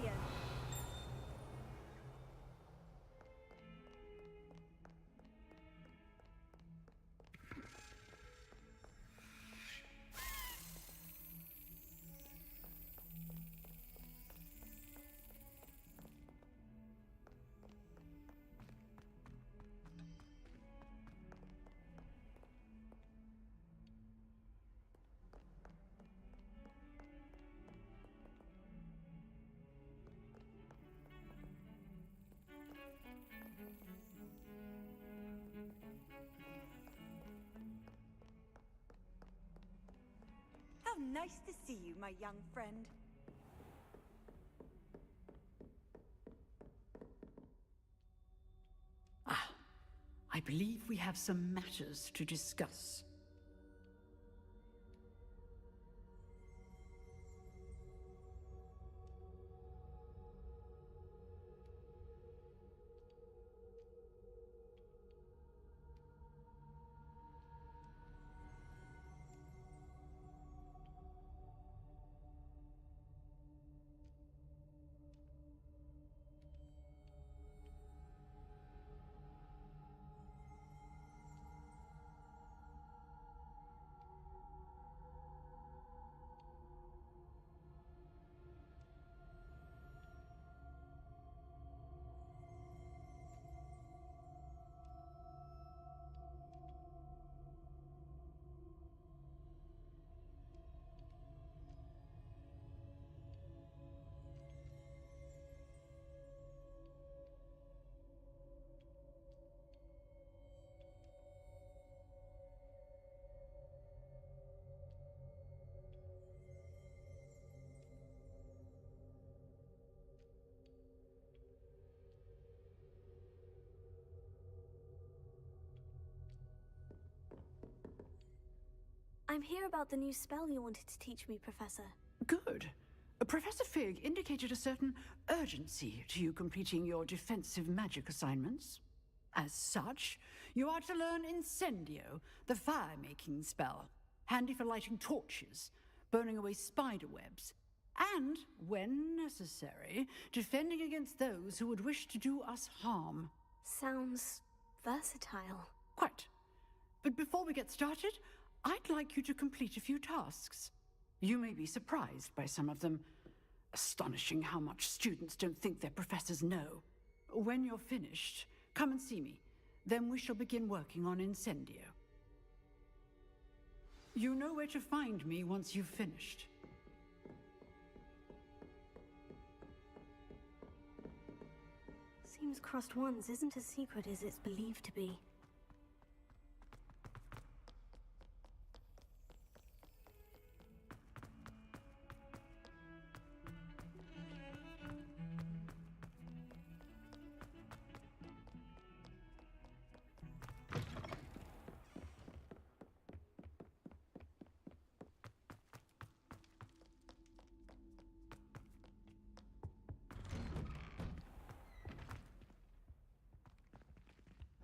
Revelio. How nice to see you, my young friend. I believe we have some matters to discuss. I'm here about the new spell you wanted to teach me, Professor. Good. Professor Fig indicated a certain urgency to you completing your defensive magic assignments. As such, you are to learn Incendio, the fire-making spell, handy for lighting torches, burning away spider webs, and, when necessary, defending against those who would wish to do us harm. Sounds versatile. Quite. But before we get started, I'd like you to complete a few tasks. You may be surprised by some of them. Astonishing how much students don't think their professors know. When you're finished, come and see me. Then we shall begin working on Incendio. You know where to find me once you've finished. Seems crossed ones isn't as secret as it's believed to be.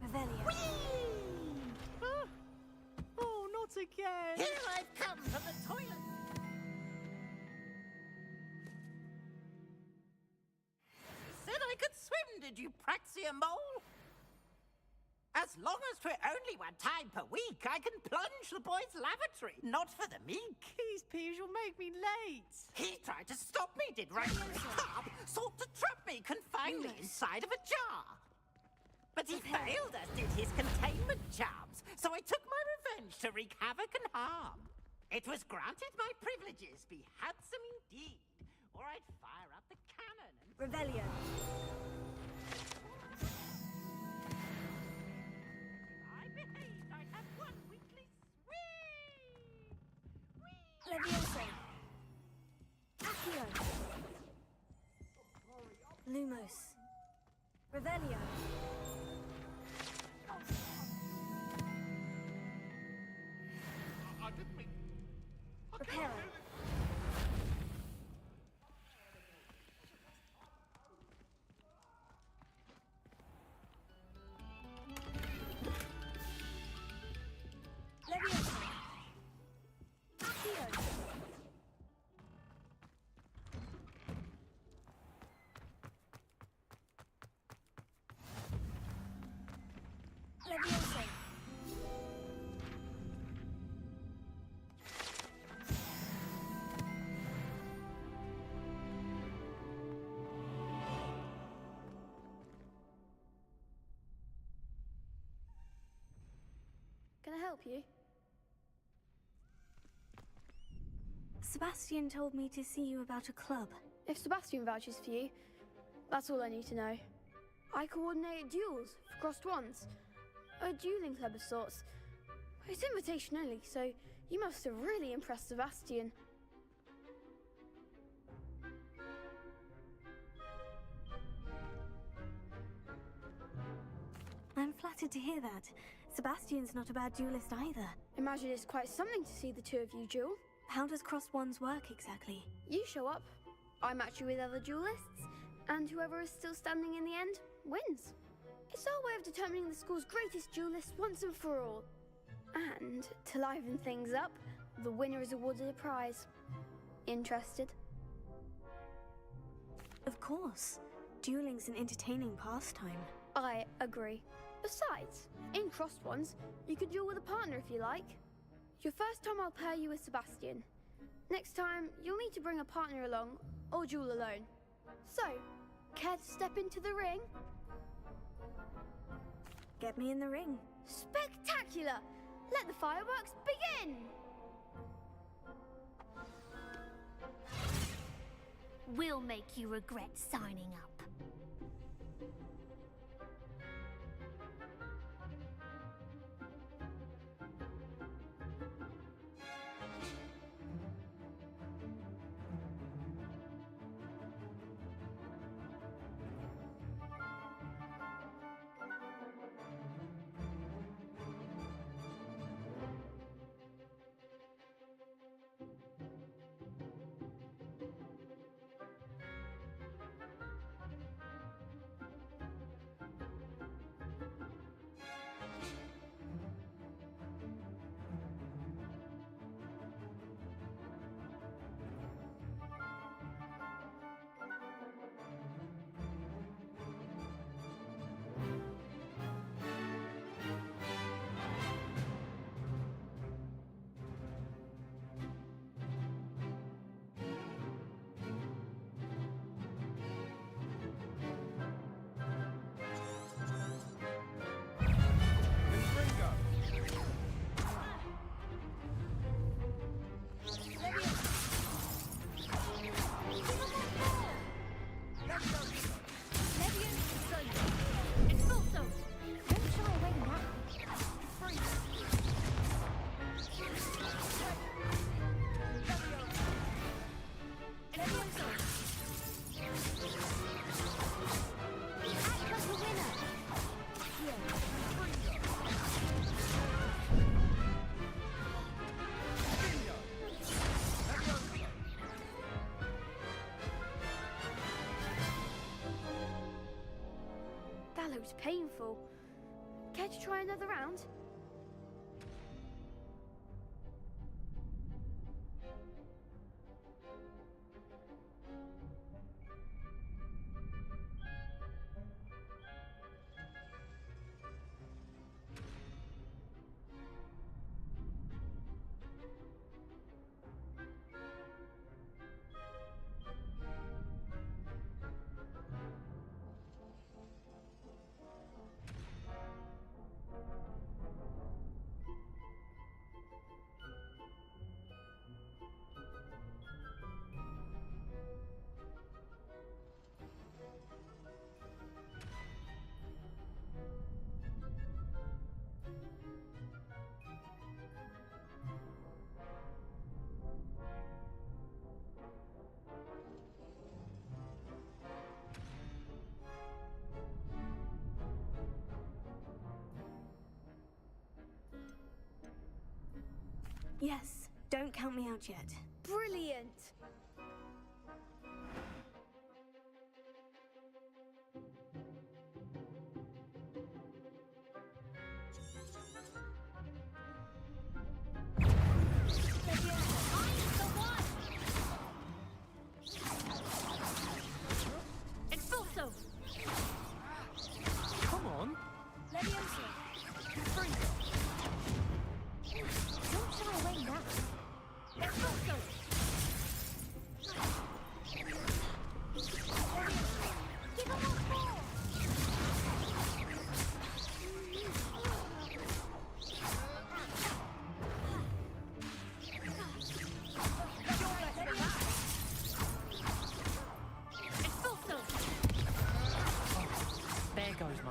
Revelio. Oh, not again! Here I've come from the toilet. Said I could swim, did you, Praxia Mole? As long as 'twere only one time per week, I can plunge the boy's lavatory. Not for the meek. Please, Peeves, you'll make me late. He tried to stop me, did Raspberry Carp. Sought to trap me, confine me inside of a jar. But he failed, as did his containment charms, so I took my revenge to wreak havoc and harm. It was granted my privileges be handsome indeed, or I'd fire up the cannon and... Revelio. If I behaved, I'd have one weekly swing! Levioso. Accio. Lumos. Revelio. I didn't mean... Reparo. Levioso. Accio. help you? Sebastian told me to see you about a club. If Sebastian vouches for you, that's all I need to know. I coordinate duels for crossed ones. A dueling club of sorts. It's invitation only, so you must have really impressed Sebastian. I'm flattered to hear that. Sebastian's not a bad duelist either. Imagine it's quite something to see the two of you duel. How does crossed wands work exactly? You show up, I match you with other duelists, and whoever is still standing in the end wins. It's our way of determining the school's greatest duelist once and for all. And to liven things up, the winner is awarded a prize. Interested? Of course. Dueling's an entertaining pastime. I agree. Besides, in crossed ones, you can duel with a partner if you like. Your first time I'll pair you with Sebastian. Next time, you'll need to bring a partner along, or duel alone. So, care to step into the ring? Get me in the ring. Spectacular! Let the fireworks begin! We'll make you regret signing up. That looked painful. Care to try another round? Yes, don't count me out yet. Brilliant! Expulso! Come on. Levioso! Don't shy away now. Expulso! Give him a ball!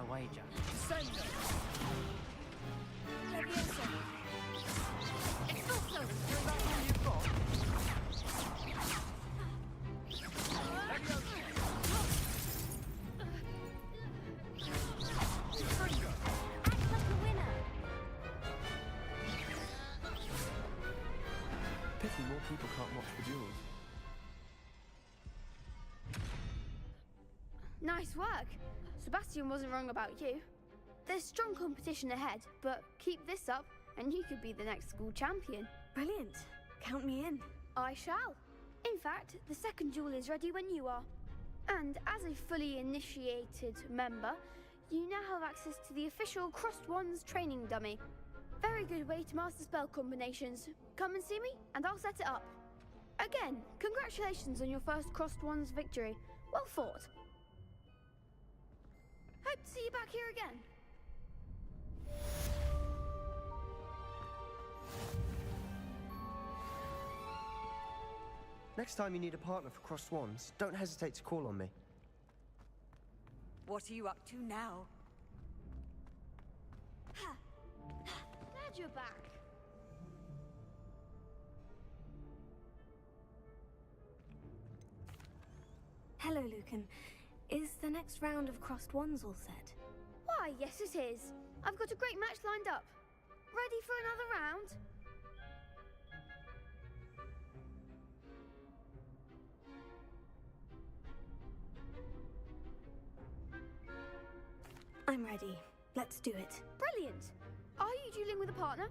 my wager. Sendo. Levioso. Expulso. Is that all you've got? Act like a winner. Pity more people can't watch the duels. Nice work. Sebastian wasn't wrong about you. There's strong competition ahead, but keep this up and you could be the next school champion. Brilliant. Count me in. I shall. In fact, the second duel is ready when you are. And as a fully initiated member, you now have access to the official Crossed Wands training dummy. Very good way to master spell combinations. Come and see me and I'll set it up. Again, congratulations on your first Crossed Wands victory. Well fought. Hope to see you back here again. Next time you need a partner for Crossed Wands, don't hesitate to call on me. What are you up to now? Glad you're back. Hello, Lucan. Is the next round of Crossed Wands all set? Why, yes it is. I've got a great match lined up. Ready for another round? I'm ready. Let's do it. Brilliant. Are you dueling with a partner?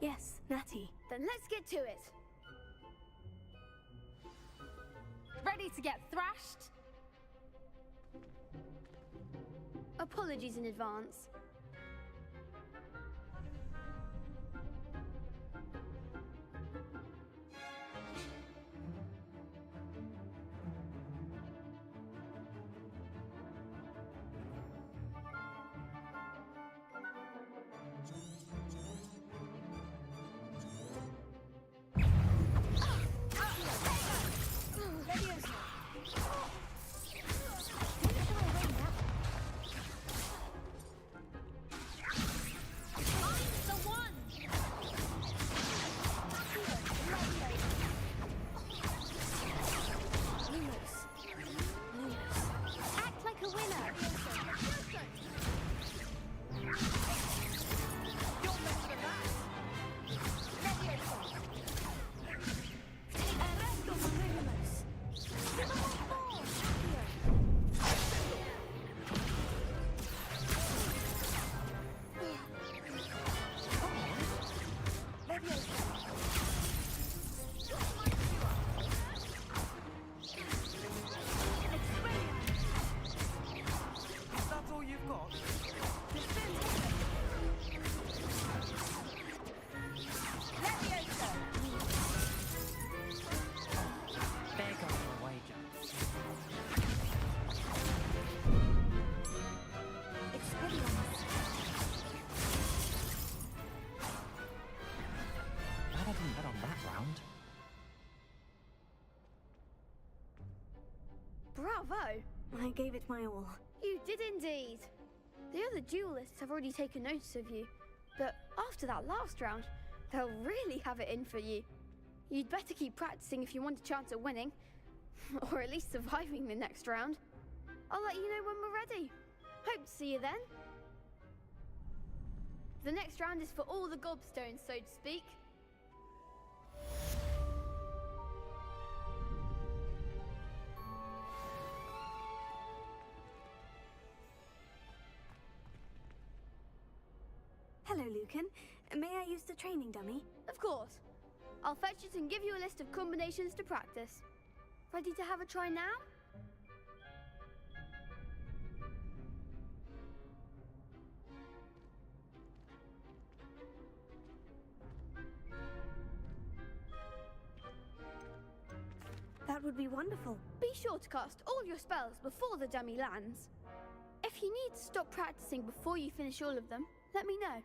Yes, Natty. Then let's get to it. Ready to get thrashed? Apologies in advance. Bravo! I gave it my all. You did indeed. The other duelists have already taken notice of you, but after that last round, they'll really have it in for you. You'd better keep practicing if you want a chance at winning, or at least surviving the next round. I'll let you know when we're ready. Hope to see you then. The next round is for all the gobstones, so to speak. Hello, Lucan. May I use the training dummy? Of course. I'll fetch it and give you a list of combinations to practice. Ready to have a try now? That would be wonderful. Be sure to cast all your spells before the dummy lands. If you need to stop practicing before you finish all of them, let me know.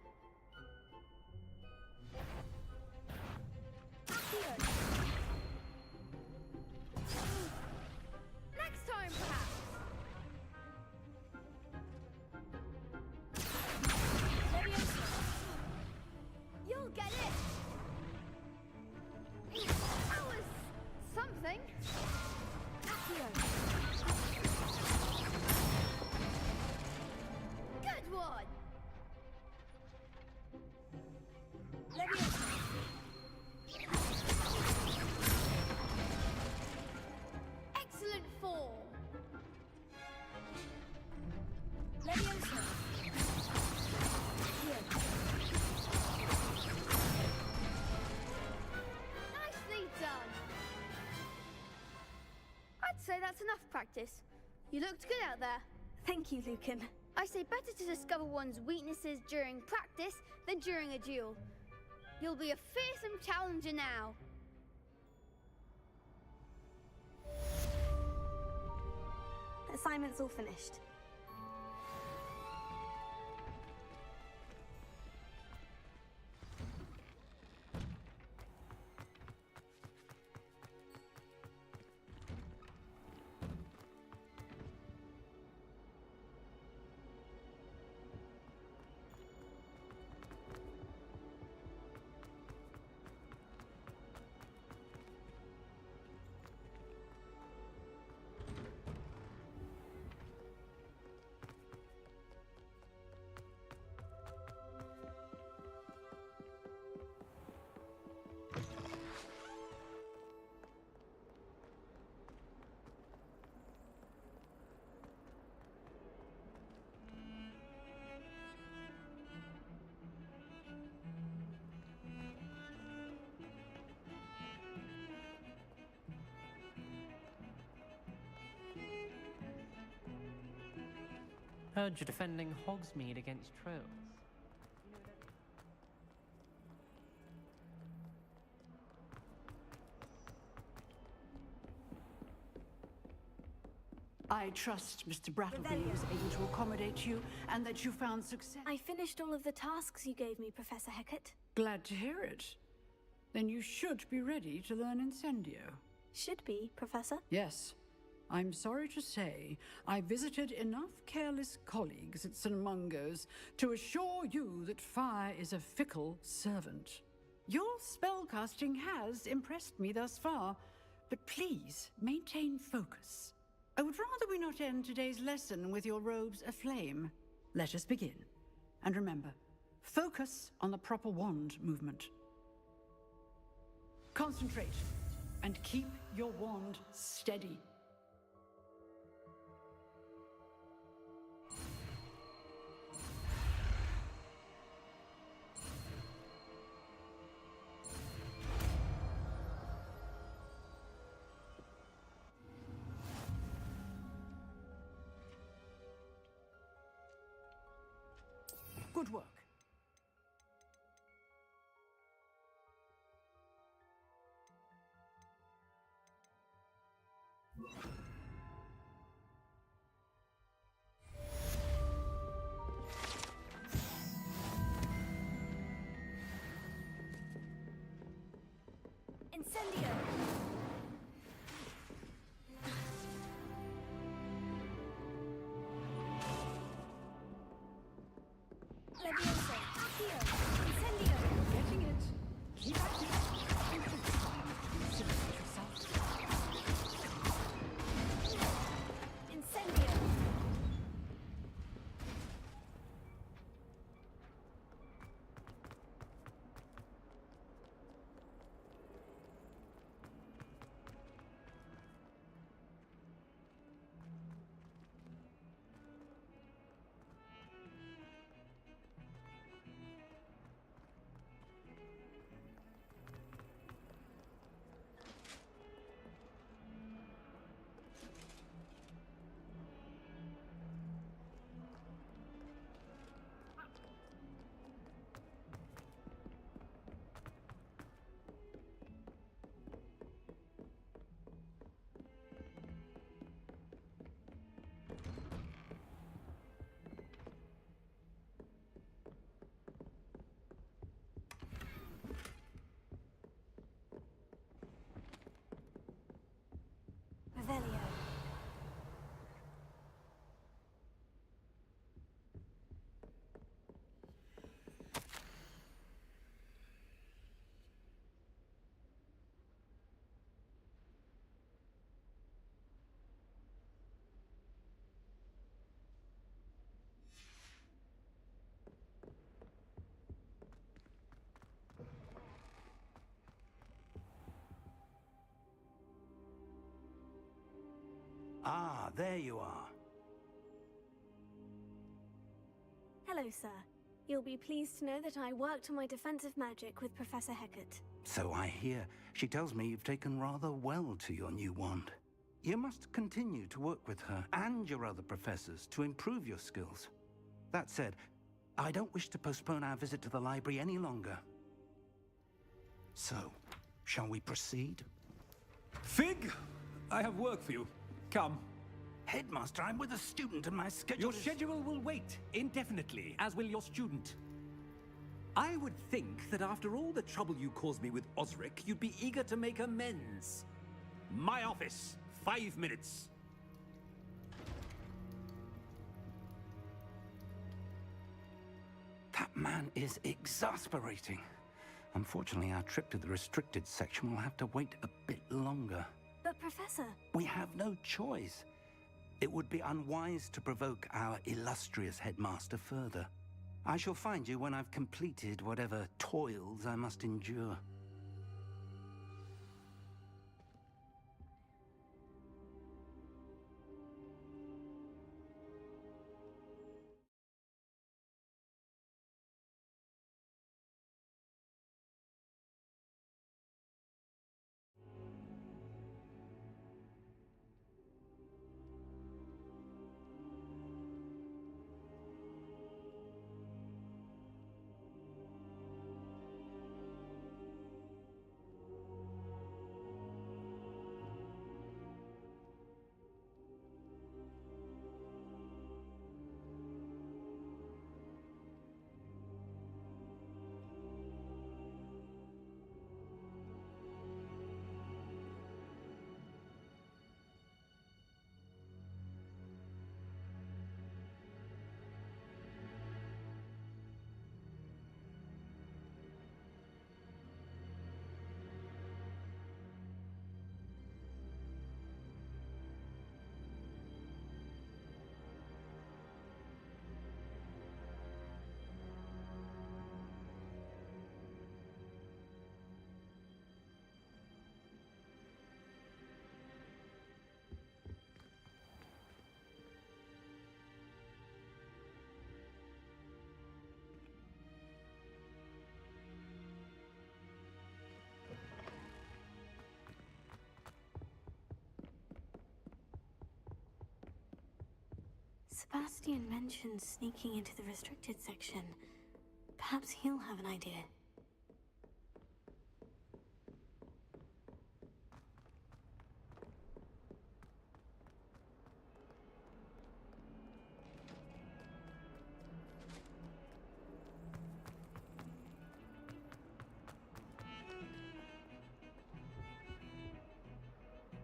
that's enough practice. You looked good out there. Thank you, Lucan. I say better to discover one's weaknesses during practice than during a duel. You'll be a fearsome challenger now. Assignment's all finished. Heard you're defending Hogsmeade against trolls. I trust Mr. Brattleby was able to accommodate you and that you found success. I finished all of the tasks you gave me, Professor Hecat. Glad to hear it. Then you should be ready to learn Incendio. Should be, Professor. Yes. I'm sorry to say, I visited enough careless colleagues at St. Mungo's to assure you that fire is a fickle servant. Your spellcasting has impressed me thus far, but please maintain focus. I would rather we not end today's lesson with your robes aflame. Let us begin. And remember, focus on the proper wand movement. Concentrate, and keep your wand steady. Good work. Incendio! Leviosa! Accio! Incendio! Getting it. Keep at it. Concentrate yourself. Incendio! Revelio. Ah, there you are. Hello, sir. You'll be pleased to know that I worked on my defensive magic with Professor Hecat. So I hear. She tells me you've taken rather well to your new wand. You must continue to work with her and your other professors to improve your skills. That said, I don't wish to postpone our visit to the library any longer. So, shall we proceed? Fig, I have work for you. Come. Headmaster, I'm with a student and my schedule Your is... schedule will wait indefinitely, as will your student. I would think that after all the trouble you caused me with Osric, you'd be eager to make amends. My office, 5 minutes. That man is exasperating. Unfortunately, our trip to the restricted section will have to wait a bit longer. But Professor... We have no choice. It would be unwise to provoke our illustrious headmaster further. I shall find you when I've completed whatever toils I must endure. Sebastian mentioned sneaking into the restricted section. Perhaps he'll have an idea.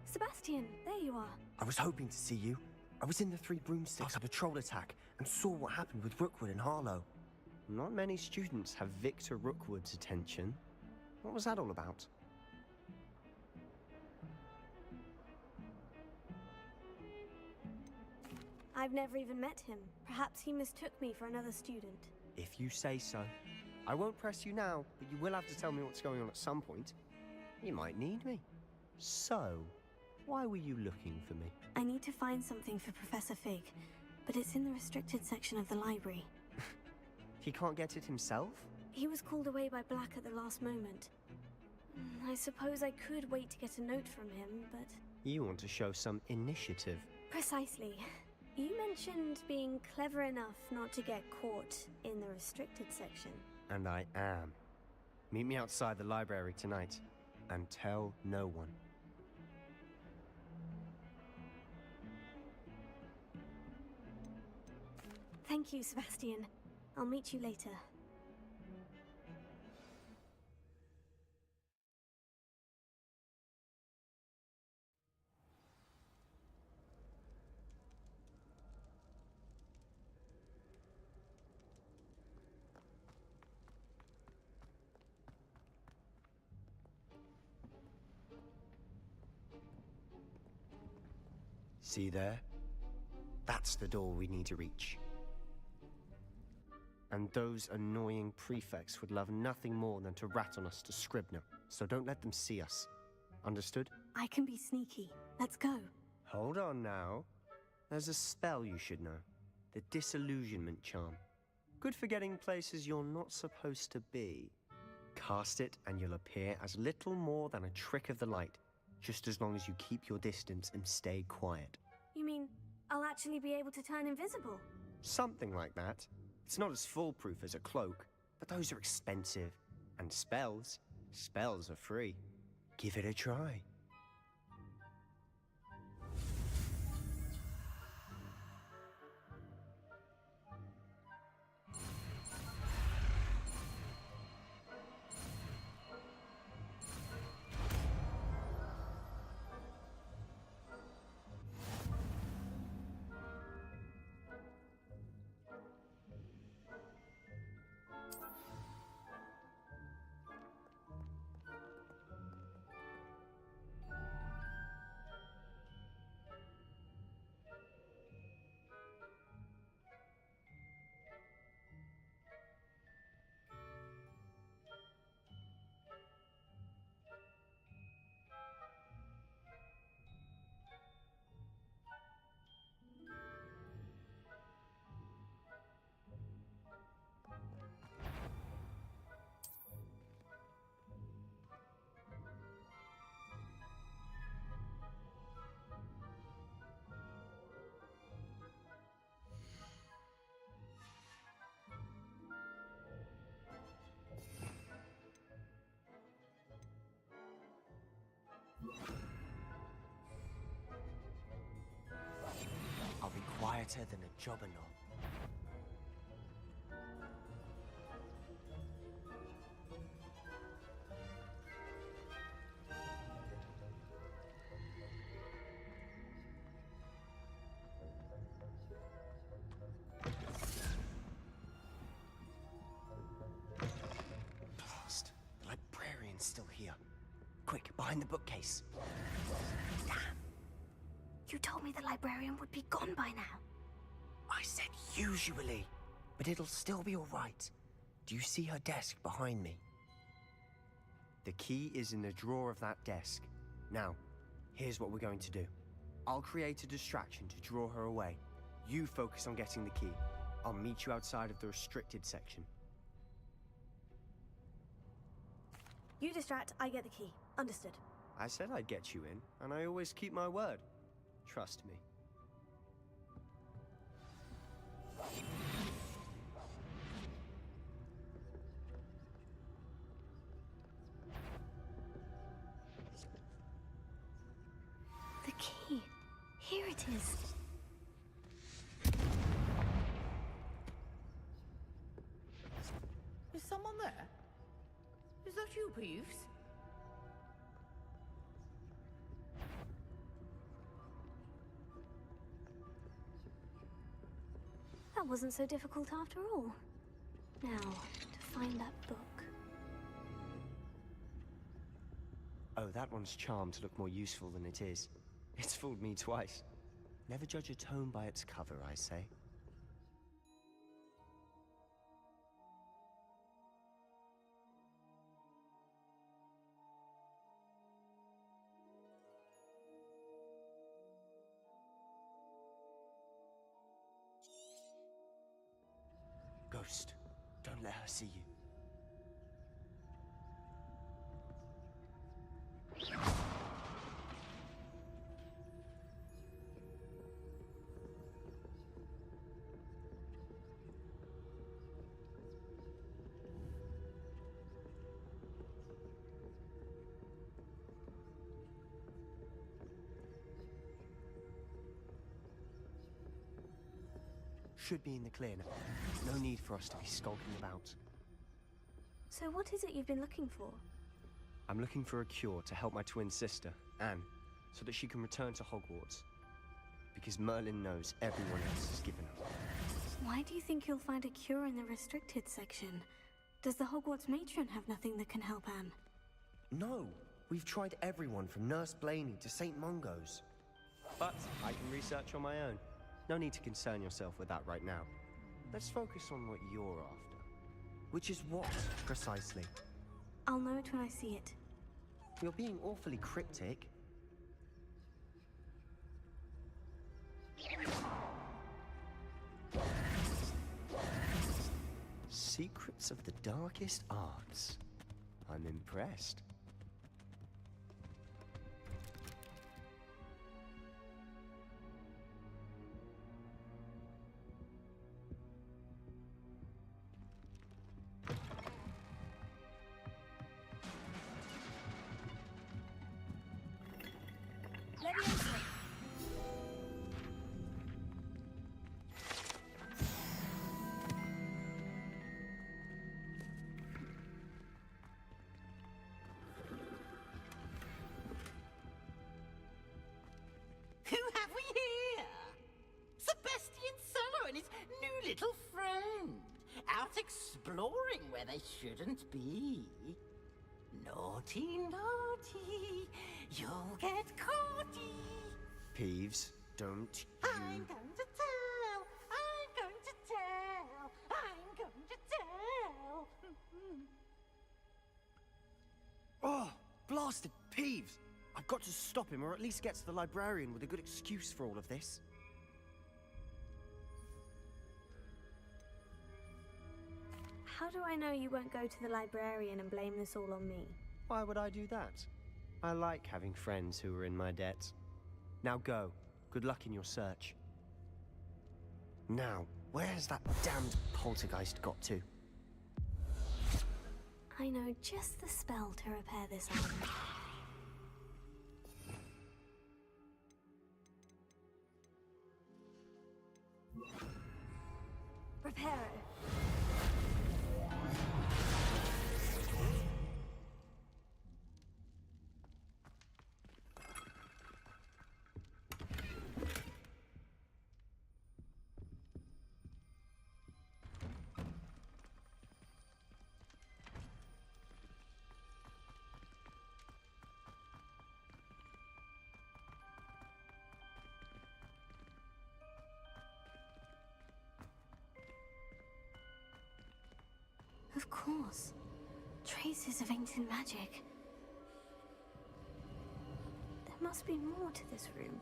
Sebastian, there you are. I was hoping to see you. I was in the Three Broomsticks patrol attack and saw what happened with Rookwood and Harlow. Not many students have Victor Rookwood's attention. What was that all about? I've never even met him. Perhaps he mistook me for another student. If you say so. I won't press you now, but you will have to tell me what's going on at some point. You might need me. So, why were you looking for me? I need to find something for Professor Fig, but it's in the restricted section of the library. He can't get it himself? He was called away by Black at the last moment. I suppose I could wait to get a note from him, but... You want to show some initiative. Precisely. You mentioned being clever enough not to get caught in the restricted section. And I am. Meet me outside the library tonight, and tell no one. Thank you, Sebastian. I'll meet you later. See there? That's the door we need to reach. And those annoying prefects would love nothing more than to rat on us to Scribner, so don't let them see us. Understood? I can be sneaky. Let's go. Hold on now. There's a spell you should know. The Disillusionment Charm. Good for getting places you're not supposed to be. Cast it and you'll appear as little more than a trick of the light. just as long as you keep your distance and stay quiet. You mean I'll actually be able to turn invisible? Something like that. It's not as foolproof as a cloak, but those are expensive. And spells are free. Give it a try. I'll be quieter than a jobberknoll. Blast! The librarian's still here. Quick, behind the bookcase. Damn! You told me the librarian would be gone by now. I said usually, but it'll still be all right. Do you see her desk behind me? The key is in the drawer of that desk. Now, here's what we're going to do. I'll create a distraction to draw her away. You focus on getting the key. I'll meet you outside of the restricted section. You distract, I get the key. Understood. I said I'd get you in, and I always keep my word. Trust me. The key. Here it is. Is someone there? Is that you, Peeves? That wasn't so difficult after all. Now, to find that book. Oh, that one's charmed to look more useful than it is. It's fooled me twice. Never judge a tome by its cover, I say. Ghost, don't let her see you. Should be in the clear now. No need for us to be skulking about. So what is it you've been looking for? I'm looking for a cure to help my twin sister, Anne, so that she can return to Hogwarts. Because Merlin knows everyone else has given up. Why do you think you'll find a cure in the restricted section? Does the Hogwarts matron have nothing that can help Anne? No! We've tried everyone from Nurse Blaney to St. Mungo's. But I can research on my own. No need to concern yourself with that right now. Let's focus on what you're after. Which is what, precisely? I'll know it when I see it. You're being awfully cryptic. Secrets of the darkest arts. I'm impressed. exploring where they shouldn't be. Naughty, naughty, you'll get caughty. Peeves, don't you... I'm going to tell, I'm going to tell, I'm going to tell. Oh, blasted Peeves! I've got to stop him, or at least get to the librarian with a good excuse for all of this. How do I know you won't go to the librarian and blame this all on me? Why would I do that? I like having friends who are in my debt. Now go. Good luck in your search. Now, where has that damned poltergeist got to? I know just the spell to repair this armor. Reparo. Of course. Traces of ancient magic. There must be more to this room.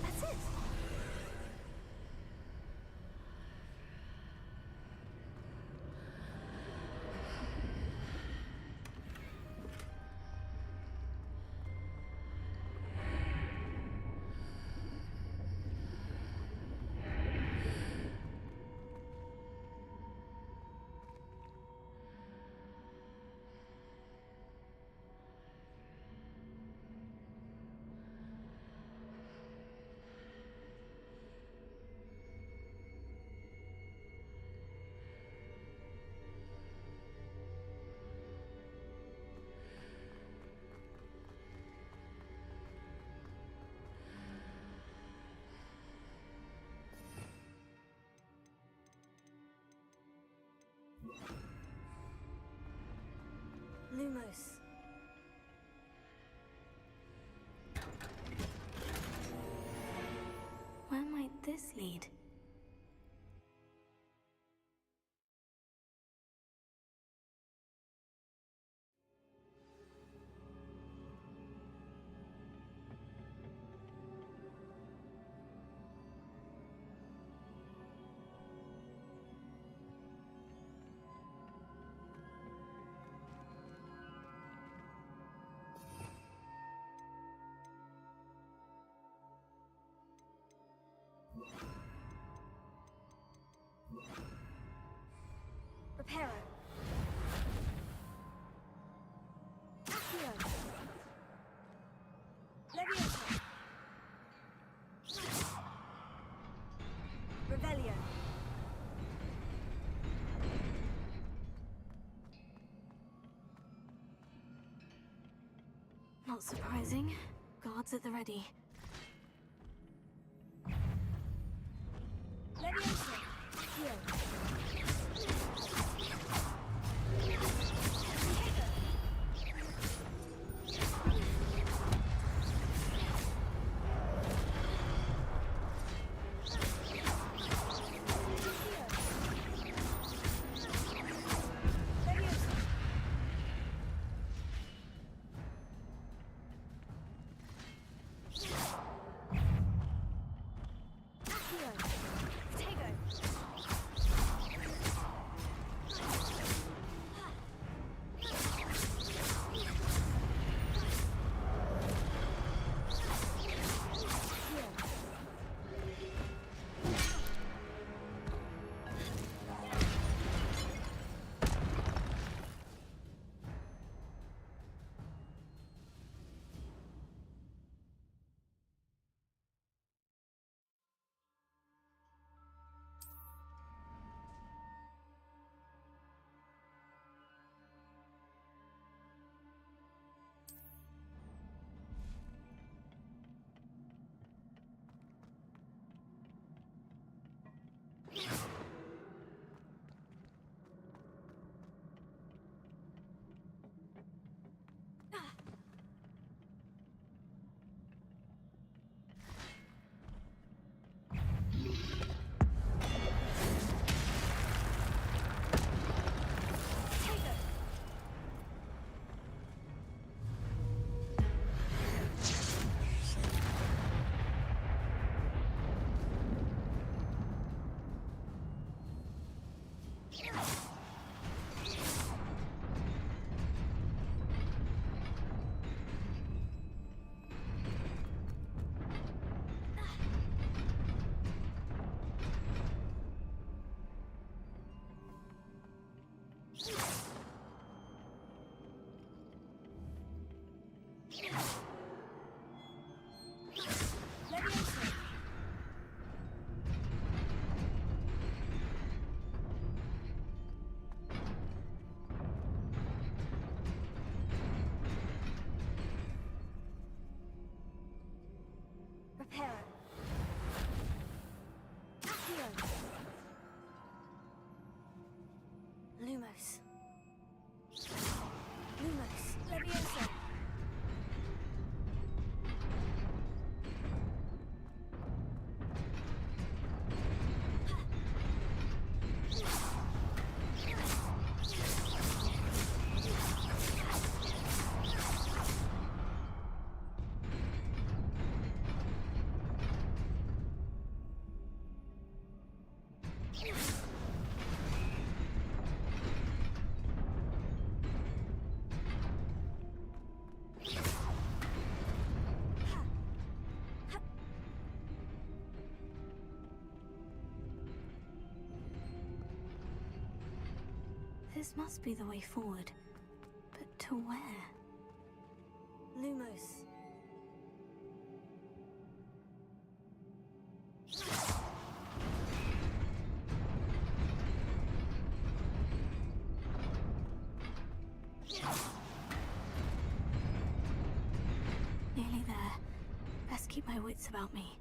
That's it! Lumos. Where might this lead? Reparo. Accio. Leviosa. Revelio. Not surprising. Guards at the ready. Leviosa. Accio. This must be the way forward. But to where? Lumos. Nearly there. Best keep my wits about me.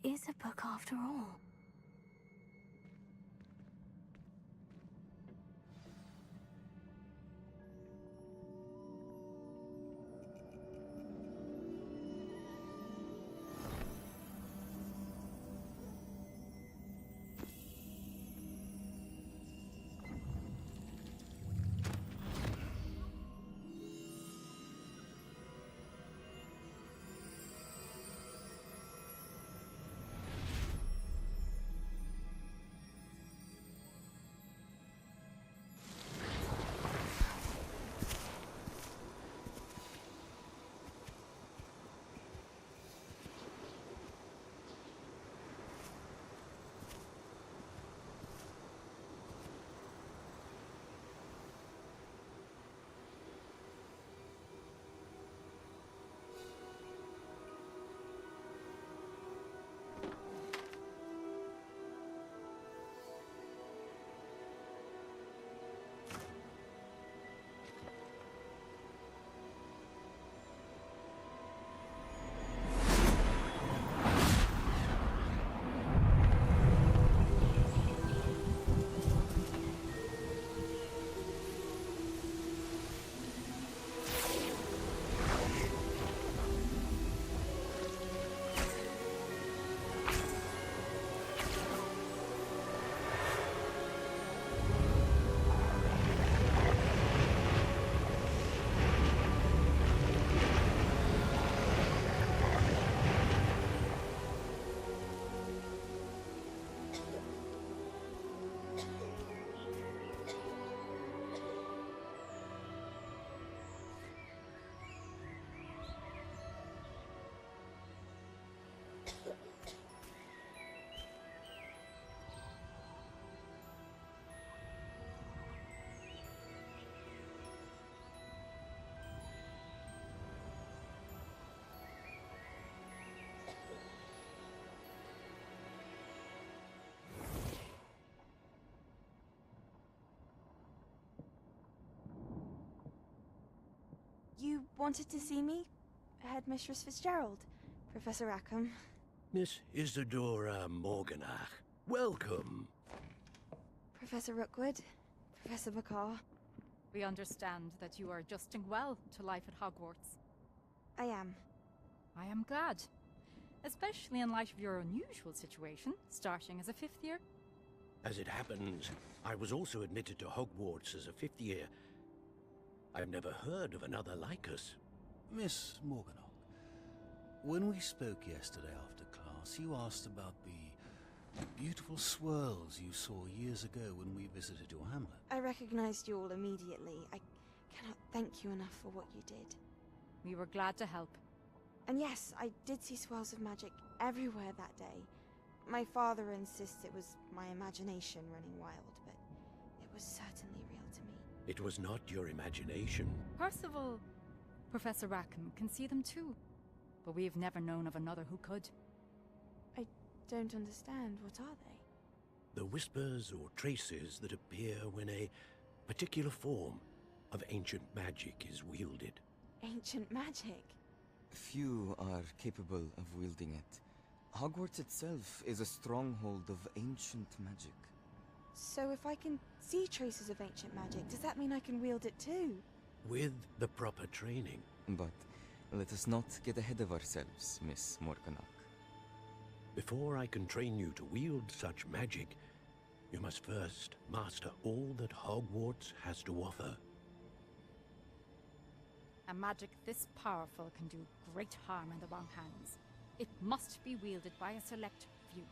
It is a book after all. You wanted to see me? Headmistress Fitzgerald, Professor Rackham. Miss Isadora Morganach, welcome. Professor Rookwood, Professor Baca. We understand that you are adjusting well to life at Hogwarts. I am. I am glad. Especially in light of your unusual situation, starting as a 5th year. As it happens, I was also admitted to Hogwarts as a 5th year. I've never heard of another like us. Miss Morganach, When we spoke yesterday after class, you asked about the beautiful swirls you saw years ago when we visited your hamlet. I recognized you all immediately. I cannot thank you enough for what you did. We were glad to help. And yes, I did see swirls of magic everywhere that day. My father insists it was my imagination running wild, but it was certainly real to me. It was not your imagination. Percival, Professor Rackham can see them too. But we have never known of another who could. I don't understand. What are they? The whispers or traces that appear when a particular form of ancient magic is wielded. Ancient magic? Few are capable of wielding it. Hogwarts itself is a stronghold of ancient magic. So if I can see traces of ancient magic, does that mean I can wield it too? With the proper training. But let us not get ahead of ourselves, Miss Morganach. Before I can train you to wield such magic, you must first master all that Hogwarts has to offer. A magic this powerful can do great harm in the wrong hands. It must be wielded by a select few.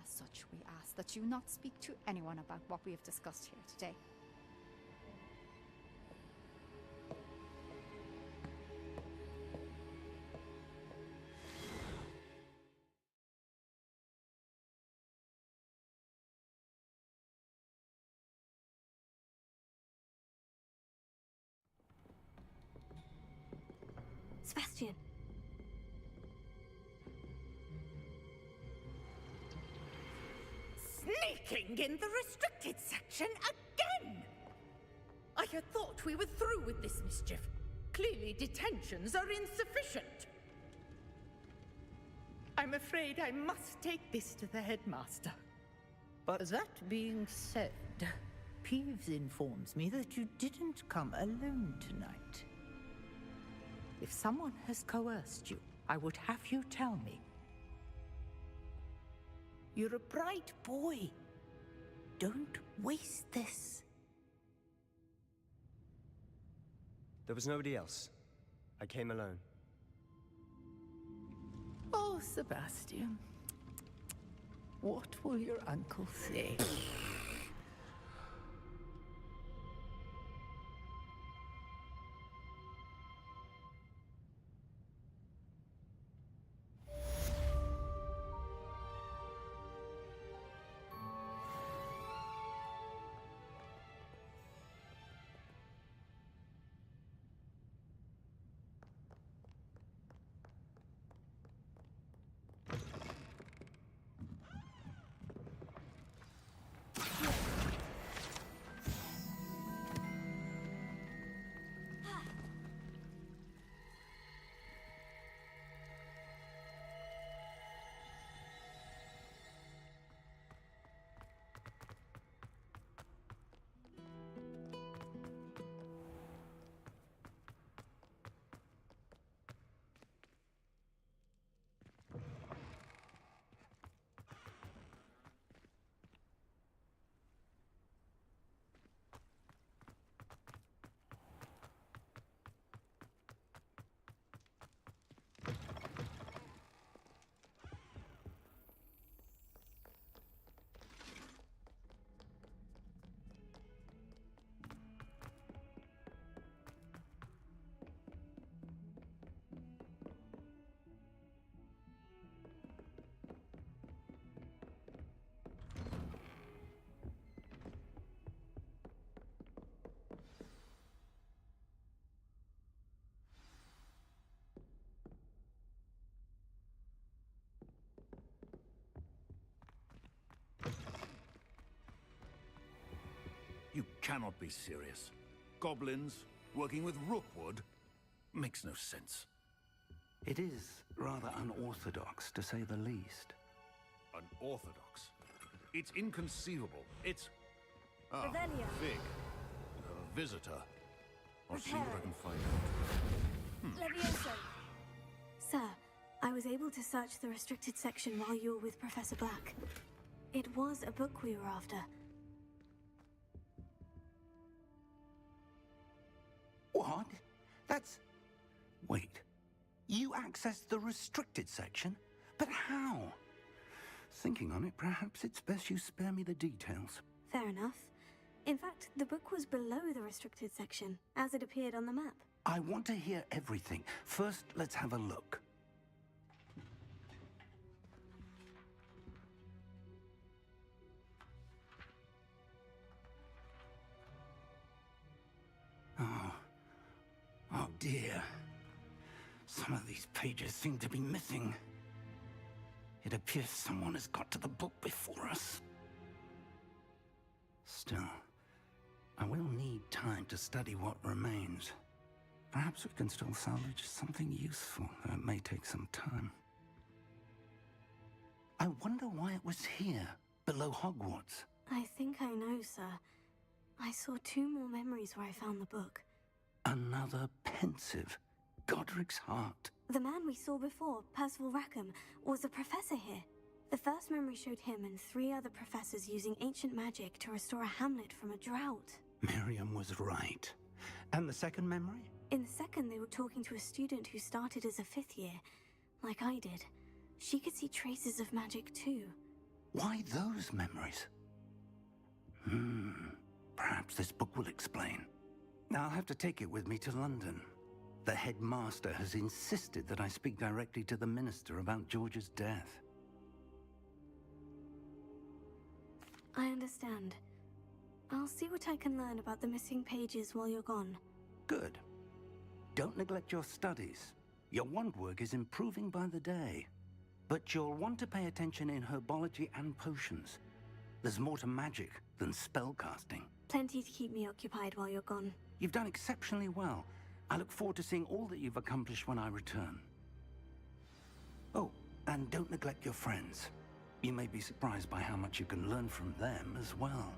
As such, we ask that you not speak to anyone about what we have discussed here today. Sebastian. Sneaking in the restricted section again! I had thought we were through with this mischief. Clearly detentions are insufficient. I'm afraid I must take this to the headmaster. But that being said, Peeves informs me that you didn't come alone tonight. If someone has coerced you, I would have you tell me. You're a bright boy. Don't waste this. There was nobody else. I came alone. Oh, Sebastian. What will your uncle say? You cannot be serious. Goblins working with Rookwood makes no sense. It is rather unorthodox, to say the least. Unorthodox? It's inconceivable. It's... Revelio. Fig. A visitor. I'll see what I can find out. Levioso. Sir, I was able to search the restricted section while you were with Professor Black. It was a book we were after. What? That's... Wait. You accessed the restricted section? But how? Thinking on it, perhaps it's best you spare me the details. Fair enough. In fact, the book was below the restricted section, as it appeared on the map. I want to hear everything. First, let's have a look. Oh dear. Some of these pages seem to be missing. It appears someone has got to the book before us. Still, I will need time to study what remains. Perhaps we can still salvage something useful, though it may take some time. I wonder why it was here, below Hogwarts. I think I know, sir. I saw 2 more memories where I found the book. Another pensive. Godric's heart. The man we saw before, Percival Rackham, was a professor here. The first memory showed him and 3 other professors using ancient magic to restore a hamlet from a drought. Miriam was right. And the second memory? In the second, they were talking to a student who started as a 5th year, like I did. She could see traces of magic too. Why those memories? Perhaps this book will explain. I'll have to take it with me to London. The headmaster has insisted that I speak directly to the minister about George's death. I understand. I'll see what I can learn about the missing pages while you're gone. Good. Don't neglect your studies. Your wand work is improving by the day. But you'll want to pay attention in herbology and potions. There's more to magic than spellcasting. Plenty to keep me occupied while you're gone. You've done exceptionally well. I look forward to seeing all that you've accomplished when I return. Oh, and don't neglect your friends. You may be surprised by how much you can learn from them as well.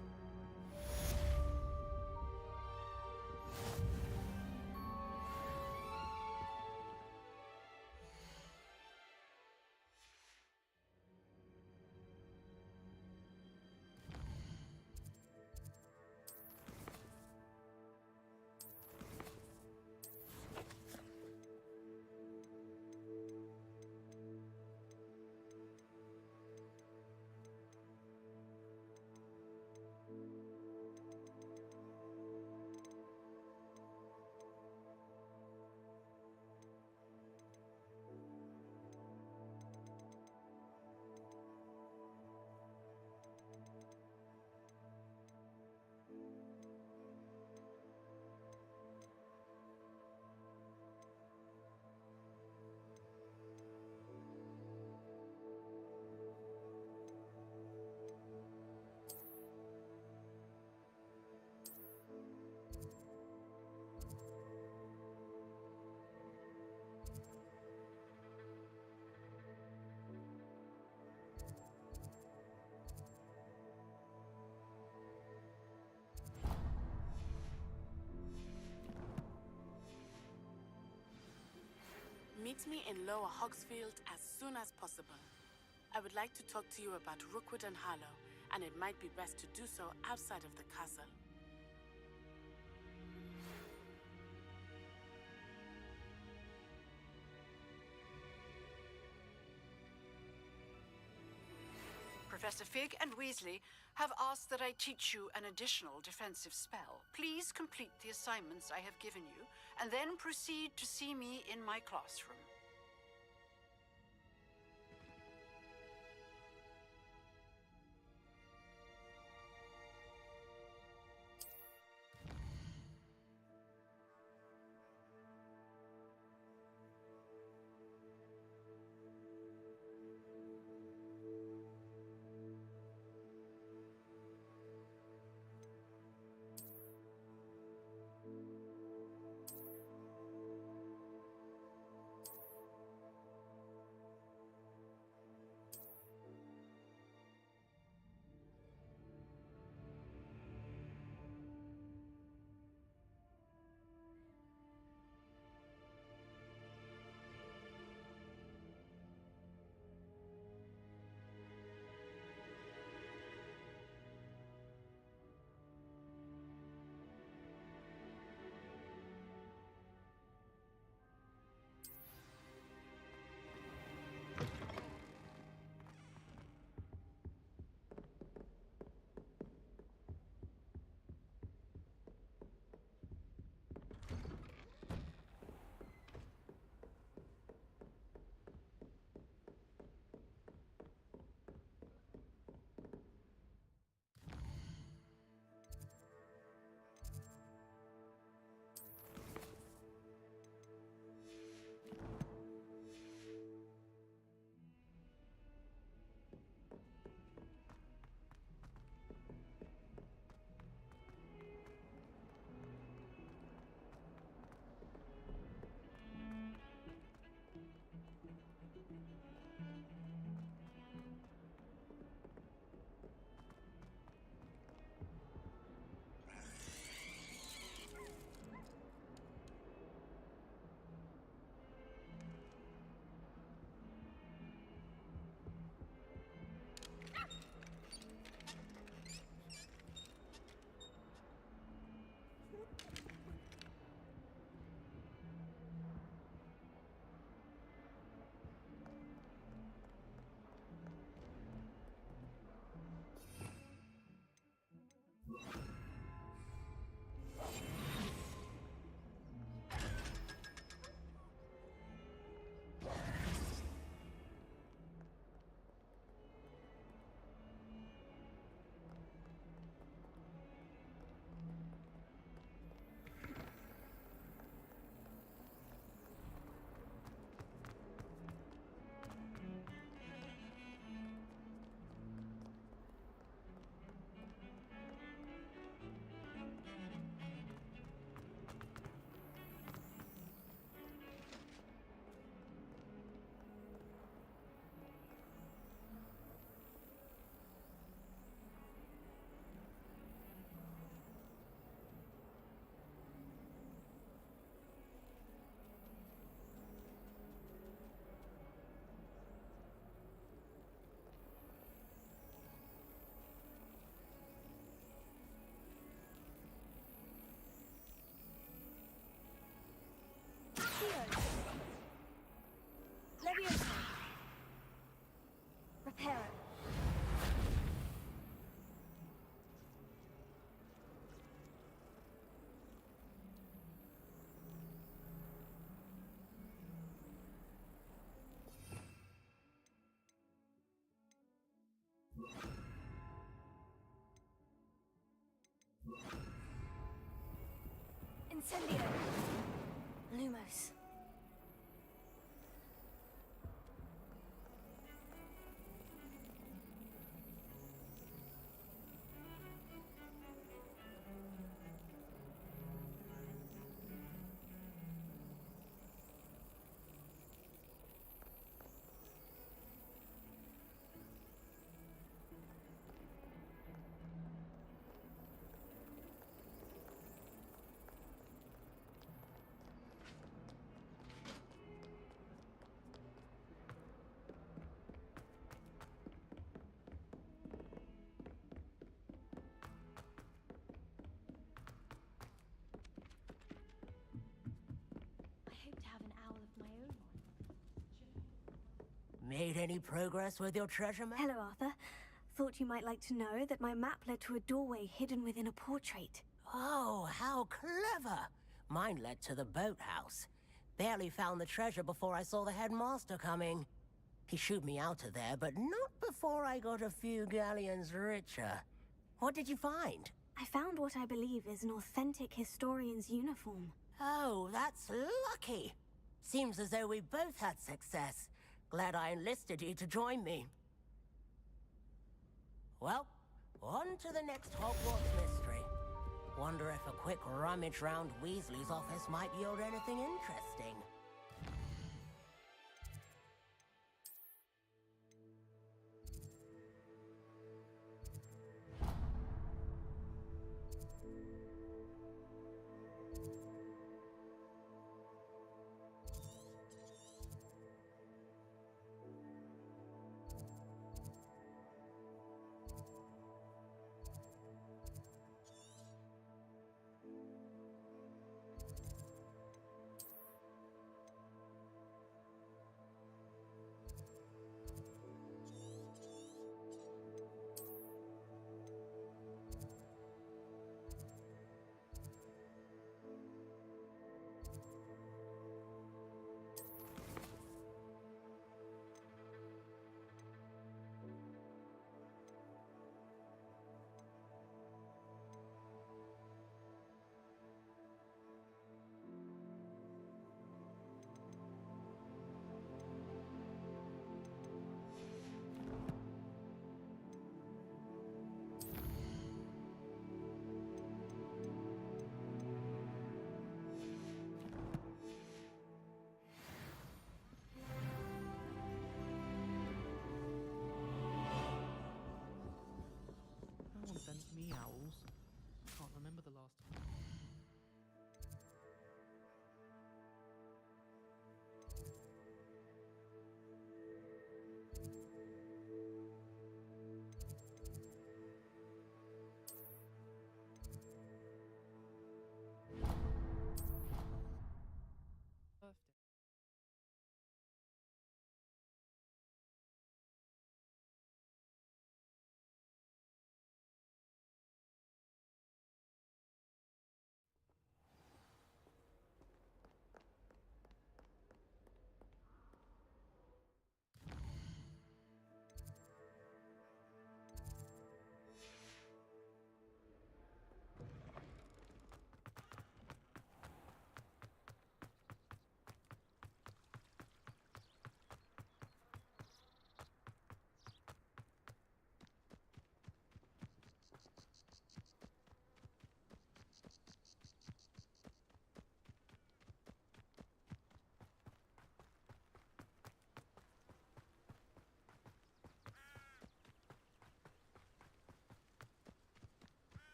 Meet me in Lower Hogsfield as soon as possible. I would like to talk to you about Rookwood and Harlow, and it might be best to do so outside of the castle. Professor Fig and Weasley have asked that I teach you an additional defensive spell. Please complete the assignments I have given you, and then proceed to see me in my classroom. Incendio! Lumos. Made any progress with your treasure map? Hello, Arthur. Thought you might like to know that my map led to a doorway hidden within a portrait. Oh, how clever! Mine led to the boathouse. Barely found the treasure before I saw the headmaster coming. He shooed me out of there, but not before I got a few galleons richer. What did you find? I found what I believe is an authentic historian's uniform. Oh, that's lucky. Seems as though we both had success. Glad I enlisted you to join me. Well, on to the next Hogwarts mystery. Wonder if a quick rummage round Weasley's office might yield anything interesting.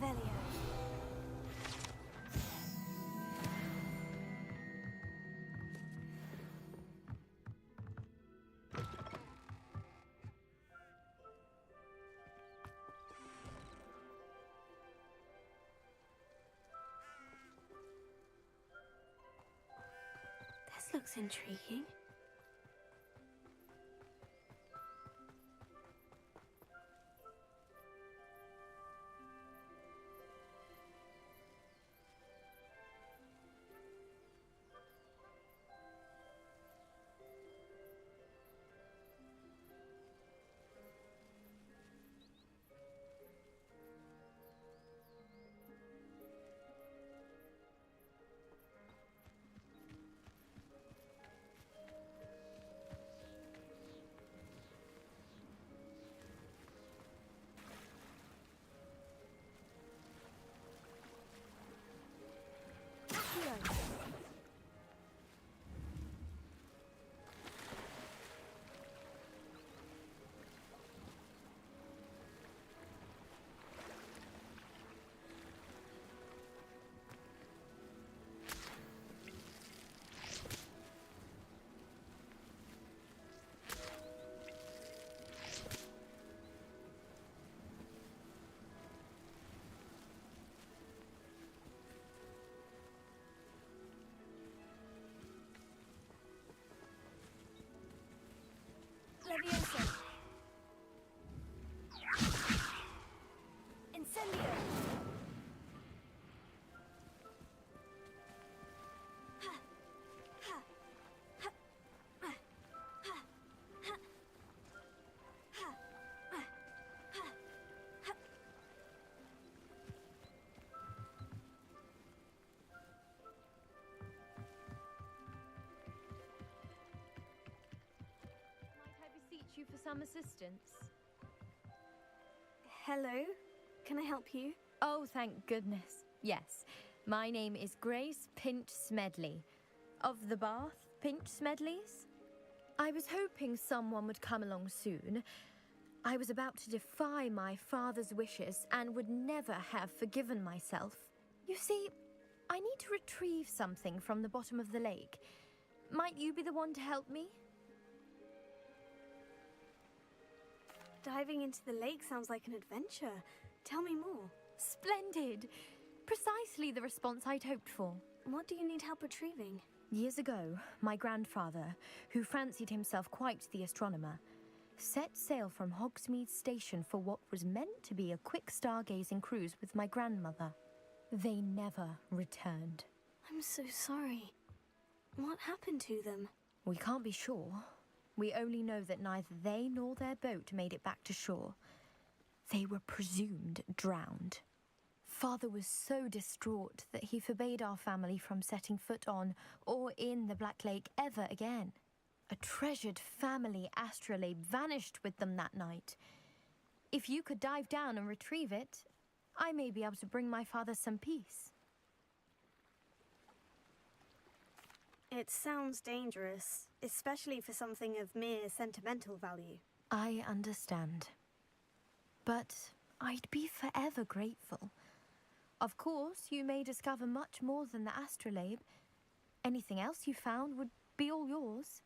Revelio. This looks intriguing. Leviosa. Incendio. You for some assistance? Hello, can I help you? Oh, thank goodness. Yes, my name is Grace Pinch Smedley, of the Bath Pinch Smedleys. I was hoping someone would come along soon. I was about to defy my father's wishes and would never have forgiven myself. You see, I need to retrieve something from the bottom of the lake. Might you be the one to help me? Diving into the lake sounds like an adventure. Tell me more. Splendid! Precisely the response I'd hoped for. What do you need help retrieving? Years ago, my grandfather, who fancied himself quite the astronomer, set sail from Hogsmeade Station for what was meant to be a quick stargazing cruise with my grandmother. They never returned. I'm so sorry. What happened to them? We can't be sure. We only know that neither they nor their boat made it back to shore. They were presumed drowned. Father was so distraught that he forbade our family from setting foot on or in the Black Lake ever again. A treasured family astrolabe vanished with them that night. If you could dive down and retrieve it, I may be able to bring my father some peace. It sounds dangerous, especially for something of mere sentimental value. I understand. But I'd be forever grateful. Of course, you may discover much more than the astrolabe. Anything else you found would be all yours.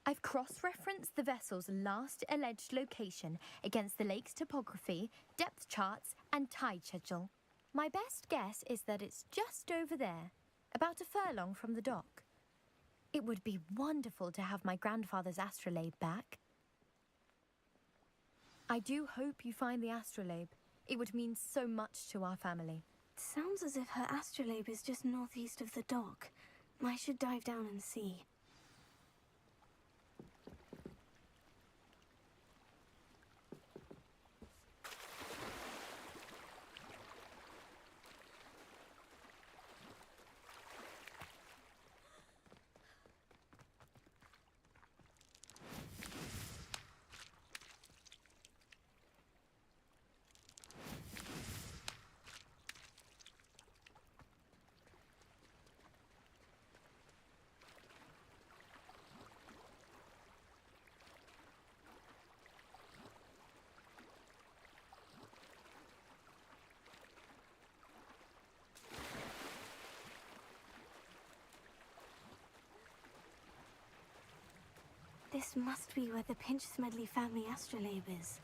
I've cross-referenced the vessel's last alleged location against the lake's topography, depth charts, and tide schedule. My best guess is that it's just over there, about a furlong from the dock. It would be wonderful to have my grandfather's astrolabe back. I do hope you find the astrolabe. It would mean so much to our family. It sounds as if her astrolabe is just northeast of the dock. I should dive down and see. This must be where the Pinch-Smedley family astrolabe is.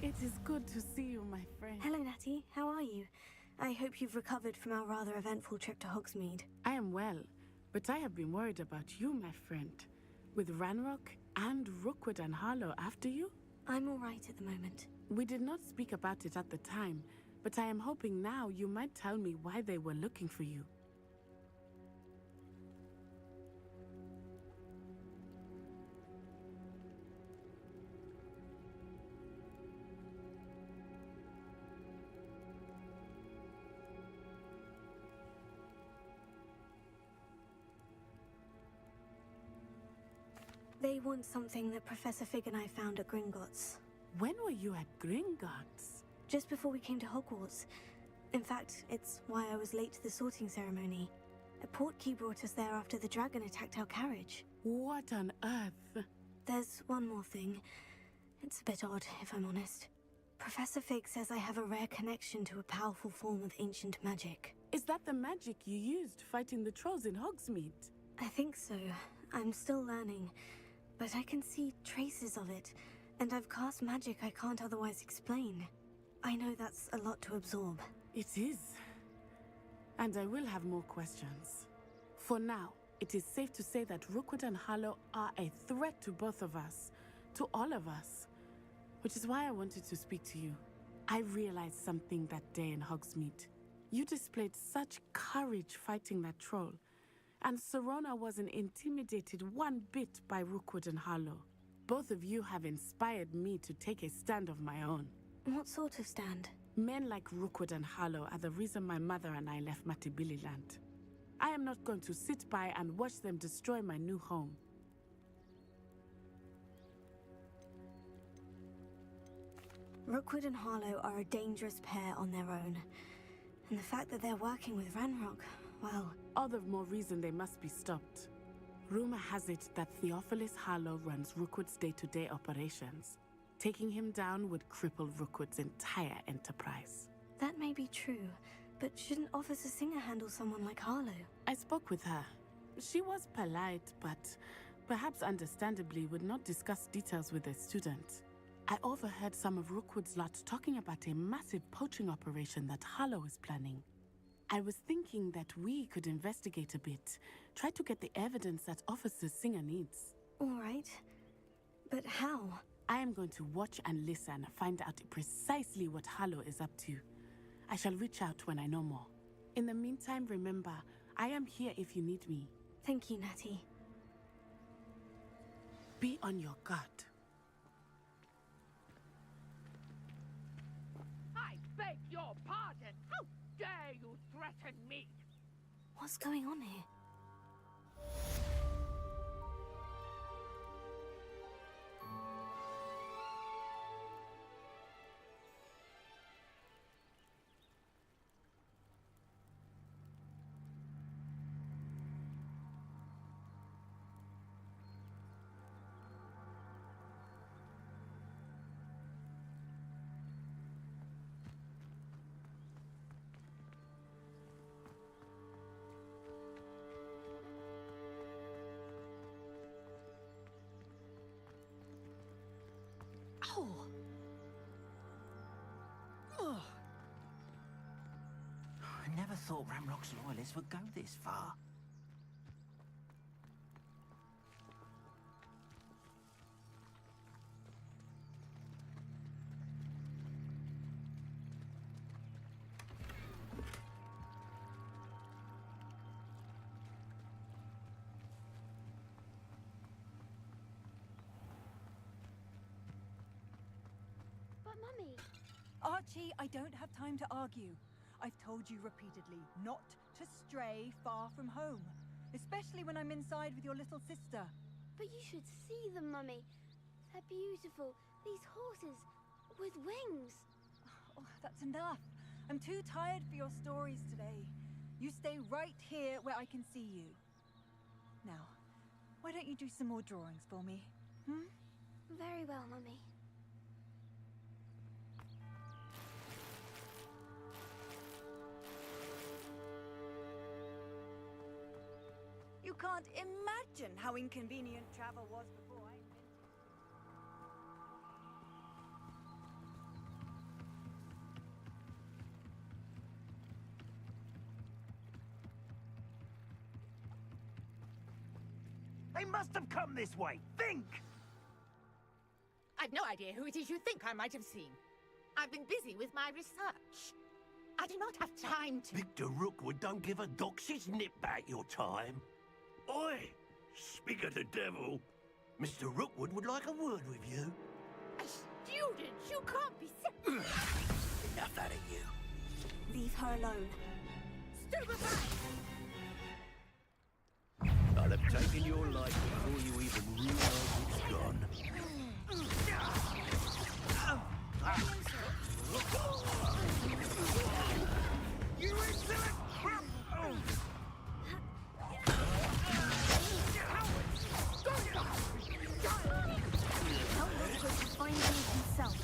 It is good to see you, my friend. Hello, Natty. How are you? I hope you've recovered from our rather eventful trip to Hogsmeade. I am well, but I have been worried about you, my friend. With Ranrock and Rookwood and Harlow after you? I'm all right at the moment. We did not speak about it at the time, but I am hoping now you might tell me why they were looking for you. They want something that Professor Fig and I found at Gringotts. When were you at Gringotts? Just before we came to Hogwarts. In fact, it's why I was late to the sorting ceremony. A portkey brought us there after the dragon attacked our carriage. What on earth? There's one more thing. It's a bit odd, if I'm honest. Professor Fig says I have a rare connection to a powerful form of ancient magic. Is that the magic you used fighting the trolls in Hogsmeade? I think so. I'm still learning, but I can see traces of it, and I've cast magic I can't otherwise explain. I know that's a lot to absorb. It is. And I will have more questions. For now, it is safe to say that Rookwood and Harlow are a threat to both of us, to all of us. Which is why I wanted to speak to you. I realized something that day in Hogsmeade. You displayed such courage fighting that troll, and Serona wasn't intimidated one bit by Rookwood and Harlow. Both of you have inspired me to take a stand of my own. What sort of stand? Men like Rookwood and Harlow are the reason my mother and I left Matabeleland. I am not going to sit by and watch them destroy my new home. Rookwood and Harlow are a dangerous pair on their own. And the fact that they're working with Ranrock, well... all the more reason they must be stopped. Rumor has it that Theophilus Harlow runs Rookwood's day-to-day operations. Taking him down would cripple Rookwood's entire enterprise. That may be true, but shouldn't Officer Singer handle someone like Harlow? I spoke with her. She was polite, but perhaps understandably would not discuss details with a student. I overheard some of Rookwood's lot talking about a massive poaching operation that Harlow is planning. I was thinking that we could investigate a bit, try to get the evidence that Officer Singer needs. All right, but how? I am going to watch and listen, find out precisely what Harlow is up to. I shall reach out when I know more. In the meantime, remember, I am here if you need me. Thank you, Natty. Be on your guard. I beg your pardon! How dare you threaten me? What's going on here? I never thought Ranrock's loyalists would go this far. But Mummy... Archie, I don't have time to argue. I've told you repeatedly not to stray far from home, especially when I'm inside with your little sister. But you should see them, Mummy. They're beautiful. These horses with wings. Oh, that's enough. I'm too tired for your stories today. You stay right here where I can see you. Now, why don't you do some more drawings for me? Hmm? Very well, Mummy. You can't imagine how inconvenient travel was before I invented it. They must have come this way. Think! I've no idea who it is you think I might have seen. I've been busy with my research. I do not have time to... Victor Rookwood don't give a doxy's nip back your time. Oi! Speak of the devil. Mr. Rookwood would like a word with you. A student? You can't be sick. Enough out of you. Leave her alone. Stupefy! I'll have taken your life before you even realize it's gone. You insolent! Help Rookwood to find things himself.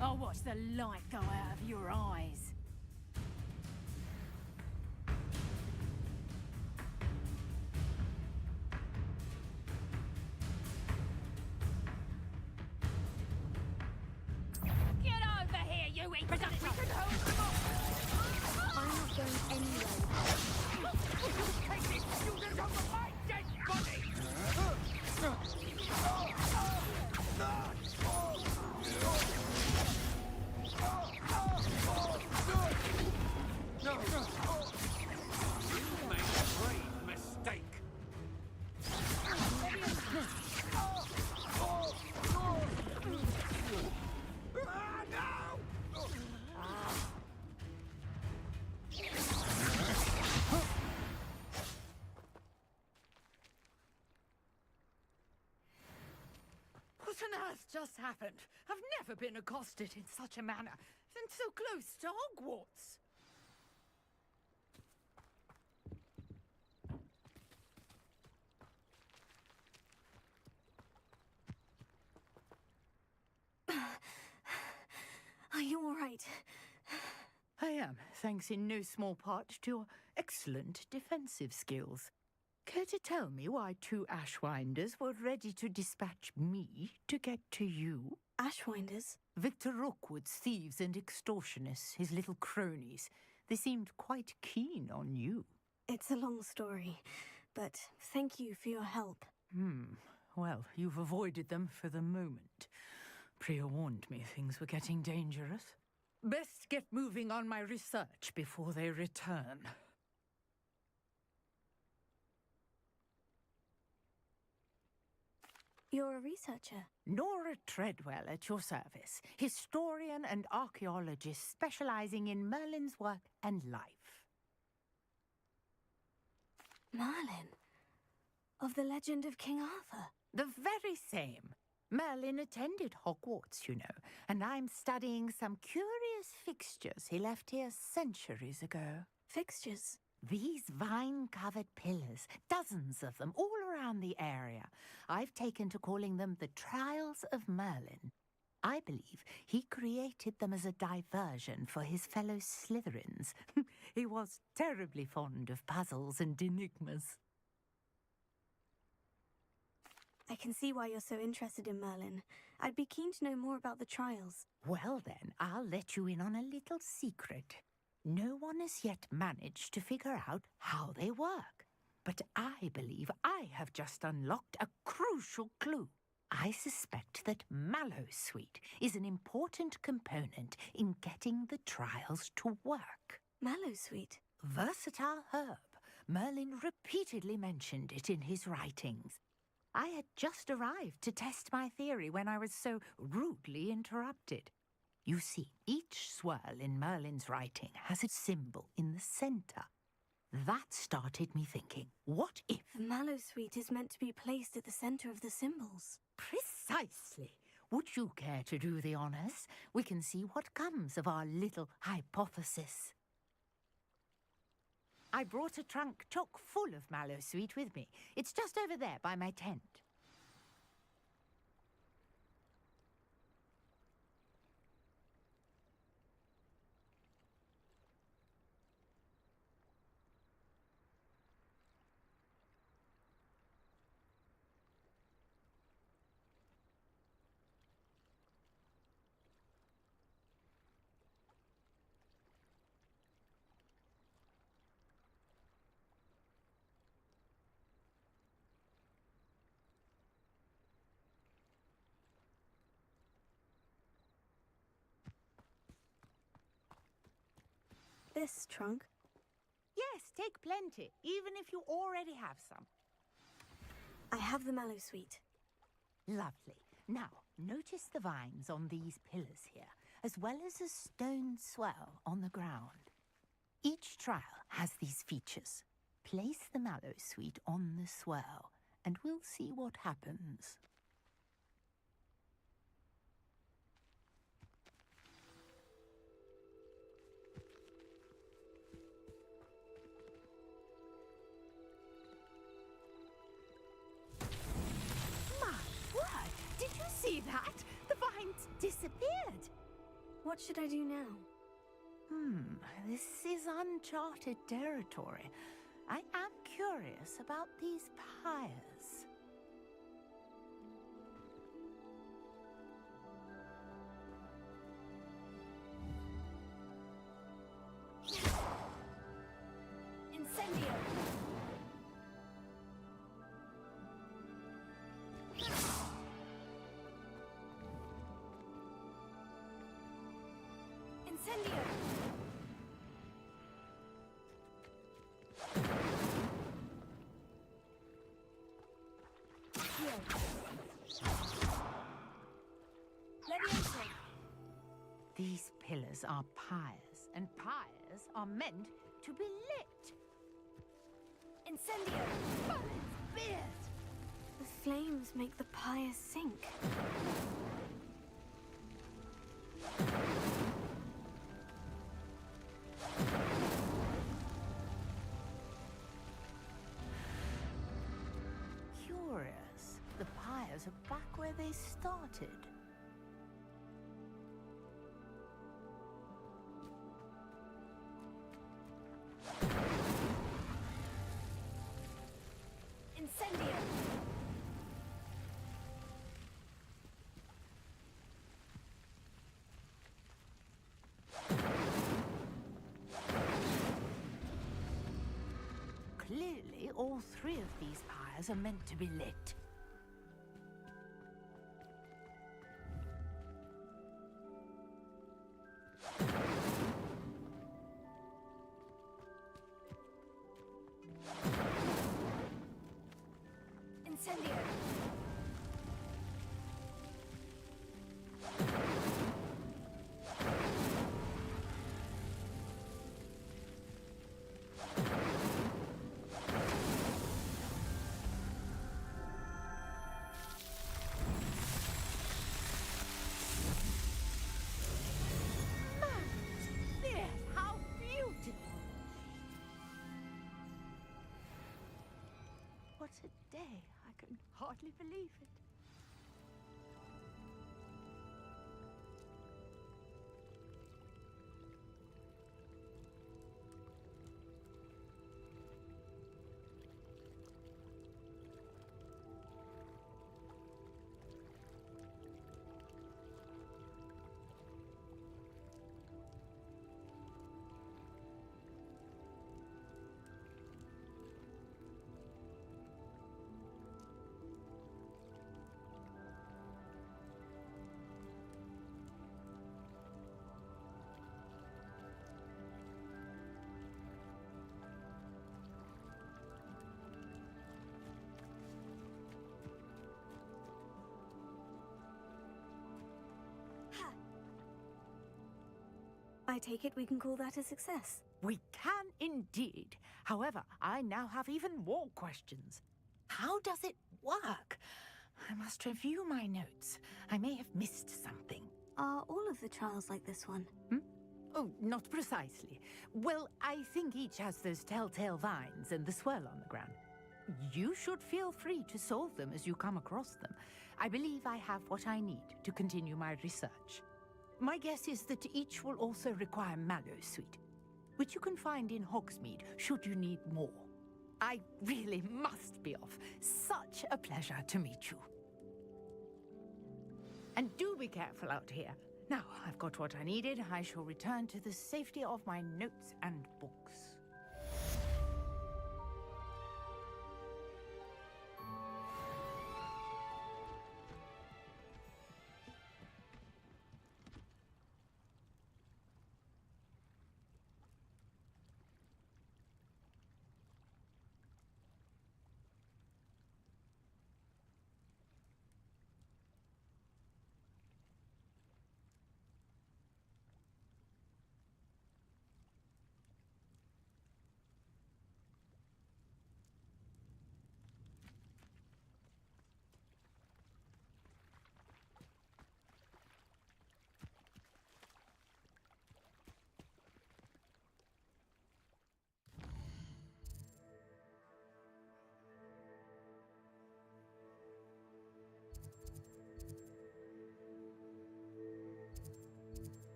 I'll watch the light go out of your eyes. Get over here, you introduction! I'm not going anywhere. Take this student off of my dead body! You made a grave mistake. What on earth just happened? I've never been accosted in such a manner, and so close to Hogwarts. Are you all right? I am, thanks in no small part to your excellent defensive skills. Care to tell me why two Ashwinders were ready to dispatch me to get to you? Ashwinders? Victor Rookwood's thieves and extortionists, his little cronies. They seemed quite keen on you. It's a long story, but thank you for your help. Well, you've avoided them for the moment. Priya warned me things were getting dangerous. Best get moving on my research before they return. You're a researcher? Nora Treadwell at your service, historian and archaeologist specializing in Merlin's work and life. Merlin? Of the legend of King Arthur? The very same. Merlin attended Hogwarts, you know, and I'm studying some curious fixtures he left here centuries ago. Fixtures? These vine-covered pillars, dozens of them, all around the area. I've taken to calling them the Trials of Merlin. I believe he created them as a diversion for his fellow Slytherins. He was terribly fond of puzzles and enigmas. I can see why you're so interested in Merlin. I'd be keen to know more about the trials. Well then, I'll let you in on a little secret. No one has yet managed to figure out how they work. But I believe I have just unlocked a crucial clue. I suspect that Mallowsweet is an important component in getting the trials to work. Mallowsweet? Versatile herb. Merlin repeatedly mentioned it in his writings. I had just arrived to test my theory when I was so rudely interrupted. You see, each swirl in Merlin's writing has a symbol in the center. That started me thinking, what if... The Mallowsweet is meant to be placed at the center of the symbols. Precisely. Would you care to do the honors? We can see what comes of our little hypothesis. I brought a trunk chock full of Mallowsweet with me. It's just over there by my tent. this trunk? Yes, take plenty, even if you already have some. I have the mallow sweet. Lovely. Now, notice the vines on these pillars here, as well as a stone swell on the ground. Each trial has these features. Place the mallow sweet on the swell, and we'll see what happens. Did you see that? The vines disappeared. What should I do now? This is uncharted territory. I am curious about these pyres. Incendio! Incendio! These pillars are pyres, and pyres are meant to be lit. Incendio! Bullets, beard! The flames make the pyres sink. Curious. The pyres are back where they started. Incendio! Clearly, all three of these pyres are meant to be lit. Incendio! Yes, how beautiful! What a day! I can hardly believe it. I take it we can call that a success. We can indeed. However, I now have even more questions. How does it work? I must review my notes. I may have missed something. Are all of the trials like this one? Oh, not precisely. Well, I think each has those telltale vines and the swirl on the ground. You should feel free to solve them as you come across them. I believe I have what I need to continue my research. My guess is that each will also require mallow sweet, which you can find in Hogsmeade should you need more. I really must be off. Such a pleasure to meet you. And do be careful out here. Now, I've got what I needed. I shall return to the safety of my notes and books.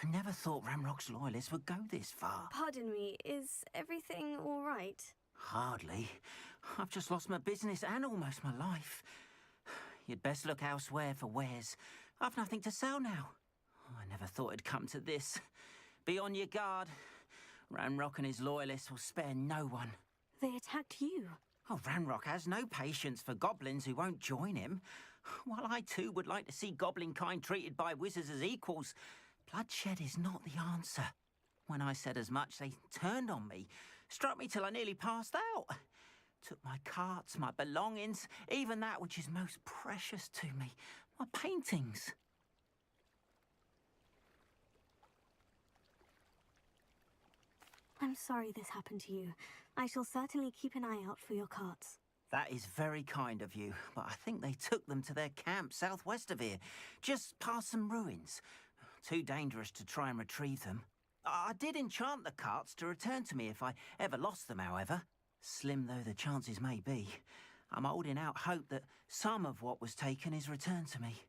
I never thought Ramrock's loyalists would go this far. Pardon me, is everything all right? Hardly. I've just lost my business and almost my life. You'd best look elsewhere for wares. I've nothing to sell now. I never thought it'd come to this. Be on your guard. Ranrock and his loyalists will spare no one. They attacked you. Oh, Ranrock has no patience for goblins who won't join him. While I too would like to see goblin kind treated by wizards as equals, bloodshed is not the answer. When I said as much, they turned on me, struck me till I nearly passed out. Took my carts, my belongings, even that which is most precious to me, my paintings. I'm sorry this happened to you. I shall certainly keep an eye out for your carts. That is very kind of you, but I think they took them to their camp southwest of here, just past some ruins. Too dangerous to try and retrieve them. I did enchant the carts to return to me if I ever lost them, however. Slim though the chances may be, I'm holding out hope that some of what was taken is returned to me.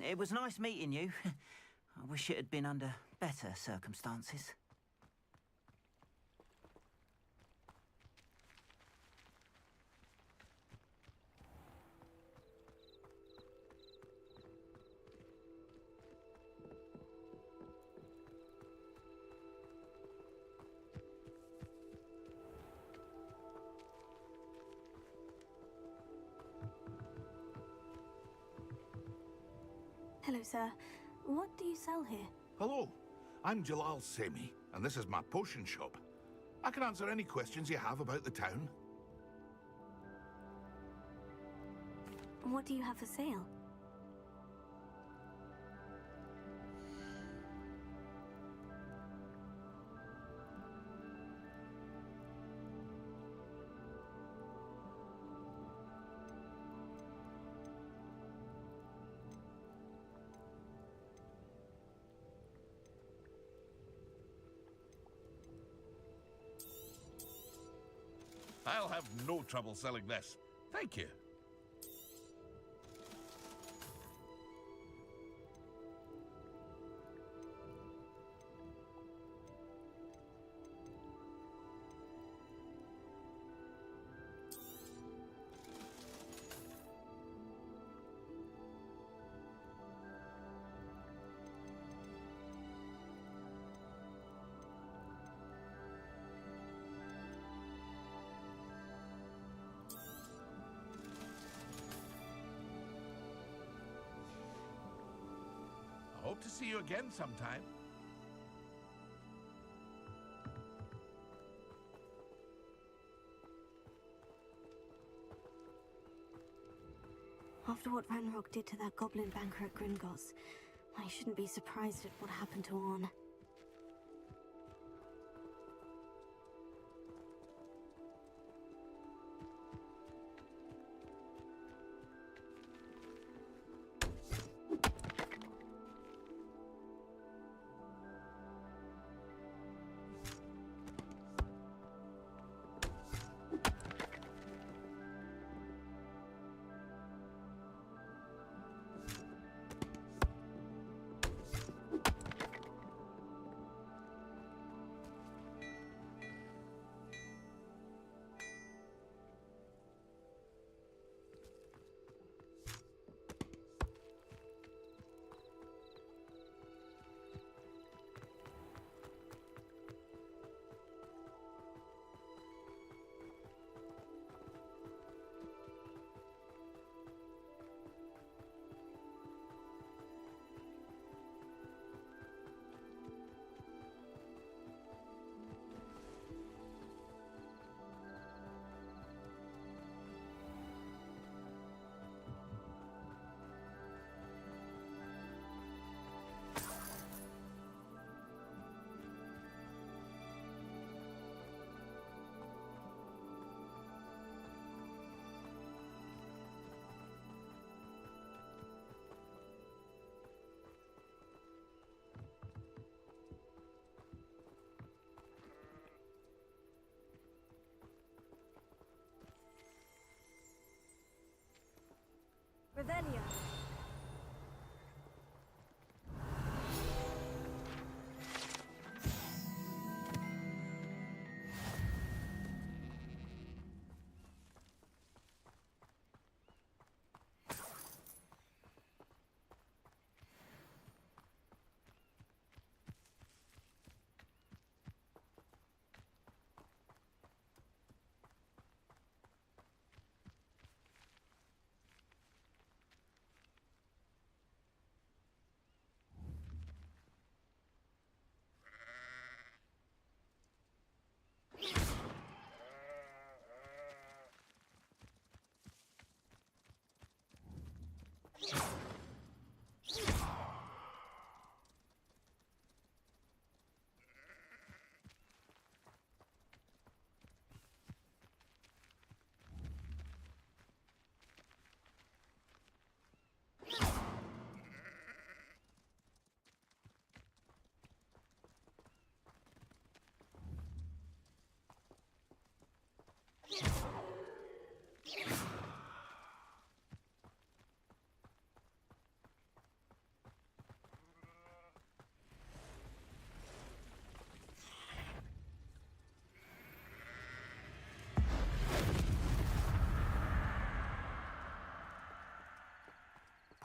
It was nice meeting you. I wish it had been under better circumstances. Hello, sir. What do you sell here? Hello, I'm Jalal Semi, and this is my potion shop. I can answer any questions you have about the town. What do you have for sale? I'll have no trouble selling this. Thank you. Hope to see you again sometime. After what Ranrock did to that goblin banker at Gringotts, I shouldn't be surprised at what happened to Orn. Revelio.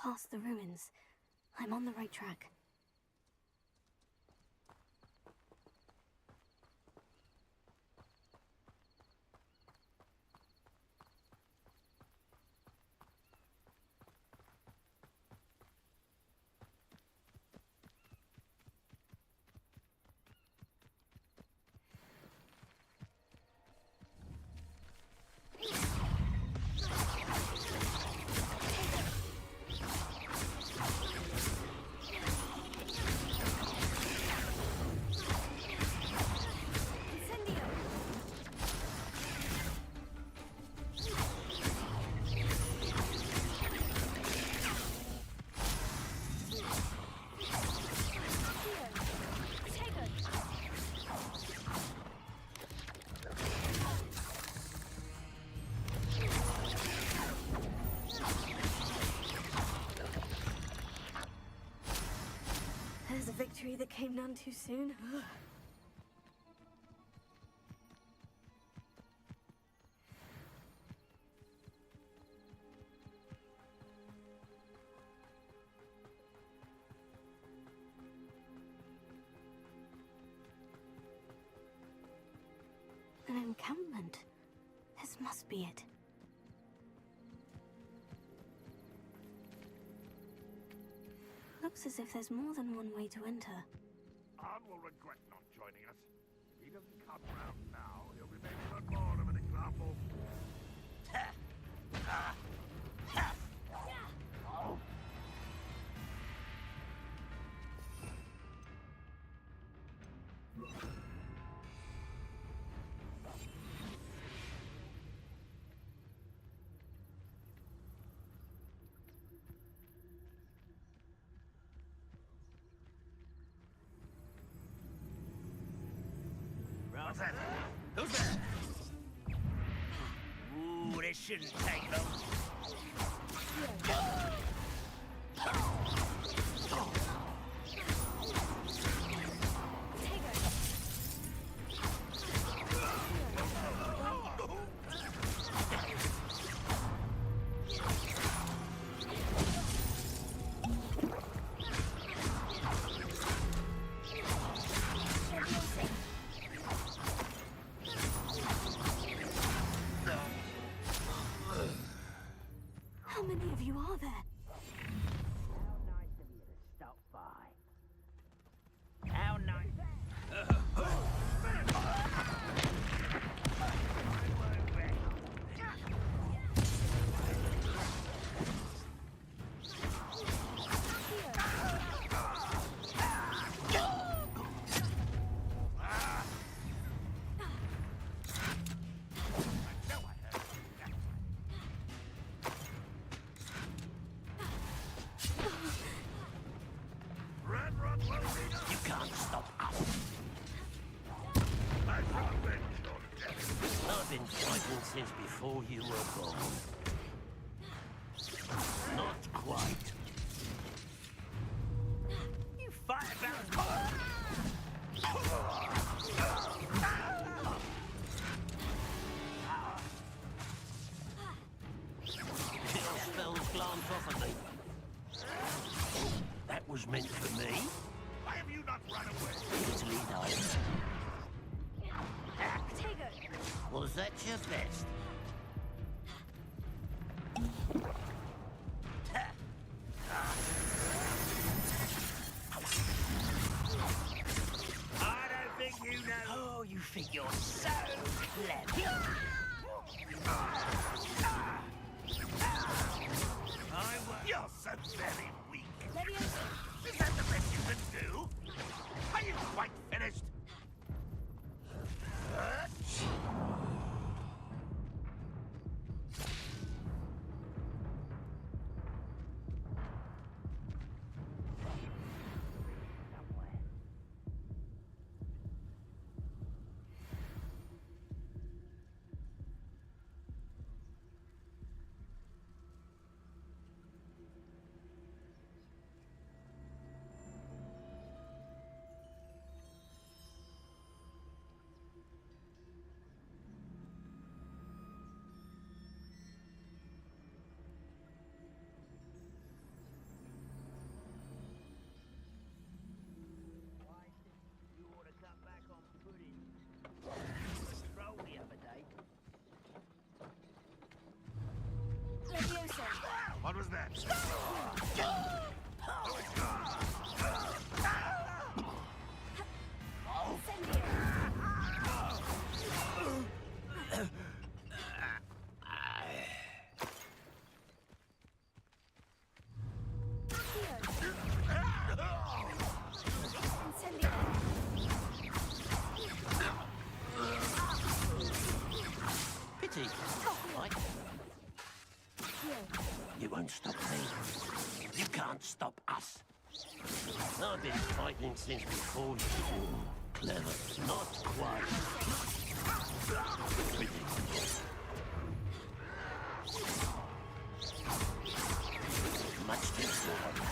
past the ruins. I'm on the right track. There's a victory that came none too soon. An encampment. This must be it. Looks as if there's more than one way to enter. Arn will regret not joining us. If he doesn't come round now, he'll be making even more of an example. What's that? Who's there? Ooh, this shouldn't take long. How many of you are there? How nice of you to stop by. How nice. You can't stop us. I've been fighting since before you were born. Not quite. You fight about Your spells glance off at me. That was meant for me. Why have you not run away? Italy, no. Was that your best? I don't think you know. Oh, you think you're so clever. You're so very weak. Is that the best you can do? Are you quite finished? I've been fighting since before you. Clever, not quite. Much too small.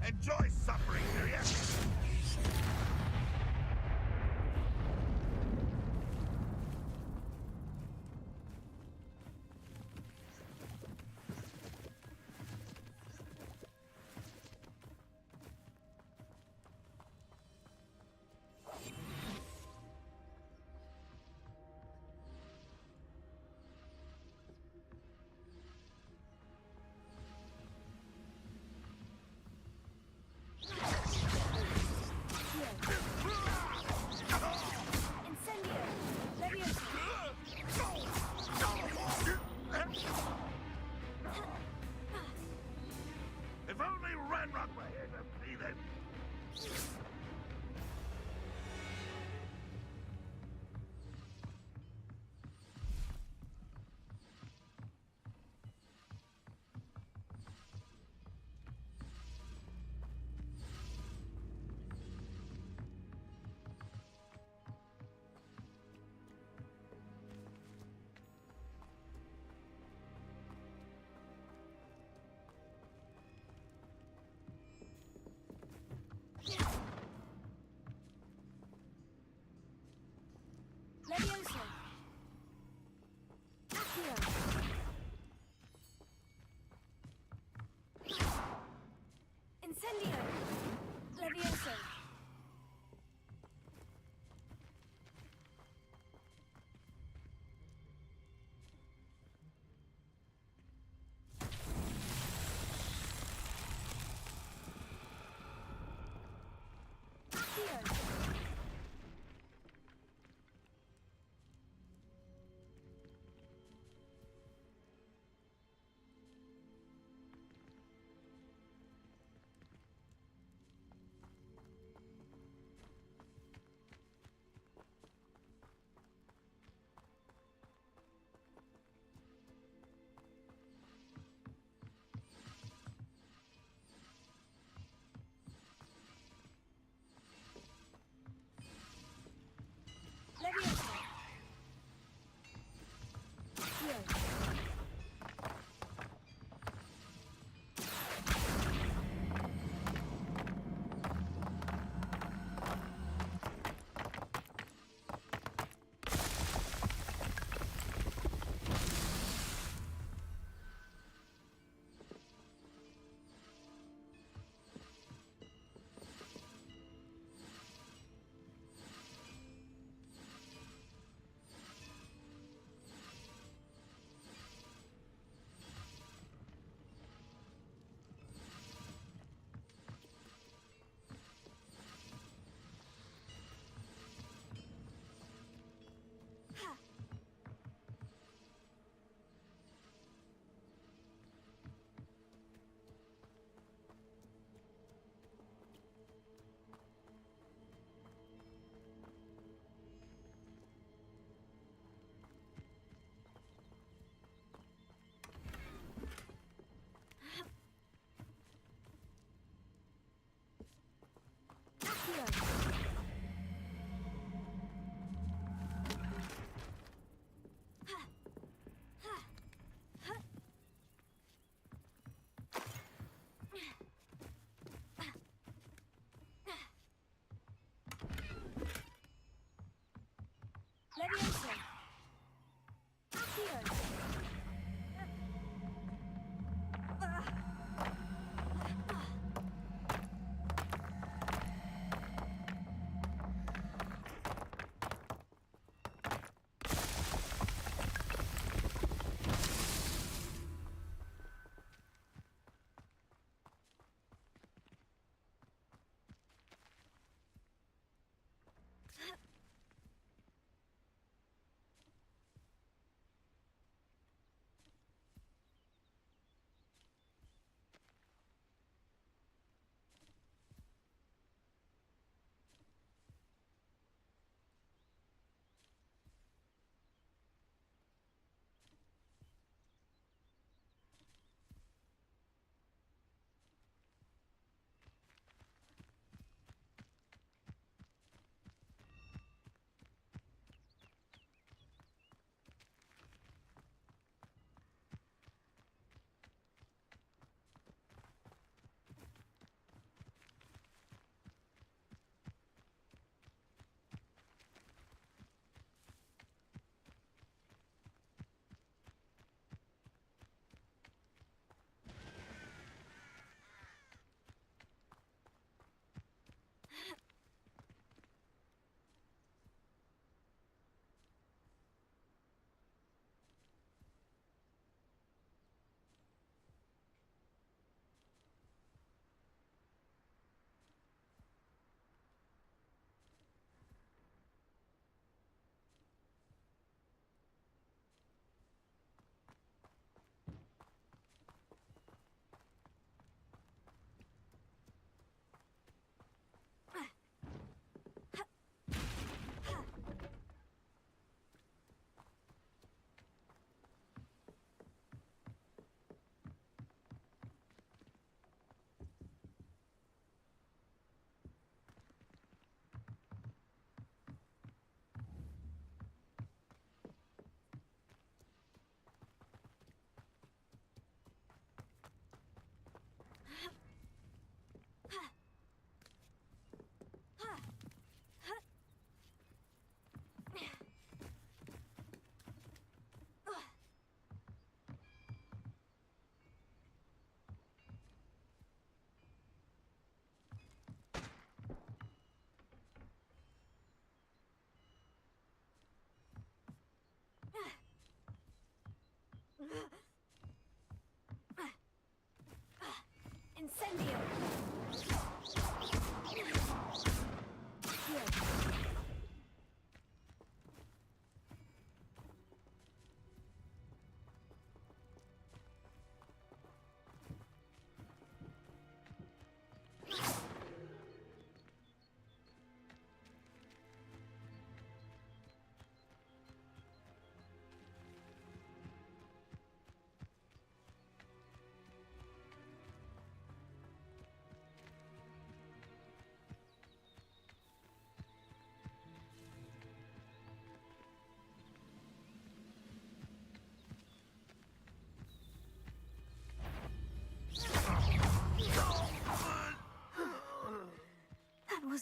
Enjoy suffering, do you?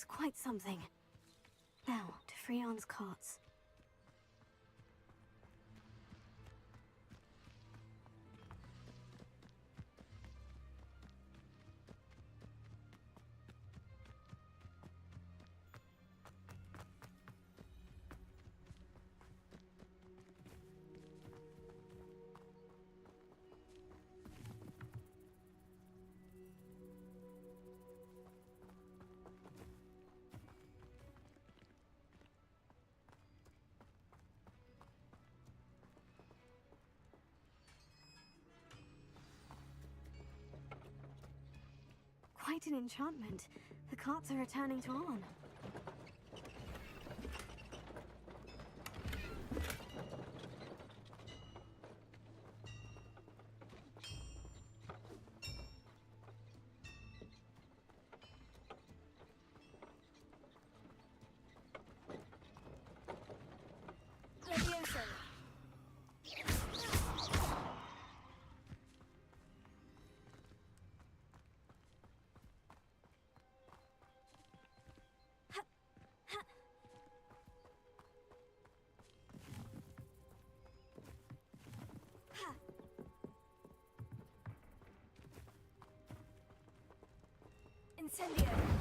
was quite something. Now, to Freon's carts. Quite an enchantment. The carts are returning to on. Incendio!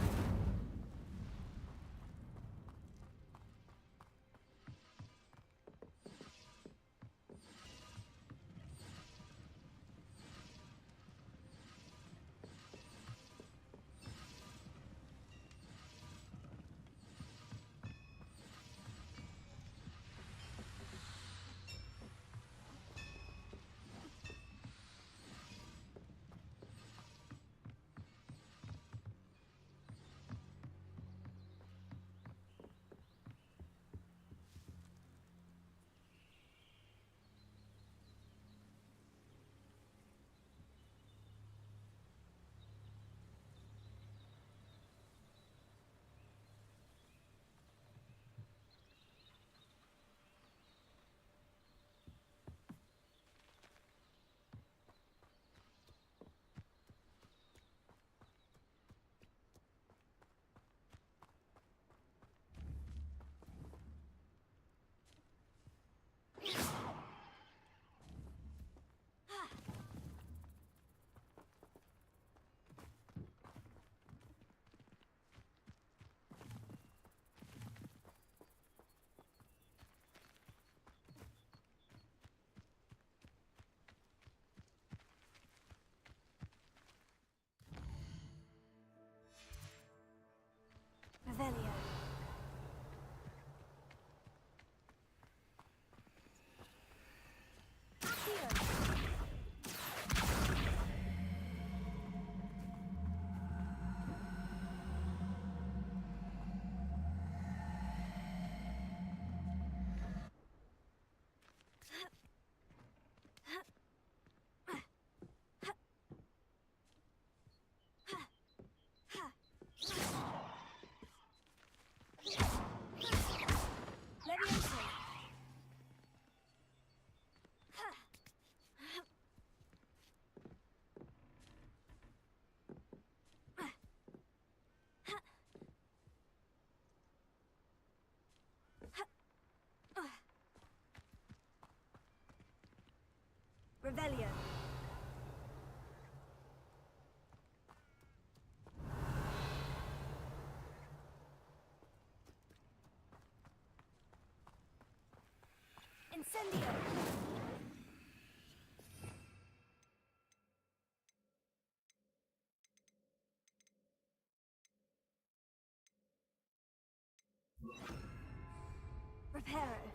Revelio. Revelio. Incendio. Reparo.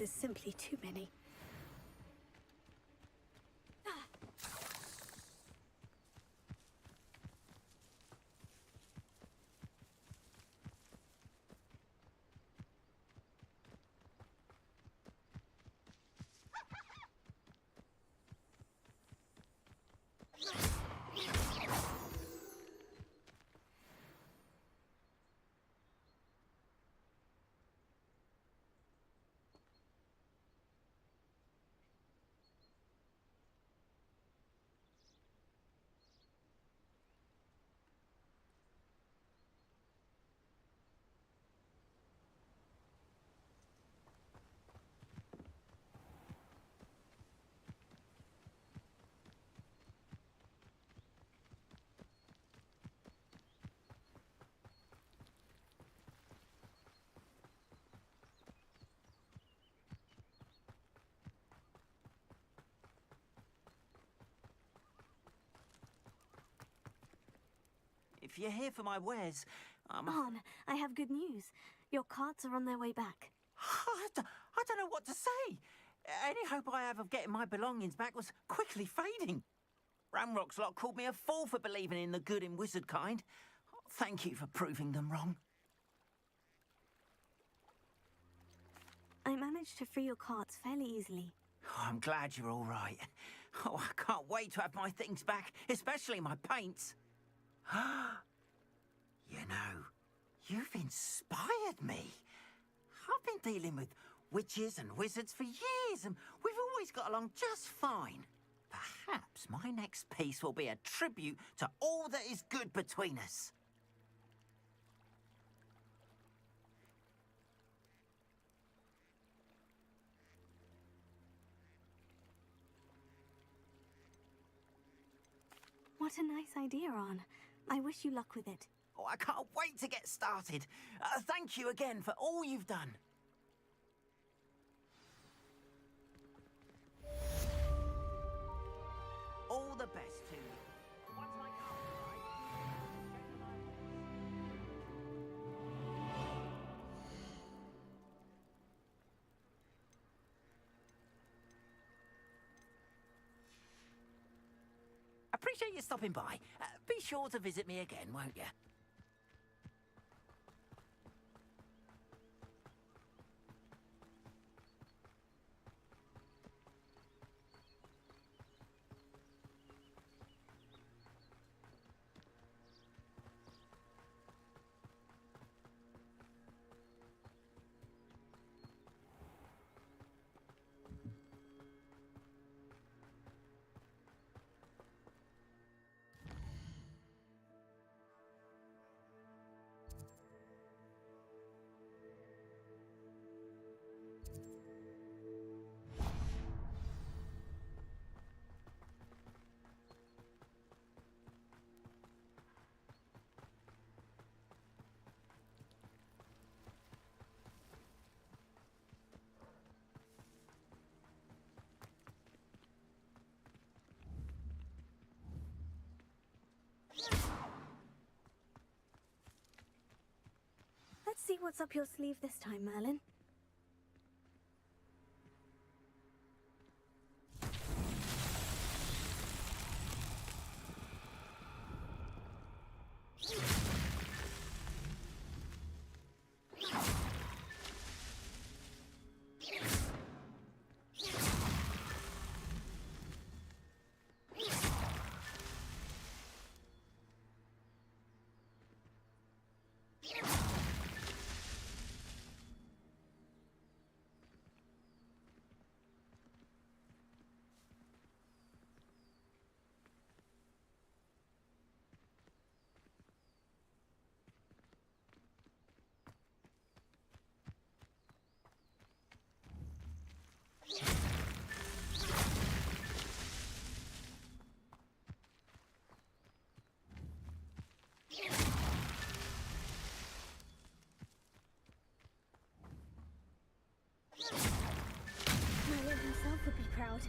is simply too many. If you're here for my wares, On, I have good news. Your carts are on their way back. I don't know what to say. Any hope I have of getting my belongings back was quickly fading. Ramrock's lot called me a fool for believing in the good in wizard kind. Thank you for proving them wrong. I managed to free your carts fairly easily. Oh, I'm glad you're all right. Oh, I can't wait to have my things back, especially my paints. You know, you've inspired me. I've been dealing with witches and wizards for years, and we've always got along just fine. Perhaps my next piece will be a tribute to all that is good between us. What a nice idea, On. I wish you luck with it. Oh, I can't wait to get started. Thank you again for all you've done. All the best to you. Once my Appreciate you stopping by. Be sure to visit me again, won't you? Let's see what's up your sleeve this time, Merlin. Merlin himself would be proud.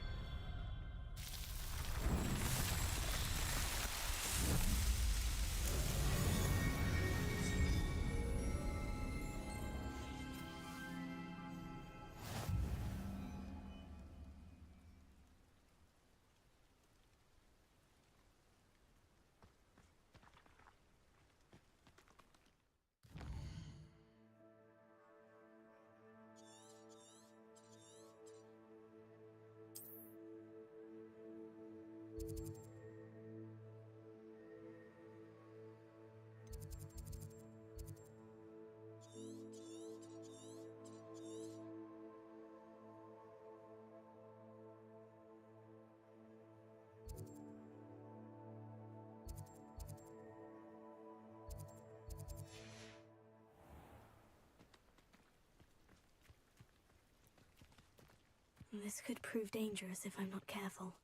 This could prove dangerous if I'm not careful.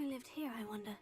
Who lived here, I wonder?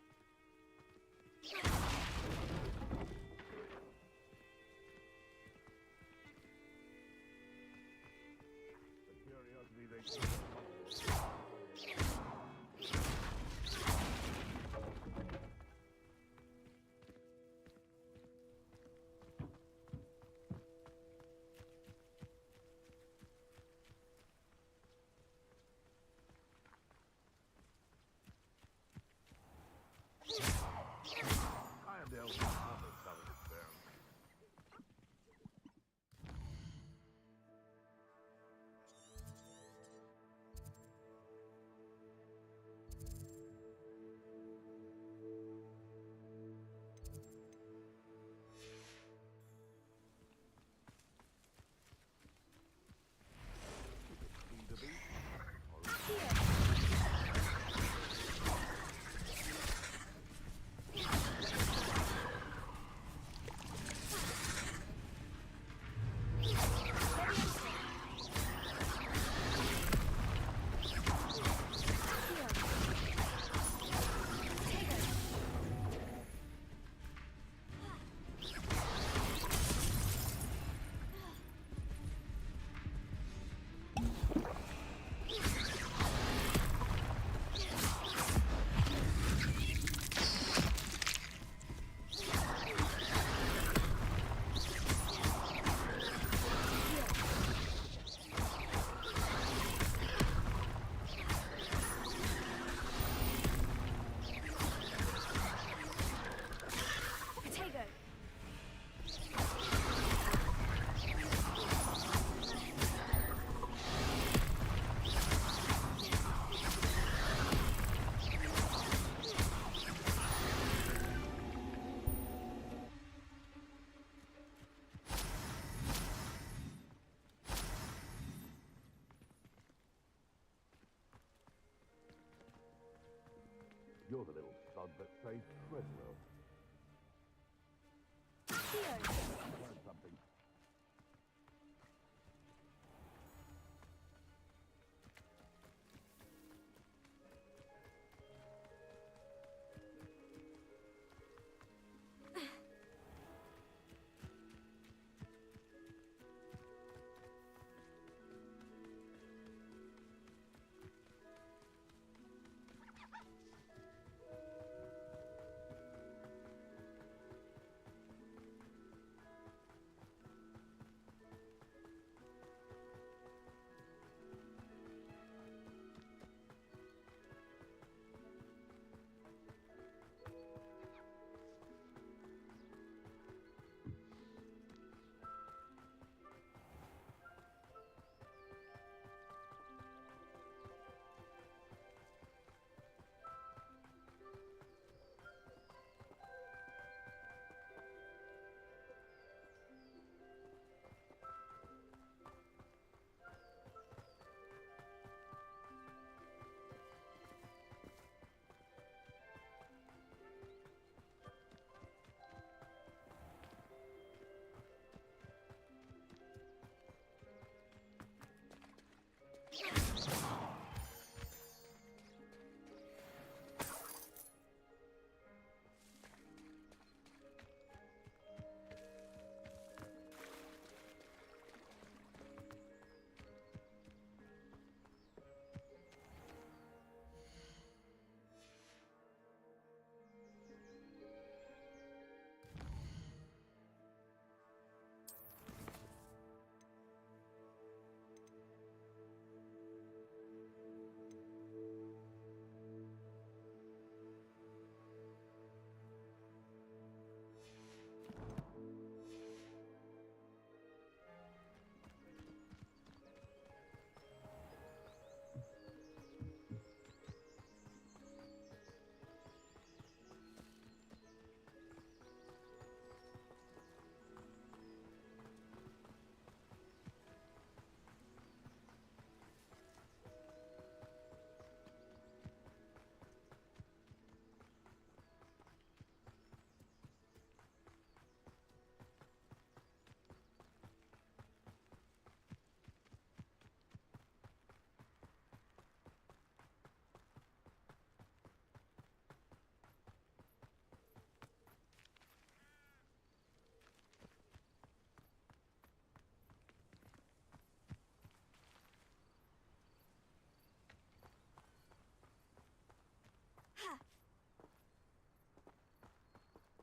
You're the little sod that saved Treadwell. Learn something.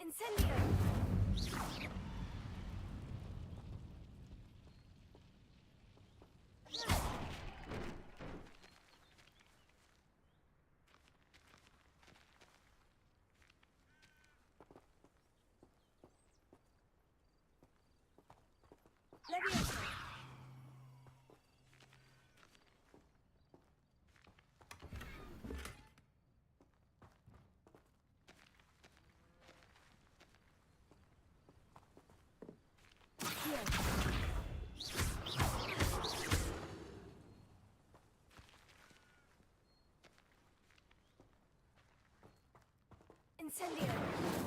Incendio! Leviosa! Incendio!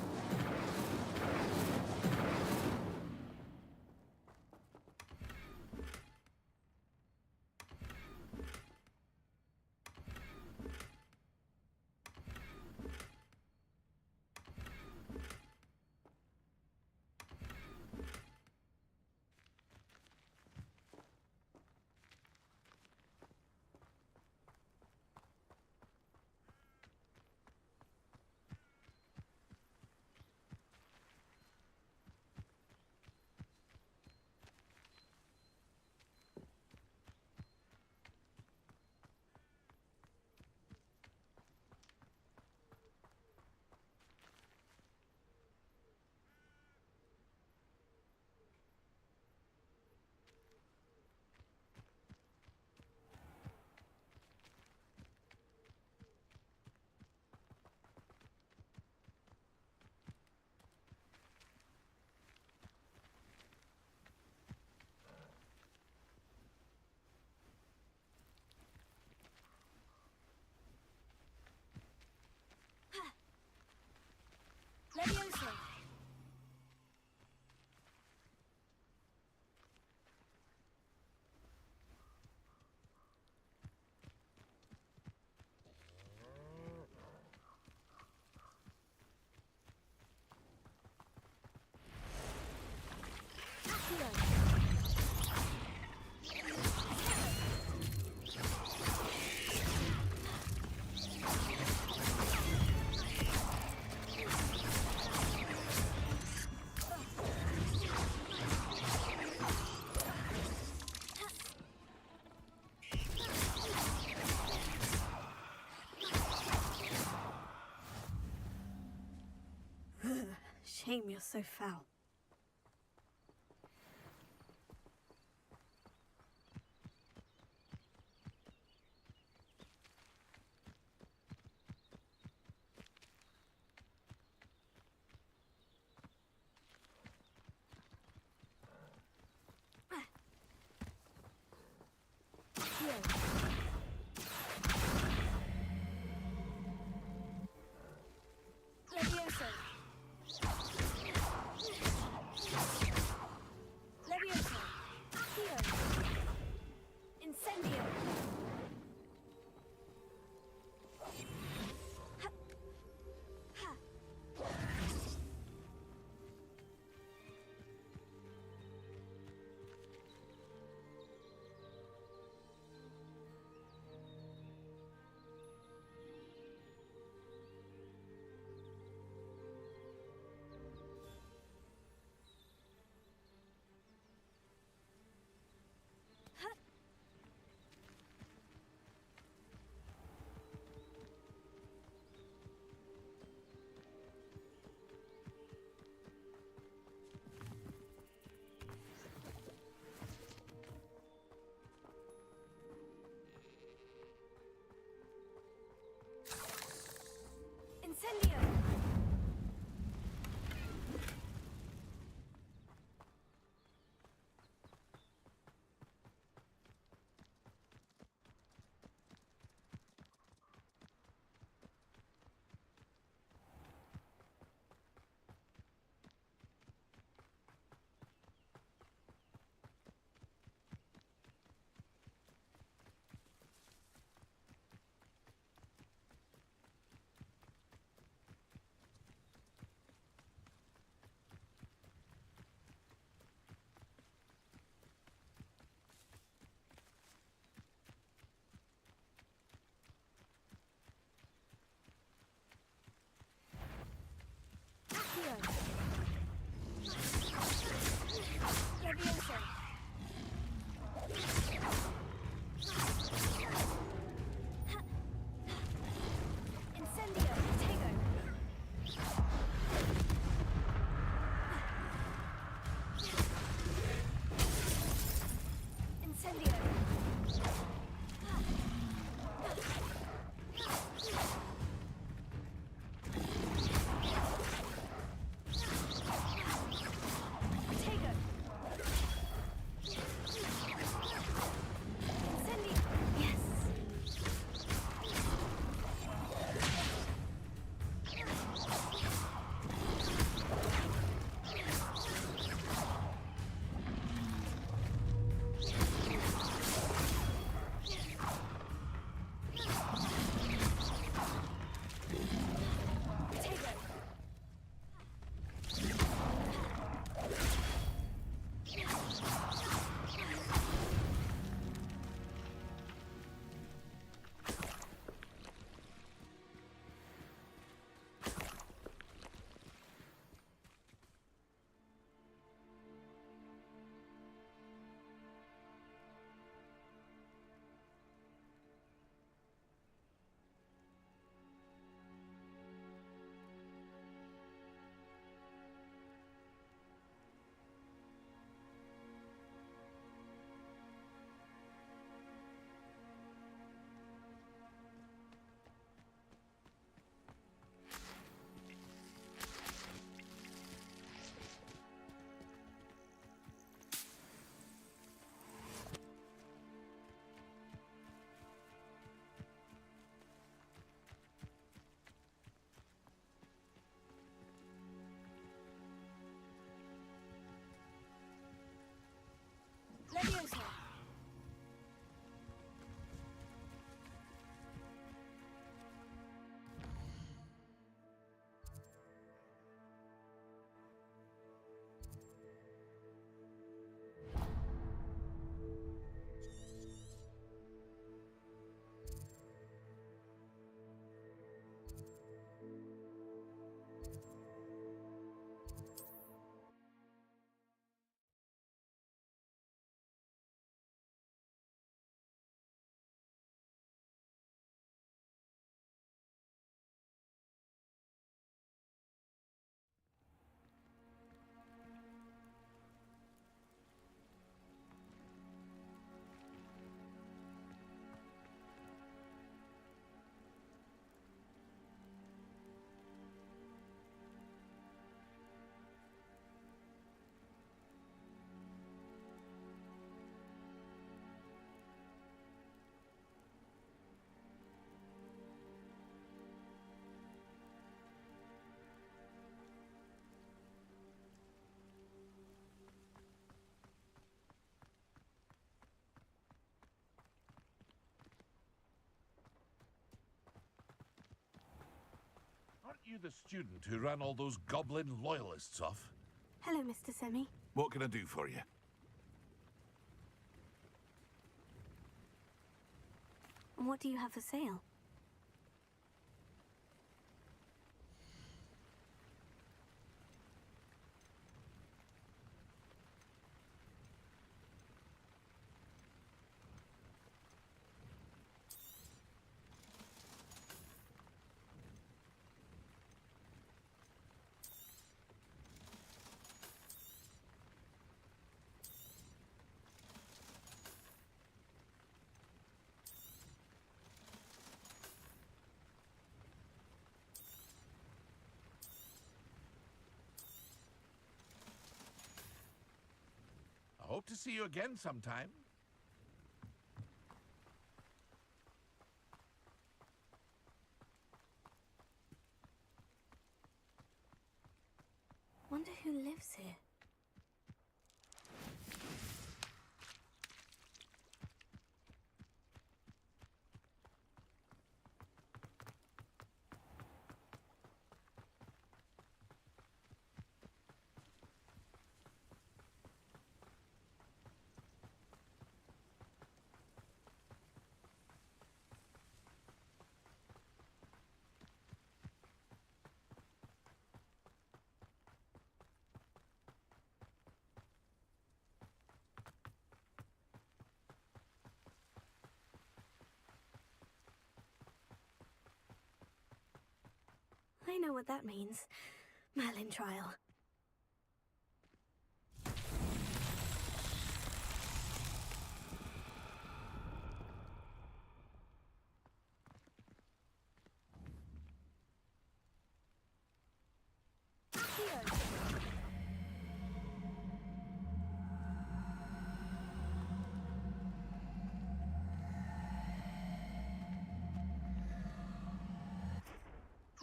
Levioso! Shame you're so foul. Levioso! Levioso! Accio! Incendio! Ha! Ha! you the student who ran all those goblin loyalists off? Hello, Mr. Semi. What can I do for you? What do you have for sale? I hope to see you again sometime. Wonder who lives here. I know what that means. Merlin trial.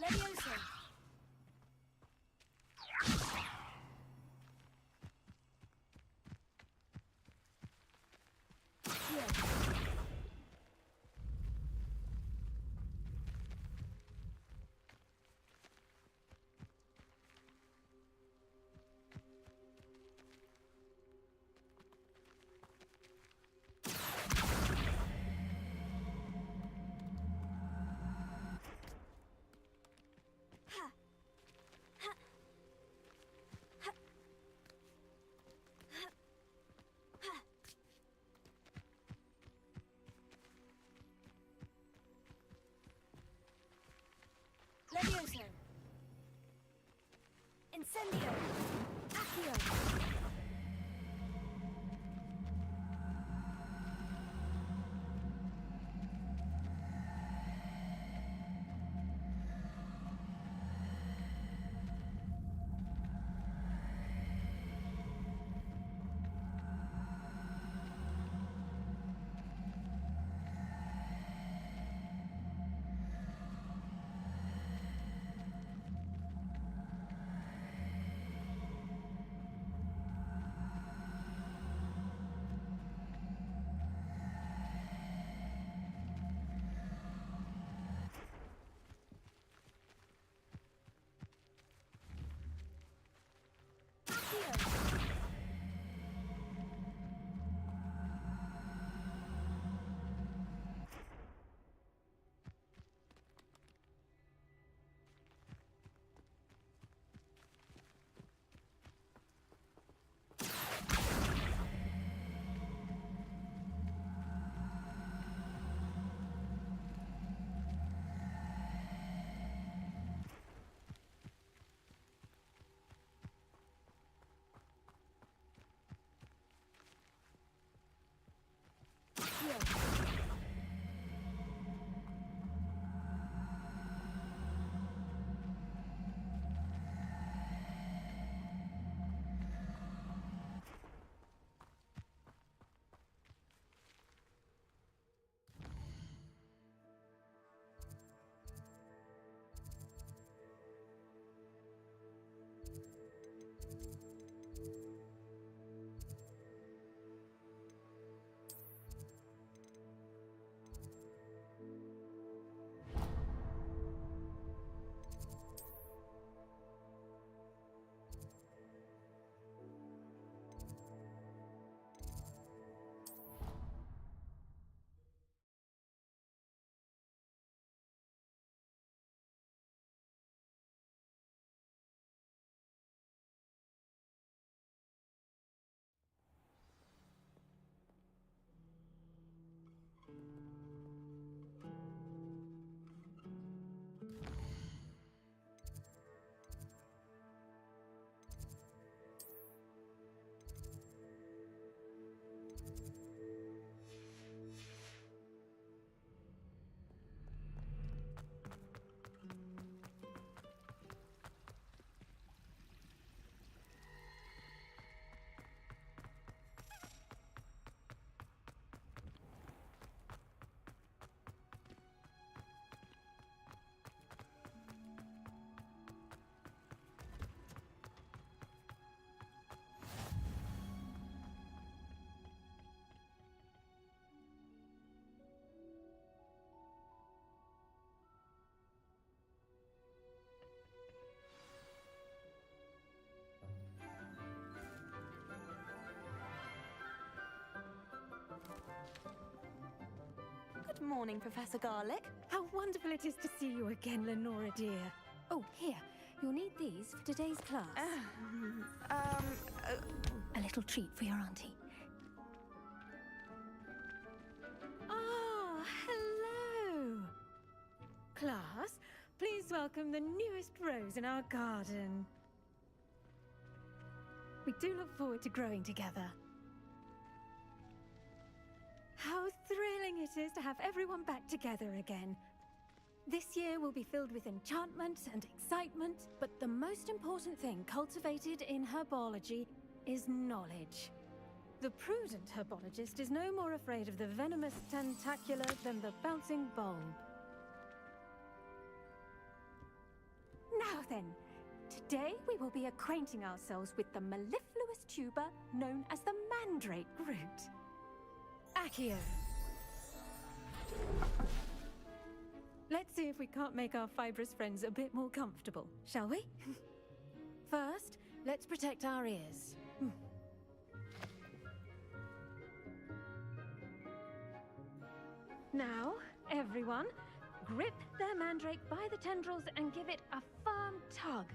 Leviosa! Leviosa! Incendio! Accio! Good morning, Professor Garlic. How wonderful it is to see you again, Lenora dear. Oh, here. You'll need these for today's class. A little treat for your auntie. Ah, hello! Class, please welcome the newest rose in our garden. We do look forward to growing together. How thrilling it is to have everyone back together again. This year will be filled with enchantment and excitement, but the most important thing cultivated in herbology is knowledge. The prudent herbologist is no more afraid of the venomous tentacular than the bouncing bulb. Now then, today we will be acquainting ourselves with the mellifluous tuber known as the mandrake root. Accio. Let's see if we can't make our fibrous friends a bit more comfortable, shall we? First, let's protect our ears. Now, everyone, grip their mandrake by the tendrils and give it a firm tug.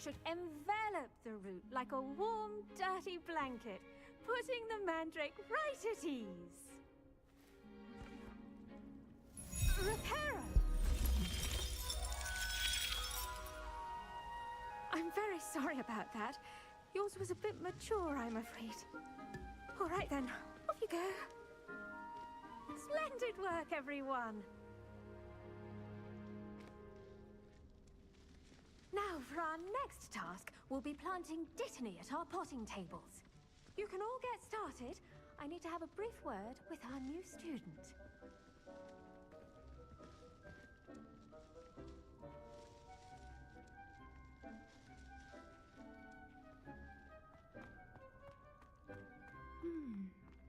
Should envelop the root like a warm, dirty blanket, putting the mandrake right at ease. Reparo! I'm very sorry about that. Yours was a bit mature, I'm afraid. All right then, off you go. Splendid work, everyone. Now, for our next task, we'll be planting dittany at our potting tables. You can all get started. I need to have a brief word with our new student.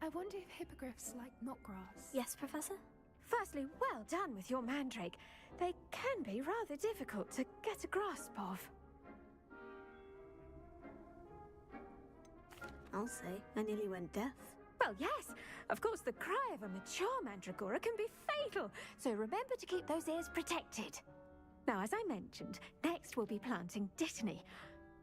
I wonder if hippogriffs like knotgrass. Yes, Professor? Firstly, well done with your mandrake. They can be rather difficult to get a grasp of. I'll say, I nearly went deaf. Well, yes. Of course, the cry of a mature mandragora can be fatal, so remember to keep those ears protected. Now, as I mentioned, next we'll be planting dittany.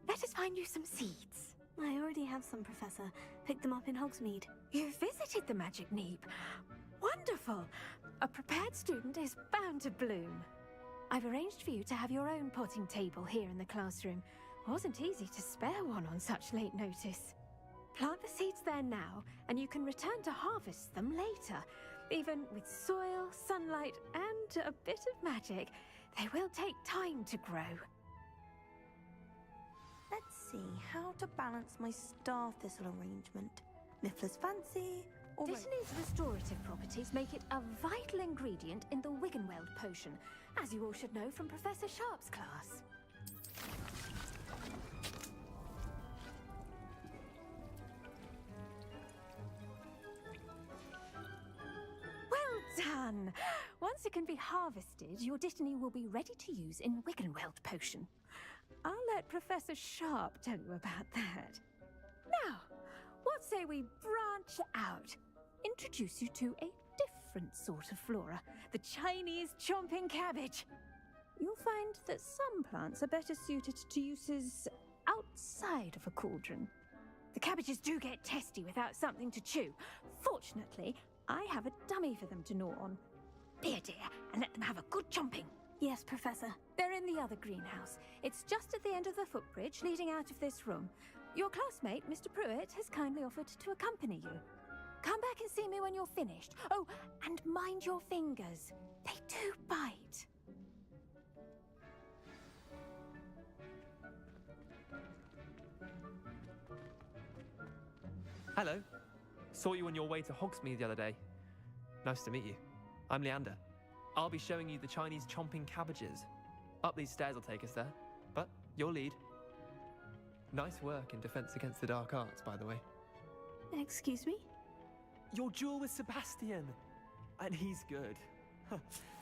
Let us find you some seeds. I already have some, Professor. Picked them up in Hogsmeade. You visited the Magic Neep. Wonderful! A prepared student is bound to bloom. I've arranged for you to have your own potting table here in the classroom. Wasn't easy to spare one on such late notice. Plant the seeds there now, and you can return to harvest them later. Even with soil, sunlight, and a bit of magic, they will take time to grow. Let's see how to balance my star thistle arrangement. Miffler's fancy. Dittany's restorative properties make it a vital ingredient in the Wiggenweld potion, as you all should know from Professor Sharp's class. Well done! Once it can be harvested, your Dittany will be ready to use in Wiggenweld potion. I'll let Professor Sharp tell you about that. Now, what say we branch out? Introduce you to a different sort of flora, the Chinese chomping cabbage. You'll find that some plants are better suited to uses outside of a cauldron. The cabbages do get testy without something to chew. Fortunately, I have a dummy for them to gnaw on. Dear, and let them have a good chomping. Yes, Professor. They're in the other greenhouse. It's just at the end of the footbridge leading out of this room. Your classmate, Mr. Pruitt, has kindly offered to accompany you. Come back and see me when you're finished. Oh, and mind your fingers. They do bite. Hello. Saw you on your way to Hogsmeade the other day. Nice to meet you. I'm Leander. I'll be showing you the Chinese chomping cabbages. Up these stairs will take us there, but you'll lead. Nice work in Defense Against the Dark Arts, by the way. Excuse me? Your duel with Sebastian! And he's good.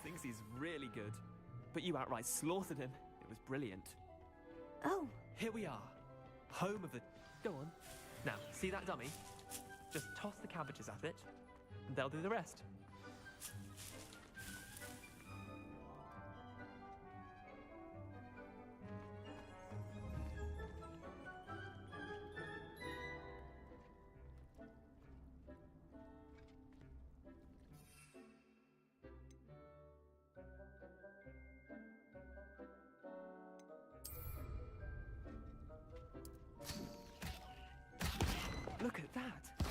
Thinks he's really good. But you outright slaughtered him. It was brilliant. Oh. Here we are. Home of the... Go on. Now, see that dummy? Just toss the cabbages at it, and they'll do the rest. Look at that!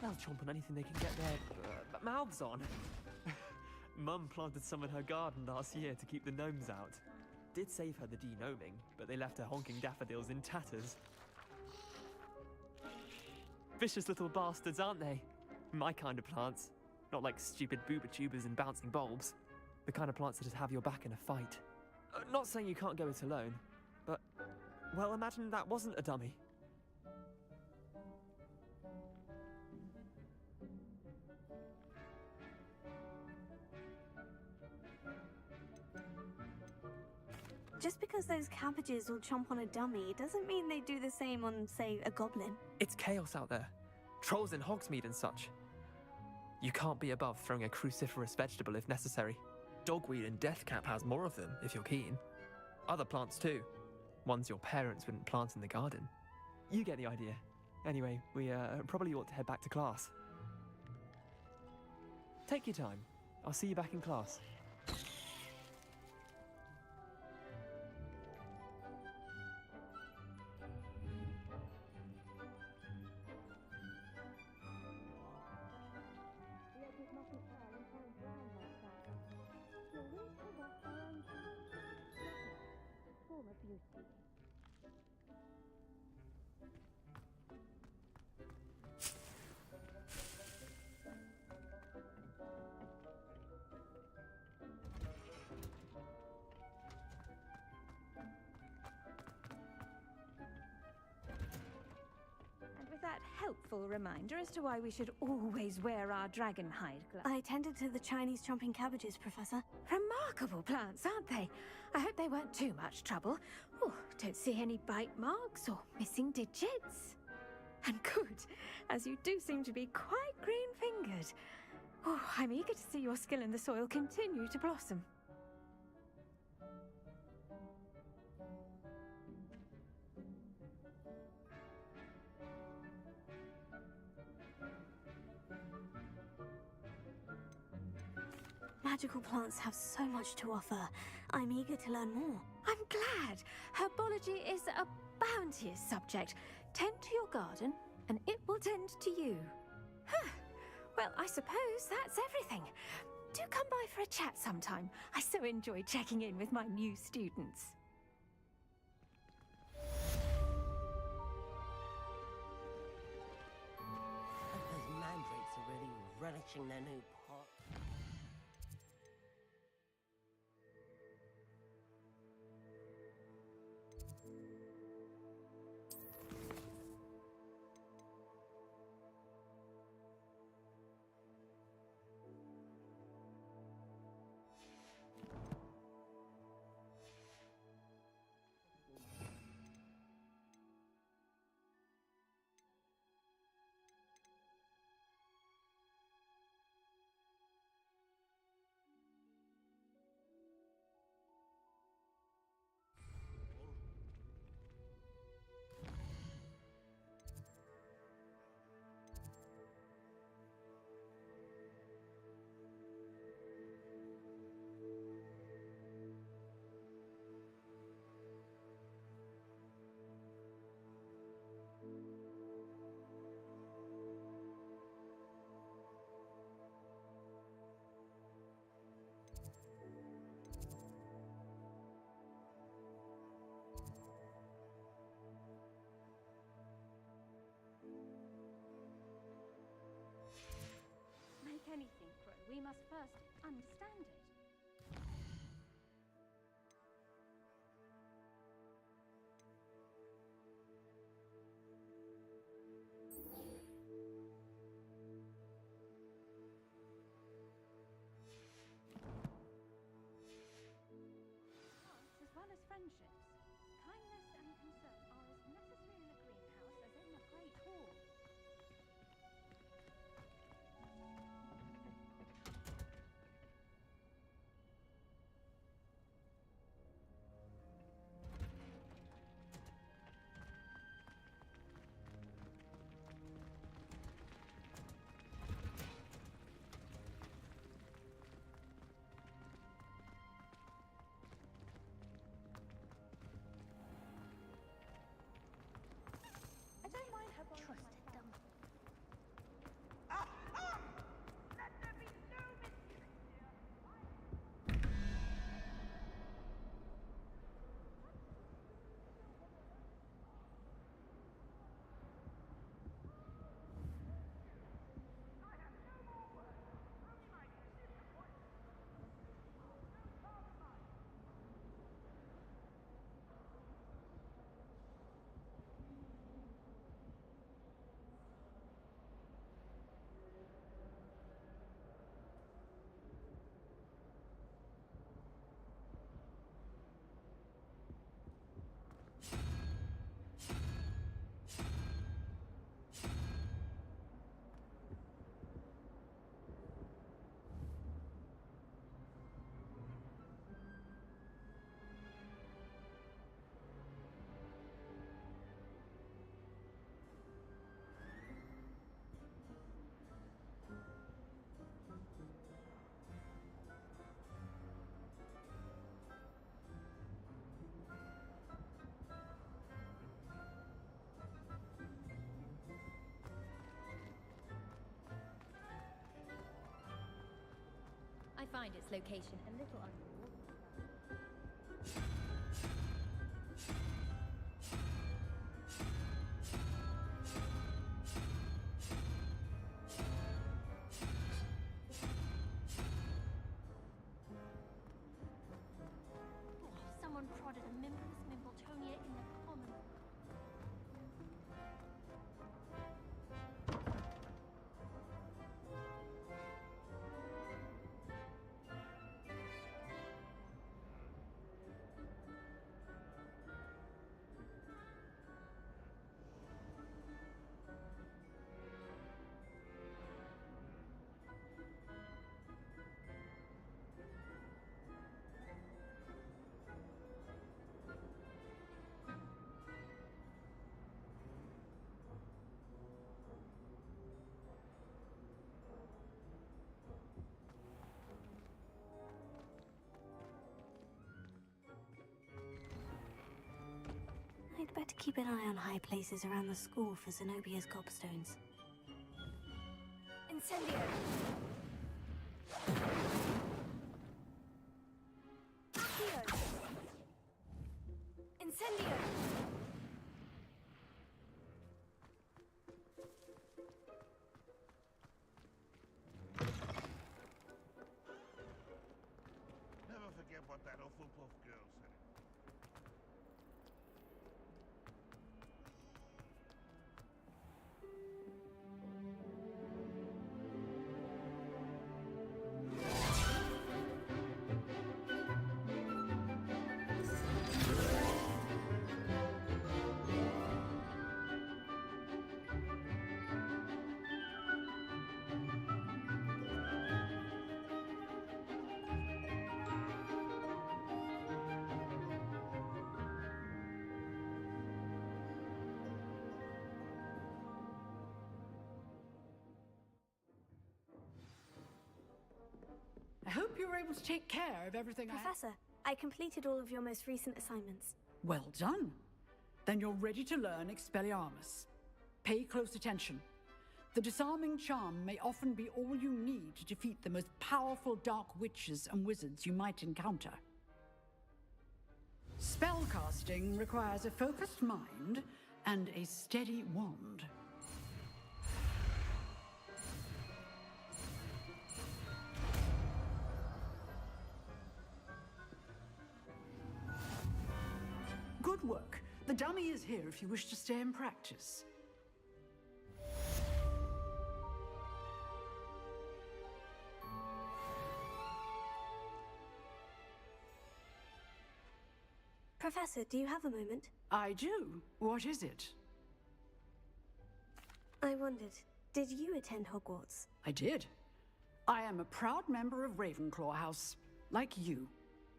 They'll chomp on anything they can get their mouths on. Mum planted some in her garden last year to keep the gnomes out. Did save her the de-gnoming, but they left her honking daffodils in tatters. Vicious little bastards, aren't they? My kind of plants. Not like stupid booba tubers and bouncing bulbs. The kind of plants that'd have your back in a fight. Not saying you can't go it alone, but... well, imagine that wasn't a dummy. Just because those cabbages will chomp on a dummy doesn't mean they do the same on, say, a goblin. It's chaos out there. Trolls in Hogsmeade and such. You can't be above throwing a cruciferous vegetable if necessary. Dogweed and deathcap has more of them, if you're keen. Other plants too. Ones your parents wouldn't plant in the garden. You get the idea. Anyway, we probably ought to head back to class. Take your time. I'll see you back in class. That helpful reminder as to why we should always wear our dragon hide gloves. I tended to the Chinese chomping cabbages, Professor. Remarkable plants, aren't they? I hope they weren't too much trouble. Oh, don't see any bite marks or missing digits. And good, as you do seem to be quite green-fingered. Oh, I'm eager to see your skill in the soil continue to blossom. Magical plants have so much to offer. I'm eager to learn more. I'm glad. Herbology is a bounteous subject. Tend to your garden, and it will tend to you. Huh. Well, I suppose that's everything. Do come by for a chat sometime. I so enjoy checking in with my new students. Those mandrakes are really relishing their new pot. we must first understand it. As well as friendships, kindness and concern are as necessary in a greenhouse as in a great hall. I don't mind her trusted them. I find its location a little unusual. Someone prodded a memberless Mimbletonia in the common. I'd better keep an eye on high places around the school for Zenobia's gobstones. Incendio! Accio! Incendio! Never forget what that Hufflepuff girl said. I hope you were able to take care of everything. Professor, I completed all of your most recent assignments. Well done. Then you're ready to learn Expelliarmus. Pay close attention. The disarming charm may often be all you need to defeat the most powerful dark witches and wizards you might encounter. Spellcasting requires a focused mind and a steady wand. work. The dummy is here if you wish to stay and practice. Professor, do you have a moment? I do. What is it? I wondered, did you attend Hogwarts? I did. I am a proud member of Ravenclaw House, like you.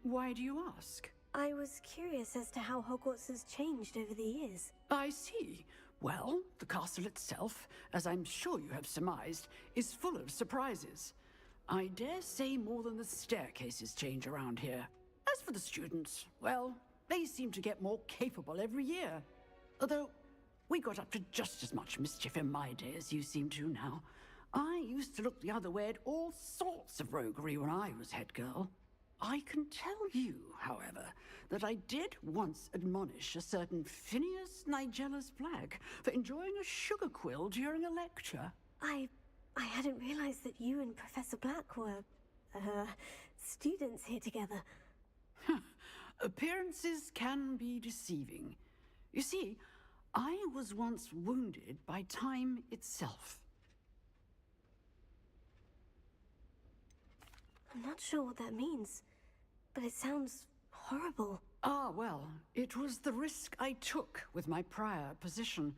Why do you ask? I was curious as to how Hogwarts has changed over the years. I see. Well, the castle itself, as I'm sure you have surmised, is full of surprises. I dare say more than the staircases change around here. As for the students, well, they seem to get more capable every year. Although, we got up to just as much mischief in my day as you seem to now. I used to look the other way at all sorts of roguery when I was head girl. I can tell you, however, that I did once admonish a certain Phineas Nigellus Black for enjoying a sugar quill during a lecture. I hadn't realized that you and Professor Black were, students here together. Appearances can be deceiving. You see, I was once wounded by time itself. I'm not sure what that means, but it sounds horrible. Ah, well, it was the risk I took with my prior position.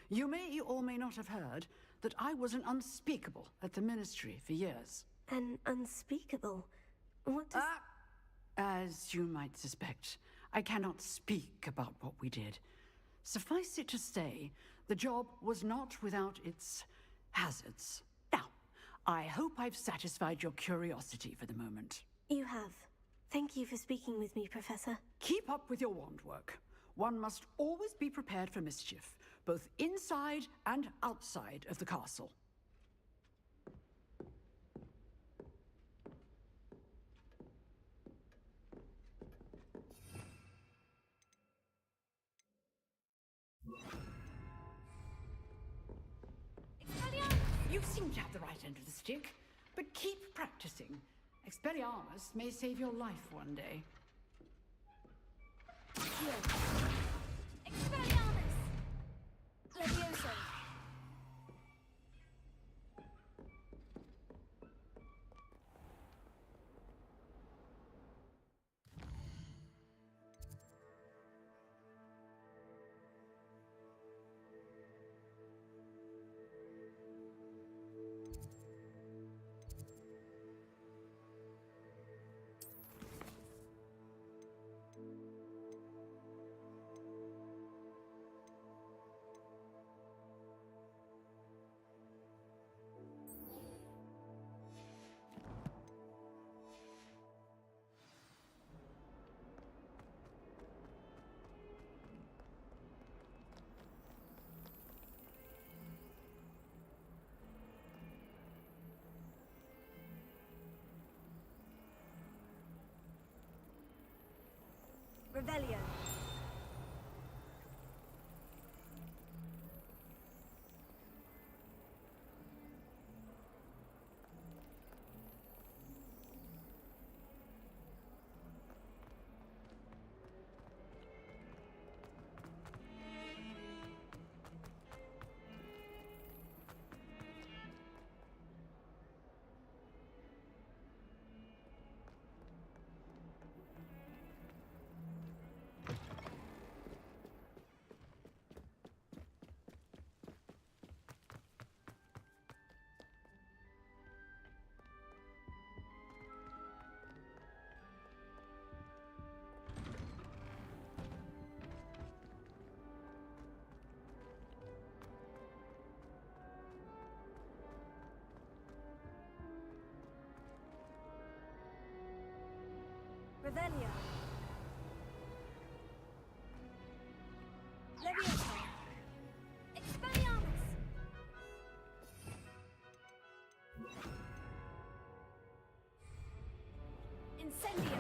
You may or may not have heard that I was an unspeakable at the Ministry for years. An unspeakable? What does... As you might suspect, I cannot speak about what we did. Suffice it to say, the job was not without its hazards. Now, I hope I've satisfied your curiosity for the moment. You have. Thank you for speaking with me, Professor. Keep up with your wand work. One must always be prepared for mischief, both inside and outside of the castle. You seem to have the right end of the stick, but keep practicing. Expelliarmus may save your life one day. Expelliarmus! Levioso! Revelio. Revelio. Levioso. Expelliarmus. Incendio.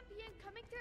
Champion coming through.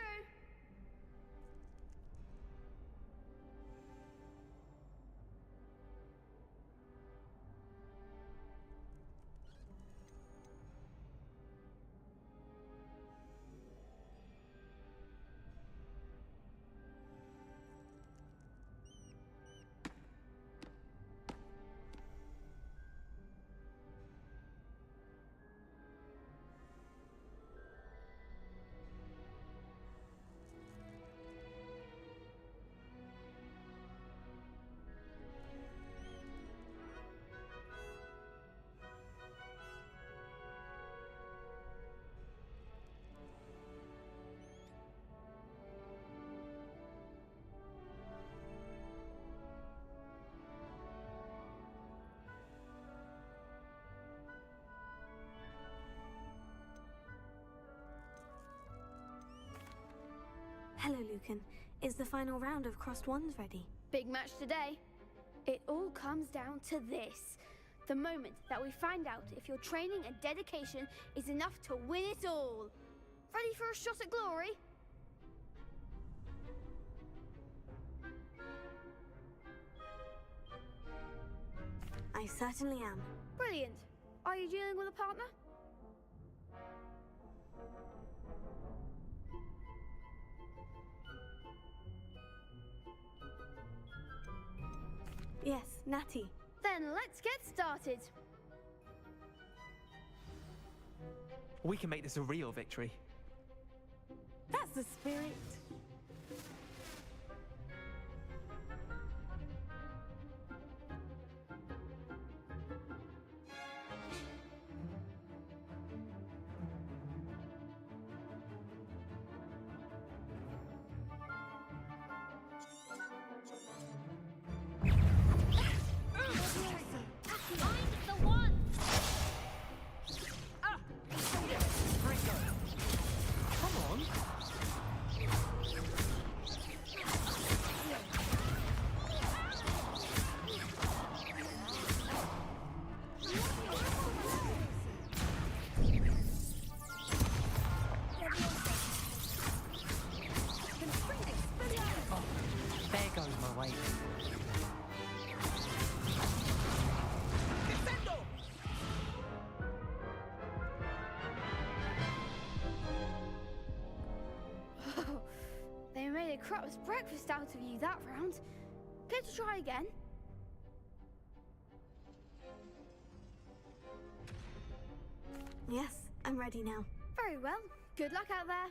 Hello, Lucan. Is the final round of Crossed Wands ready? Big match today. It all comes down to this. The moment that we find out if your training and dedication is enough to win it all. Ready for a shot at glory? I certainly am. Brilliant. Are you dealing with a partner? Yes, Natty. Then let's get started. We can make this a real victory. That's the spirit. They made a crap's breakfast out of you that round. Care to try again? Yes, I'm ready now. Very well. Good luck out there.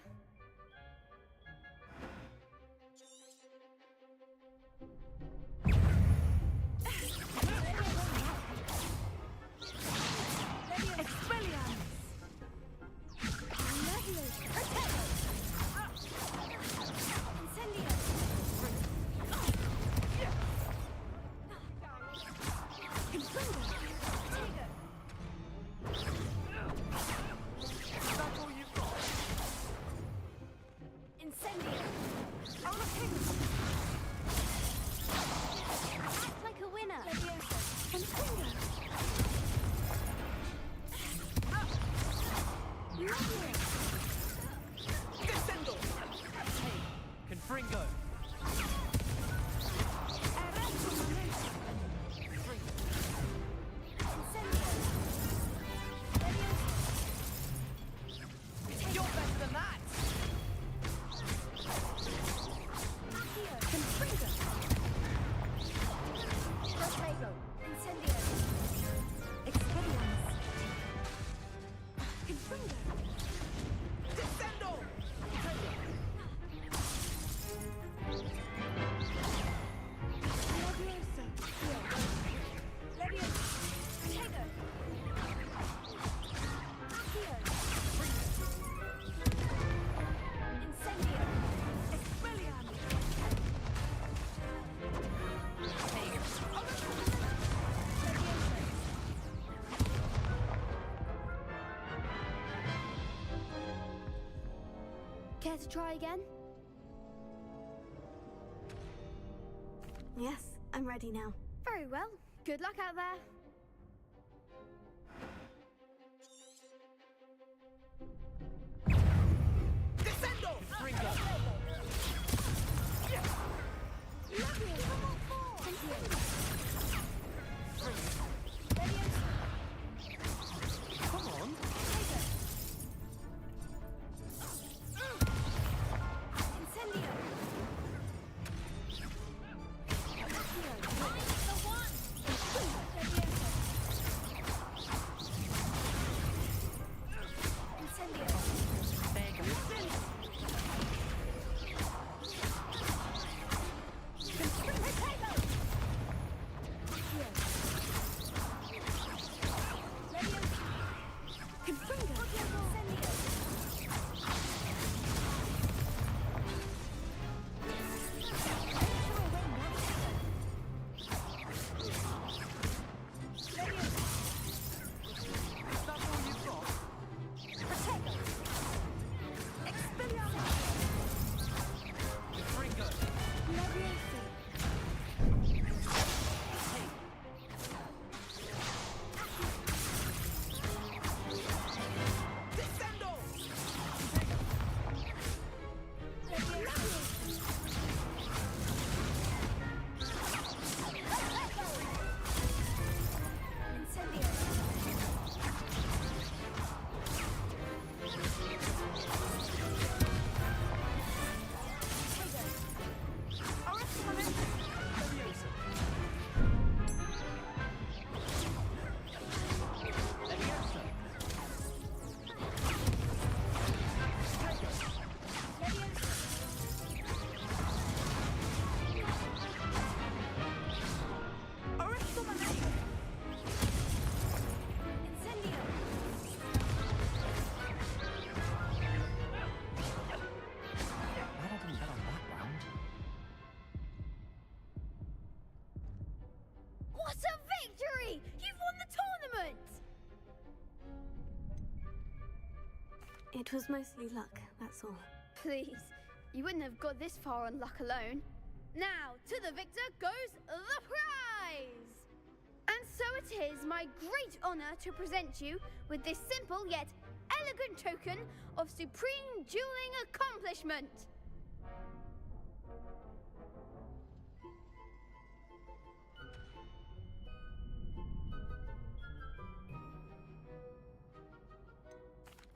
Care to try again? Yes, I'm ready now. Very well. Good luck out there. Descendo! It was mostly luck, that's all. Please, you wouldn't have got this far on luck alone. Now, to the victor goes the prize! And so it is my great honor to present you with this simple yet elegant token of supreme dueling accomplishment.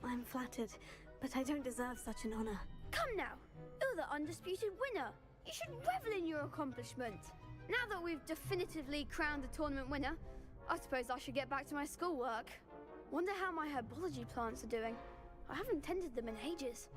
I'm flattered, but I don't deserve such an honor. Come now, you're the undisputed winner. You should revel in your accomplishment. Now that we've definitively crowned the tournament winner, I suppose I should get back to my schoolwork. Wonder how my herbology plants are doing. I haven't tended them in ages.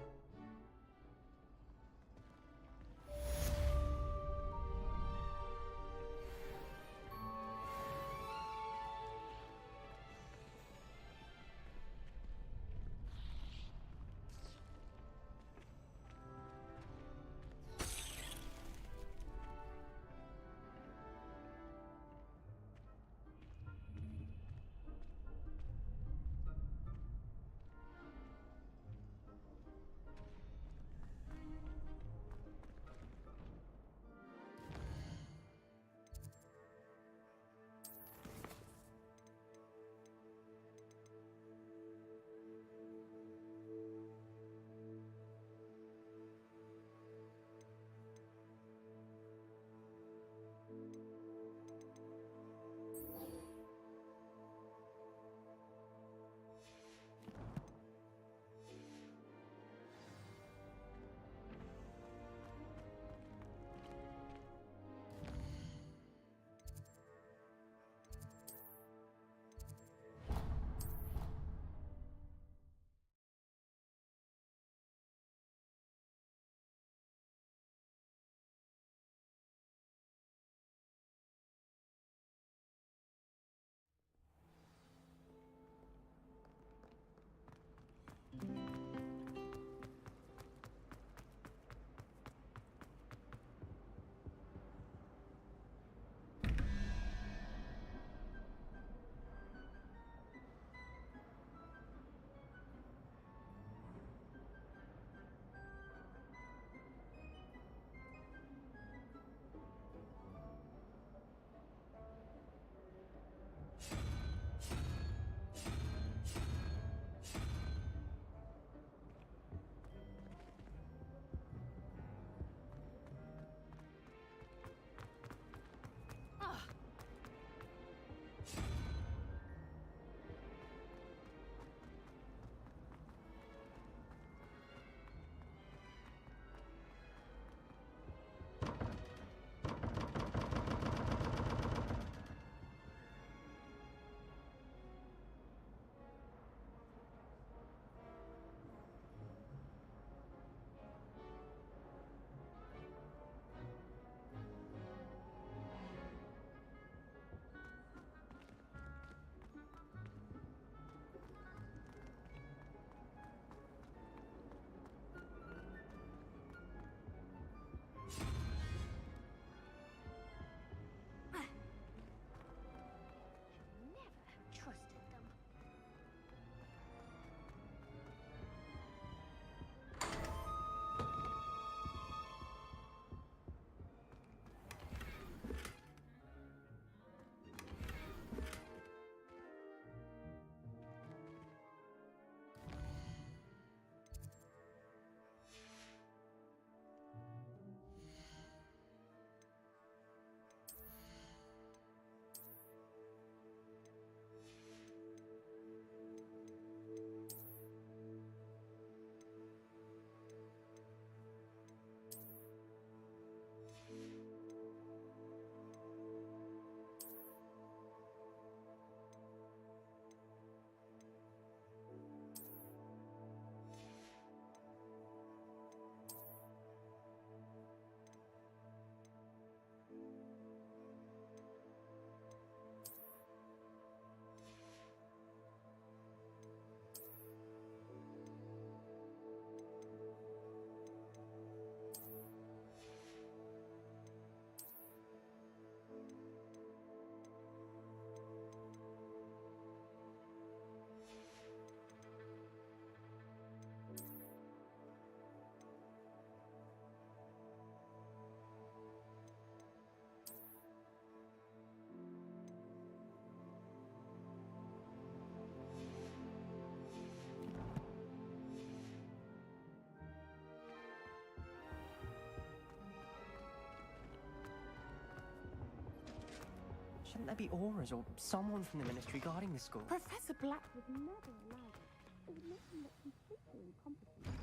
Shouldn't there be auras or someone from the ministry guarding the school? Professor Black would never allow it. It would make him look completely incompetent.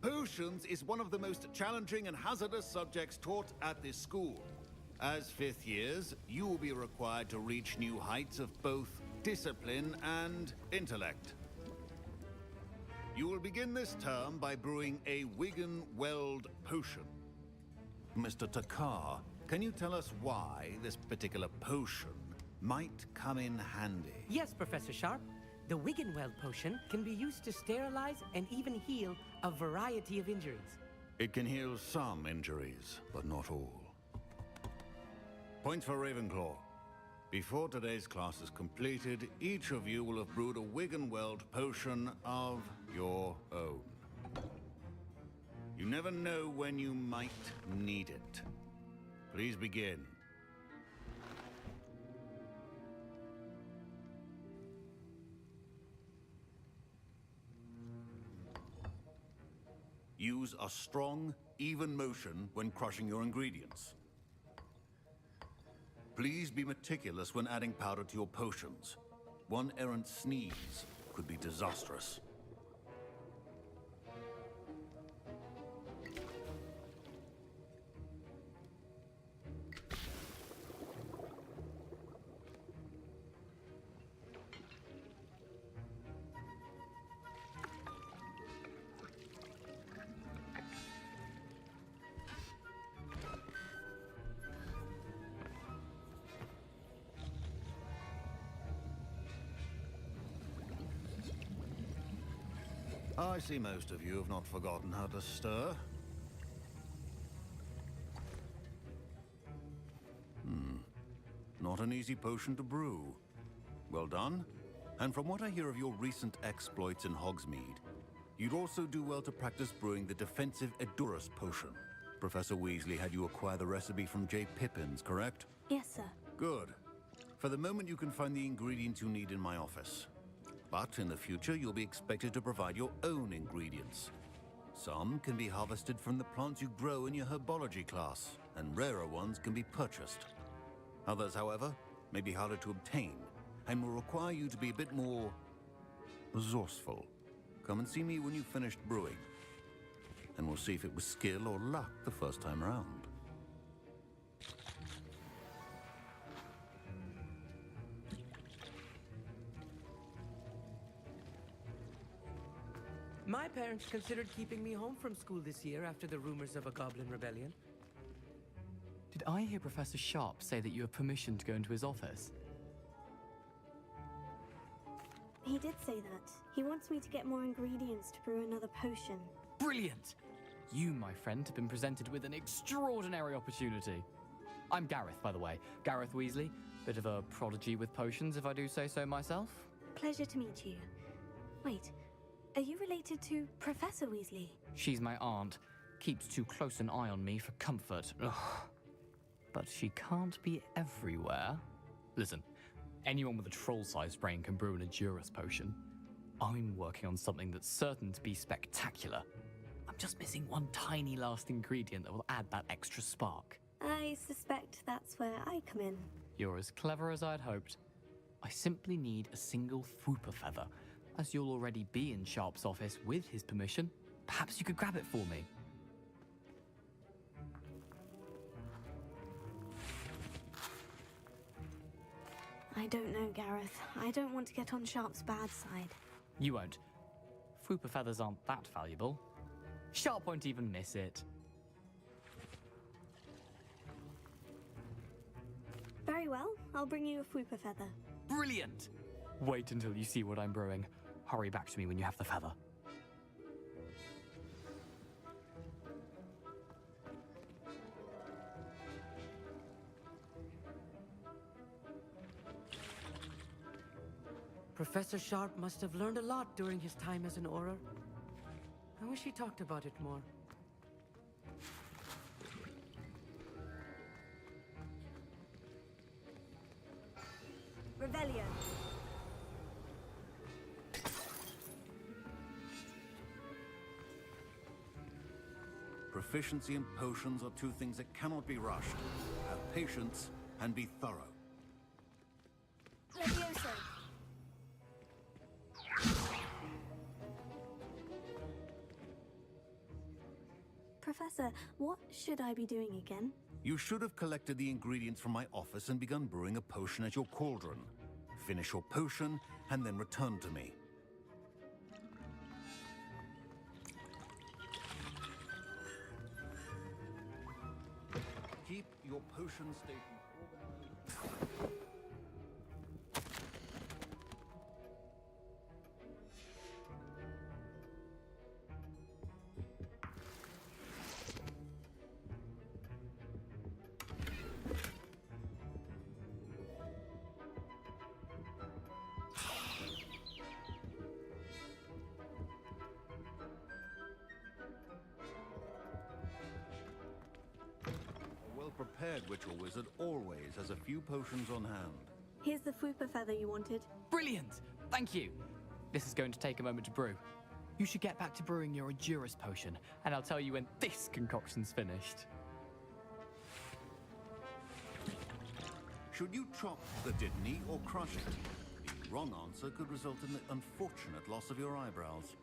Potions is one of the most challenging and hazardous subjects taught at this school. As fifth years, you will be required to reach new heights of both discipline and intellect. You will begin this term by brewing a Wigan-Weld potion. Mr. Takar, can you tell us why this particular potion might come in handy? Yes, Professor Sharp. The Wigan-Weld potion can be used to sterilize and even heal a variety of injuries. It can heal some injuries, but not all. Points for Ravenclaw. Before today's class is completed, each of you will have brewed a Wigan-Weld potion of your own. You never know when you might need it. Please begin. Use a strong, even motion when crushing your ingredients. Please be meticulous when adding powder to your potions. One errant sneeze could be disastrous. I see most of you have not forgotten how to stir. Not an easy potion to brew. Well done. And from what I hear of your recent exploits in Hogsmeade, you'd also do well to practice brewing the defensive Edurus potion. Professor Weasley had you acquire the recipe from J. Pippin's, correct? Yes, sir. Good. For the moment, you can find the ingredients you need in my office. But in the future, you'll be expected to provide your own ingredients. Some can be harvested from the plants you grow in your herbology class, and rarer ones can be purchased. Others, however, may be harder to obtain, and will require you to be a bit more resourceful. Come and see me when you've finished brewing, and we'll see if it was skill or luck the first time around. My parents considered keeping me home from school this year after the rumors of a goblin rebellion. Did I hear Professor Sharp say that you have permission to go into his office? He did say that. He wants me to get more ingredients to brew another potion. Brilliant! You, my friend, have been presented with an extraordinary opportunity. I'm Gareth, by the way. Gareth Weasley. Bit of a prodigy with potions, if I do say so myself. Pleasure to meet you. Wait, are you related to Professor Weasley? She's my aunt. Keeps too close an eye on me for comfort. Ugh. But she can't be everywhere. Listen, anyone with a troll-sized brain can brew an Edurus potion. I'm working on something that's certain to be spectacular. I'm just missing one tiny last ingredient that will add that extra spark. I suspect that's where I come in. You're as clever as I'd hoped. I simply need a single Whooper feather. As you'll already be in Sharp's office with his permission, perhaps you could grab it for me. I don't know, Gareth. I don't want to get on Sharp's bad side. You won't. Whooper feathers aren't that valuable. Sharp won't even miss it. Very well. I'll bring you a Whooper feather. Brilliant! Wait until you see what I'm brewing. Hurry back to me when you have the feather. Professor Sharp must have learned a lot during his time as an Auror. I wish he talked about it more. Rebellion. Proficiency and potions are two things that cannot be rushed. Have patience and be thorough. Levioso. Professor, what should I be doing again? You should have collected the ingredients from my office and begun brewing a potion at your cauldron. Finish your potion and then return to me. Keep your potion station organized. Prepared witch or wizard always has a few potions on hand. Here's the fupa feather you wanted. Brilliant! Thank you! This is going to take a moment to brew. You should get back to brewing your Juris potion, and I'll tell you when this concoction's finished. Should you chop the Dittany or crush it? The wrong answer could result in the unfortunate loss of your eyebrows.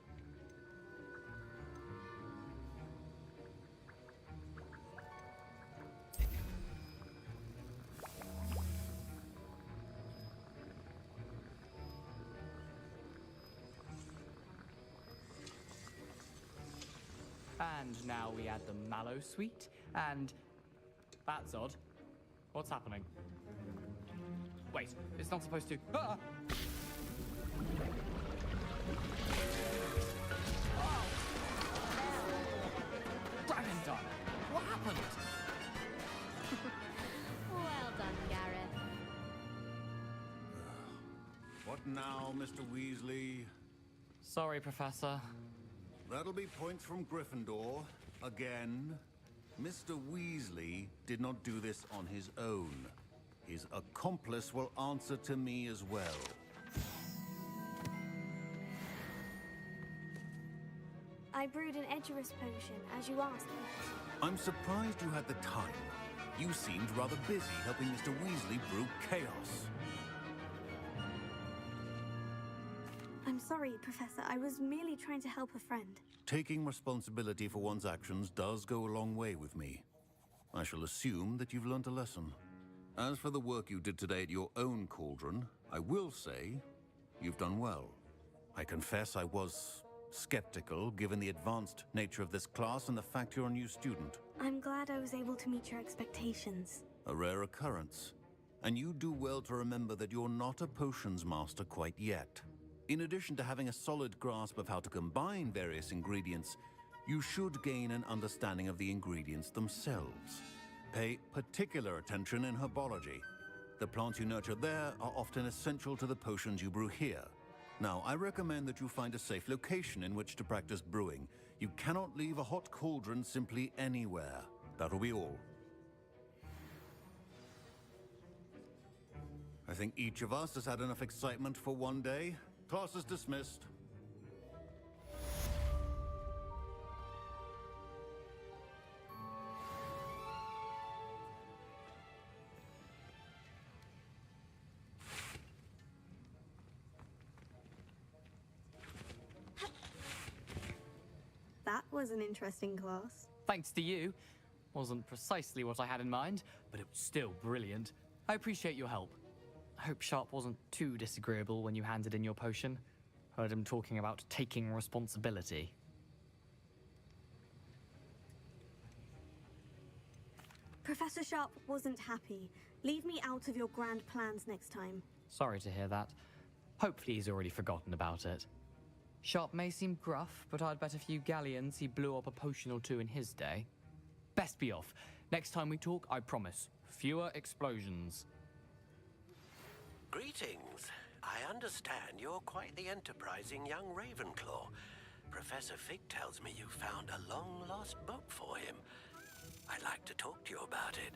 And now we add the mallow sweet, and... That's odd. What's happening? Wait, it's not supposed to... Ah! Oh! Dragon done! What happened? Well done, Gareth. What now, Mr. Weasley? Sorry, Professor. That'll be points from Gryffindor. Again. Mr. Weasley did not do this on his own. His accomplice will answer to me as well. I brewed an Edgerus potion, as you asked me. I'm surprised you had the time. You seemed rather busy helping Mr. Weasley brew chaos. I'm sorry, Professor. I was merely trying to help a friend. Taking responsibility for one's actions does go a long way with me. I shall assume that you've learnt a lesson. As for the work you did today at your own cauldron, I will say you've done well. I confess I was skeptical, given the advanced nature of this class and the fact you're a new student. I'm glad I was able to meet your expectations. A rare occurrence. And you do well to remember that you're not a potions master quite yet. In addition to having a solid grasp of how to combine various ingredients, you should gain an understanding of the ingredients themselves. Pay particular attention in herbology. The plants you nurture there are often essential to the potions you brew here. Now, I recommend that you find a safe location in which to practice brewing. You cannot leave a hot cauldron simply anywhere. That'll be all. I think each of us has had enough excitement for one day. Class is dismissed. That was an interesting class. Thanks to you. Wasn't precisely what I had in mind, but it was still brilliant. I appreciate your help. I hope Sharp wasn't too disagreeable when you handed in your potion. Heard him talking about taking responsibility. Professor Sharp wasn't happy. Leave me out of your grand plans next time. Sorry to hear that. Hopefully he's already forgotten about it. Sharp may seem gruff, but I'd bet a few galleons he blew up a potion or two in his day. Best be off. Next time we talk, I promise, fewer explosions. Greetings. I understand you're quite the enterprising young Ravenclaw. Professor Fig tells me you found a long-lost book for him. I'd like to talk to you about it.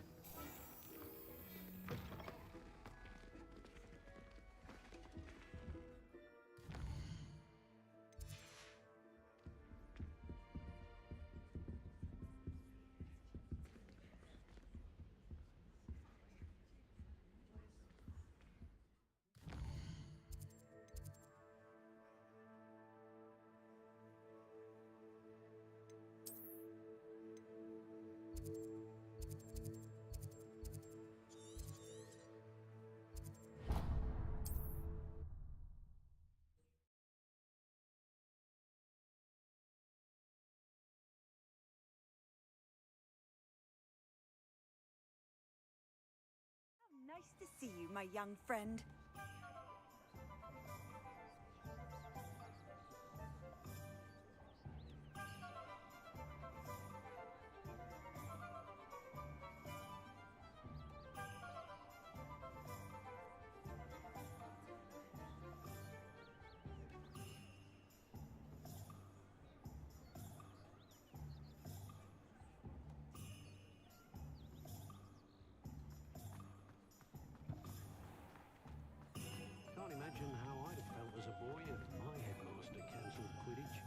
Nice to see you, my young friend. Can't imagine how I'd have felt as a boy if my headmaster cancelled Quidditch.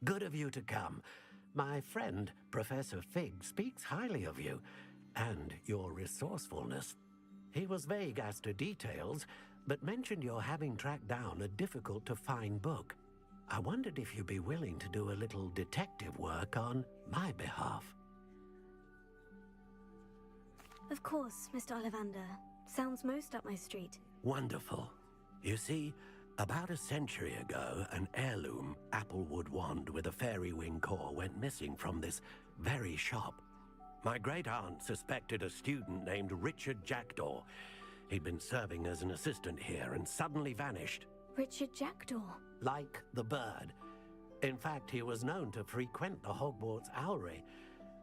Good of you to come. My friend, Professor Fig, speaks highly of you and your resourcefulness. He was vague as to details, but mentioned your having tracked down a difficult-to-find book. I wondered if you'd be willing to do a little detective work on my behalf. Of course, Mr. Ollivander. Sounds most up my street. Wonderful. You see, about a century ago, an heirloom applewood wand with a fairy wing core went missing from this very shop. My great-aunt suspected a student named Richard Jackdaw. He'd been serving as an assistant here and suddenly vanished. Richard Jackdaw? Like the bird. In fact, he was known to frequent the Hogwarts Owlry.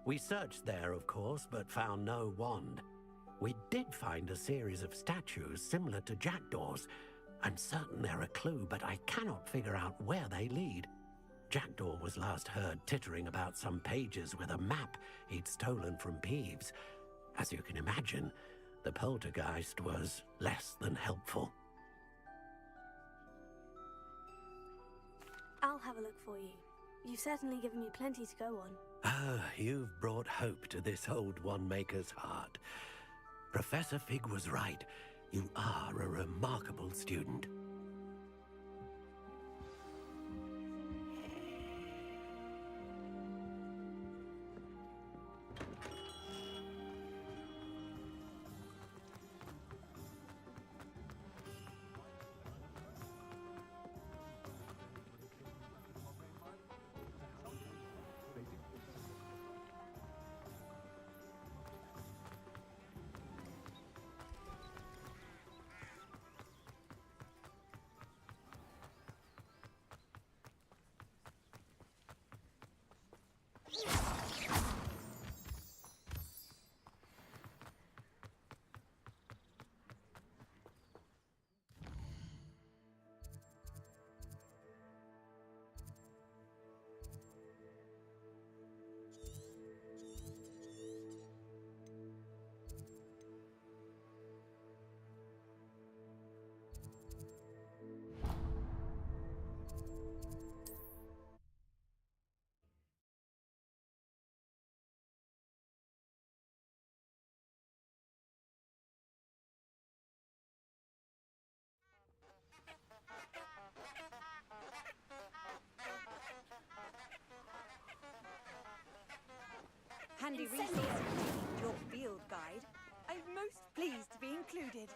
We searched there, of course, but found no wand. We did find a series of statues similar to Jackdaw's. I'm certain they're a clue, but I cannot figure out where they lead. Jackdaw was last heard tittering about some pages with a map he'd stolen from Peeves. As you can imagine, the poltergeist was less than helpful. I'll have a look for you. You've certainly given me plenty to go on. Ah, you've brought hope to this old one-maker's heart. Professor Fig was right. You are a remarkable student. Handy resource indeed, your field guide. I'm most pleased to be included.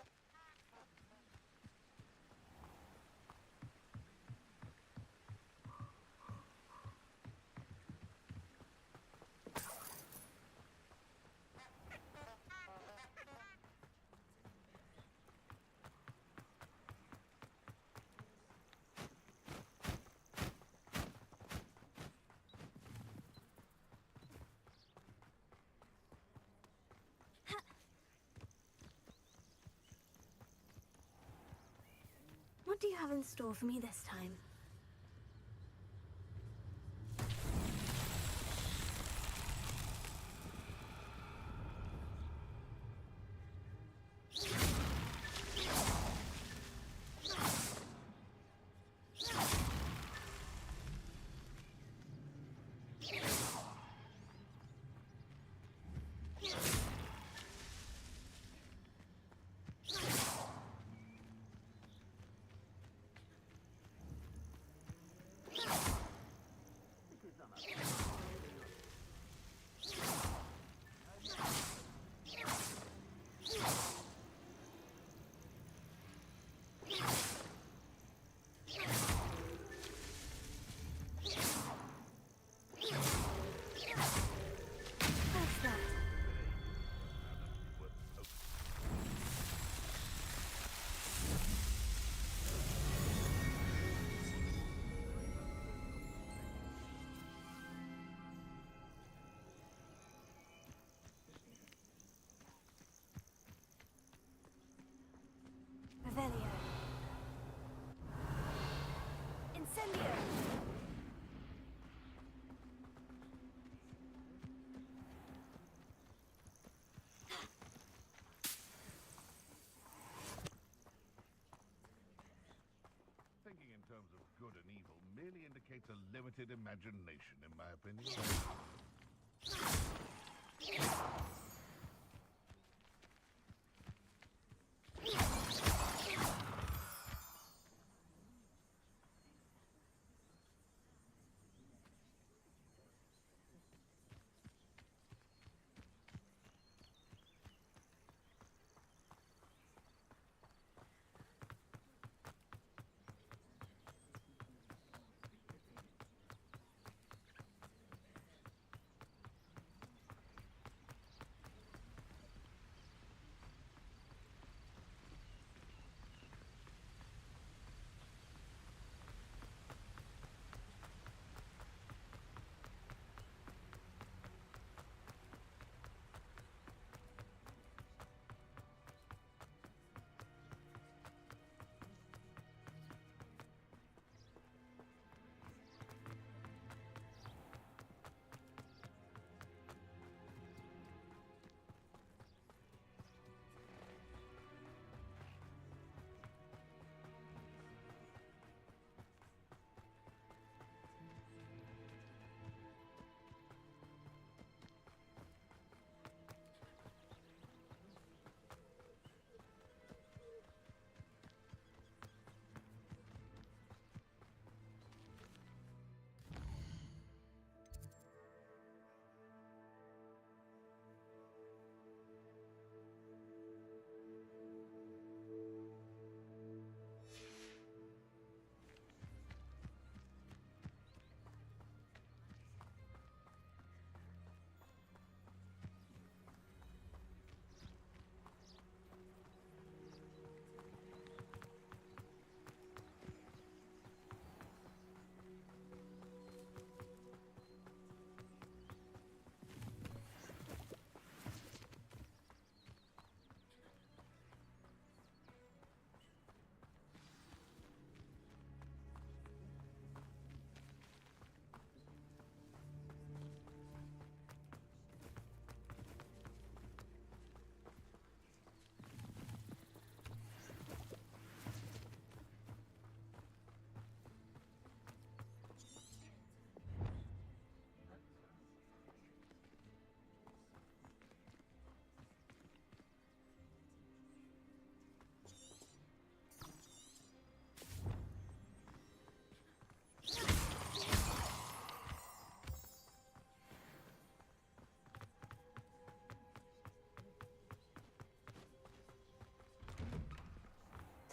What do you have in store for me this time? indicate a limited imagination, in my opinion.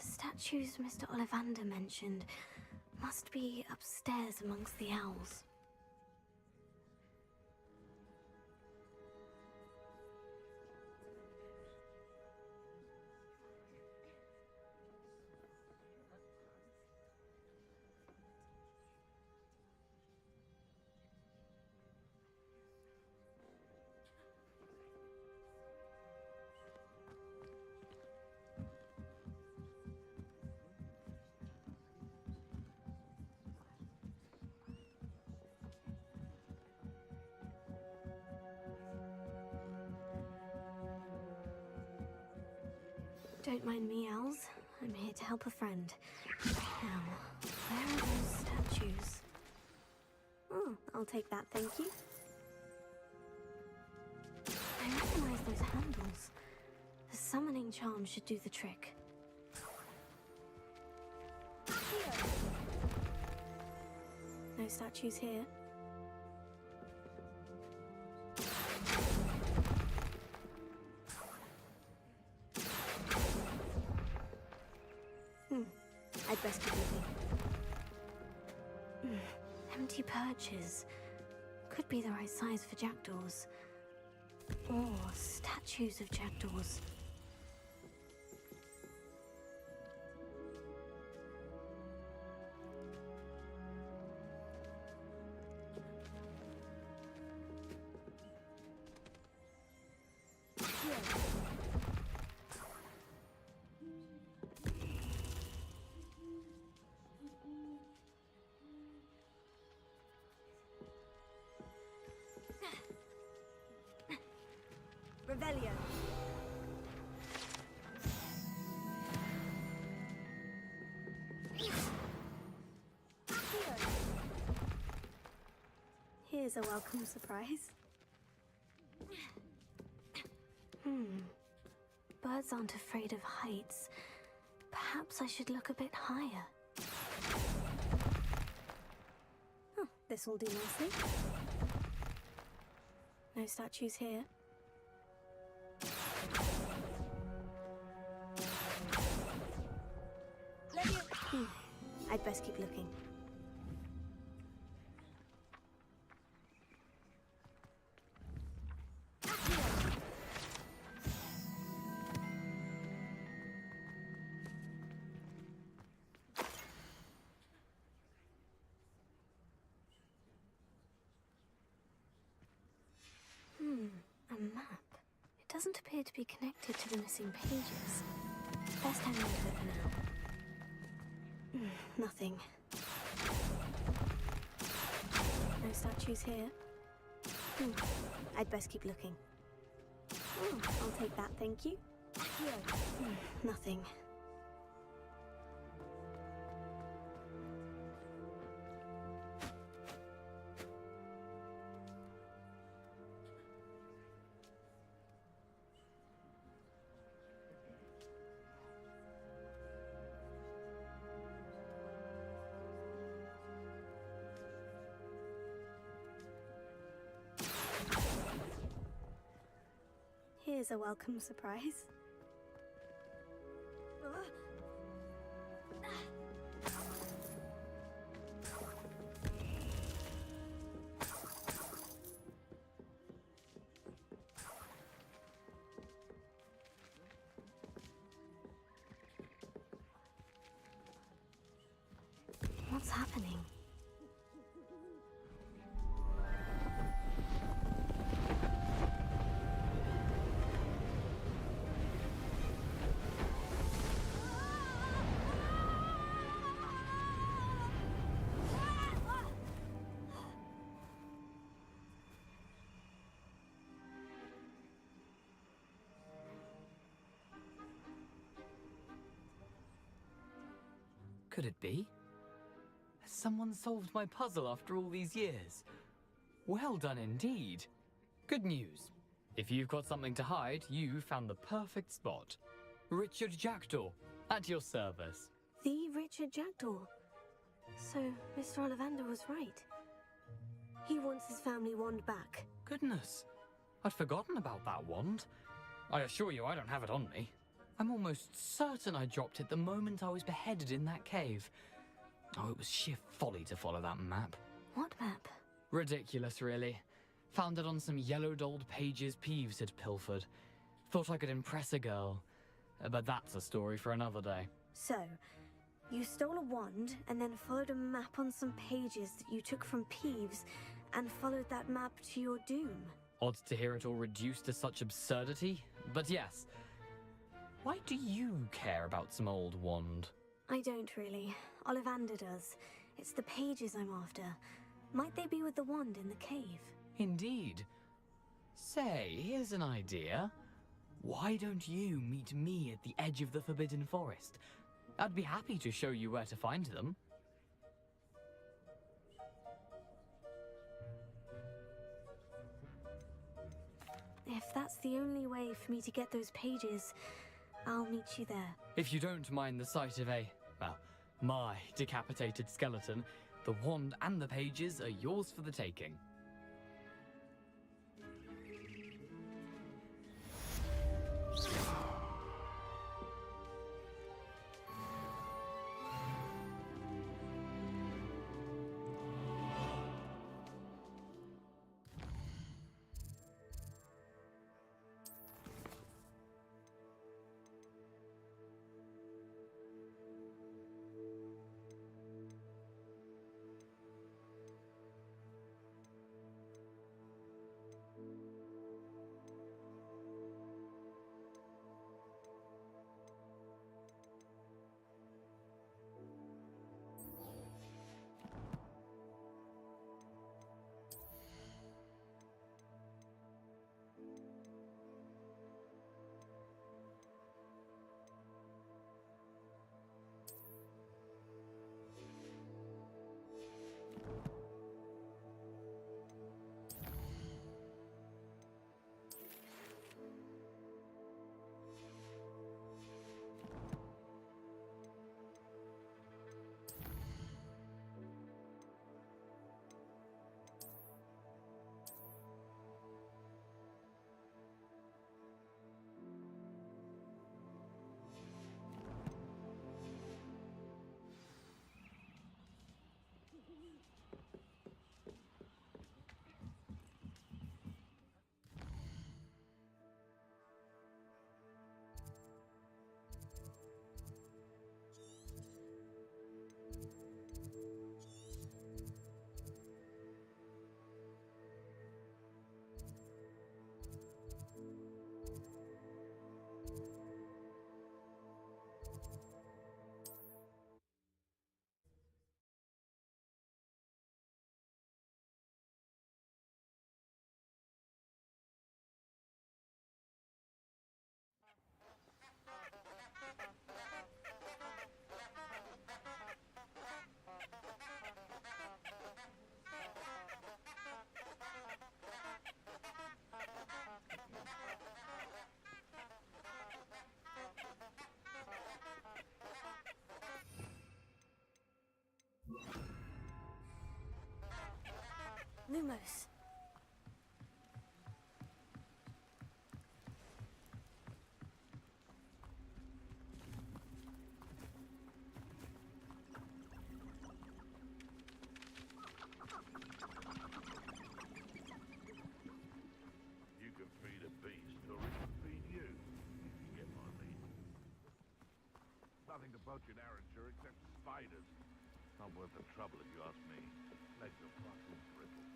Statues Mr. Ollivander mentioned must be upstairs amongst the owls. Don't mind me, owls. I'm here to help a friend. Now, where are those statues? Oh, I'll take that, thank you. I recognize those handles. The summoning charm should do the trick. No statues here. I'd best be moving. Empty perches. Could be the right size for jackdaws. Or statues of jackdaws. Revelio. Here's a welcome surprise. Birds aren't afraid of heights. Perhaps I should look a bit higher. Oh, this will do nicely. No statues here. I'd best keep looking. A map. It doesn't appear to be connected to the missing pages. Best hang on to it for now. Nothing. No statues here. I'd best keep looking. Oh, I'll take that, thank you. Nothing. Here's a welcome surprise. What's happening? Could it be? Has someone solved my puzzle after all these years? Well done indeed. Good news. If you've got something to hide, you found the perfect spot. Richard Jackdaw, at your service. The Richard Jackdaw. So, Mr. Ollivander was right. He wants his family wand back. Goodness, I'd forgotten about that wand. I assure you I don't have it on me. I'm almost certain I dropped it the moment I was beheaded in that cave. Oh, it was sheer folly to follow that map. What map? Ridiculous, really. Found it on some yellowed old pages Peeves had pilfered. Thought I could impress a girl. But that's a story for another day. So, you stole a wand and then followed a map on some pages that you took from Peeves and followed that map to your doom. Odd to hear it all reduced to such absurdity, but yes. Why do you care about some old wand? I don't really. Ollivander does. It's the pages I'm after. Might they be with the wand in the cave? Indeed. Say, here's an idea. Why don't you meet me at the edge of the Forbidden Forest? I'd be happy to show you where to find them. If that's the only way for me to get those pages, I'll meet you there. If you don't mind the sight of my decapitated skeleton, the wand and the pages are yours for the taking. Lumos. You can feed a beast, or it can feed you, if you get my meaning. Nothing to poach in Arranger except spiders. Not worth the trouble if you ask me. Legs are far too brittle.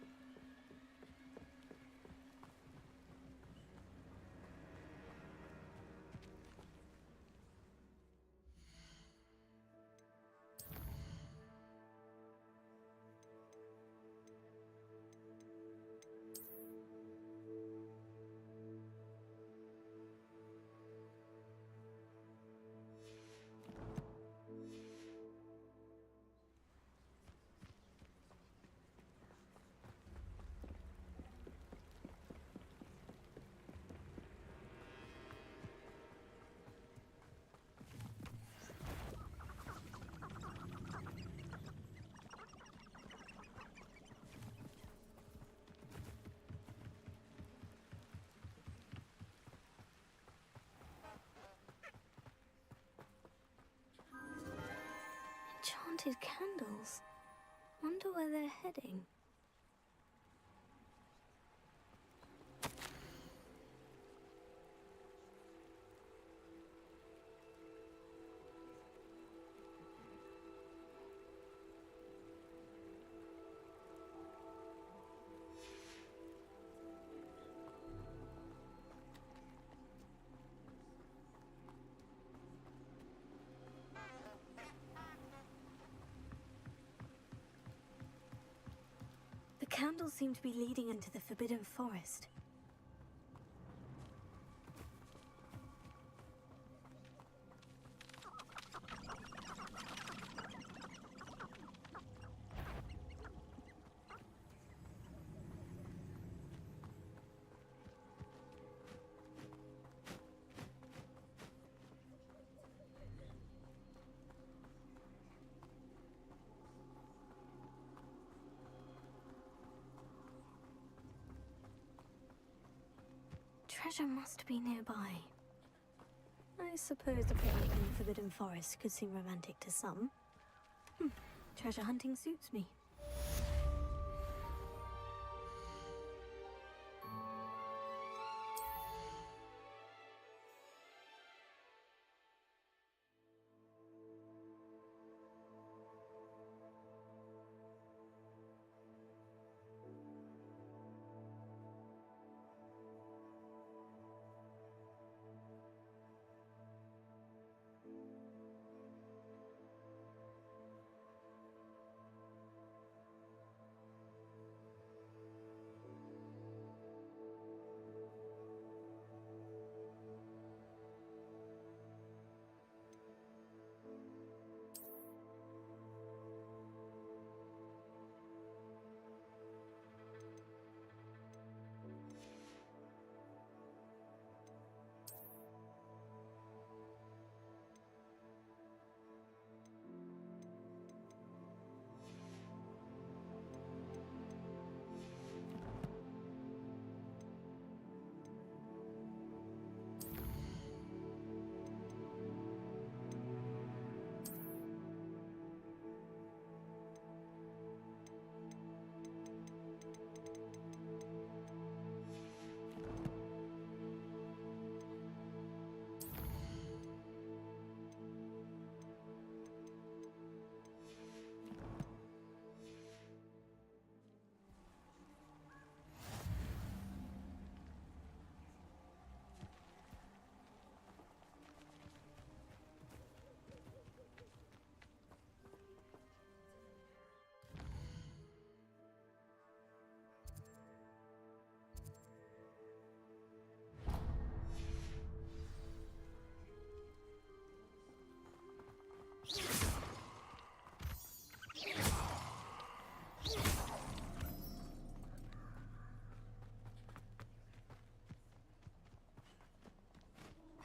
Enchanted candles. Wonder where they're heading. The candles seem to be leading into the Forbidden Forest. Treasure must be nearby. I suppose a picnic in the Forbidden Forest could seem romantic to some. Treasure hunting suits me.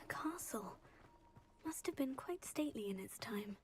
Castle. Must have been quite stately in its time.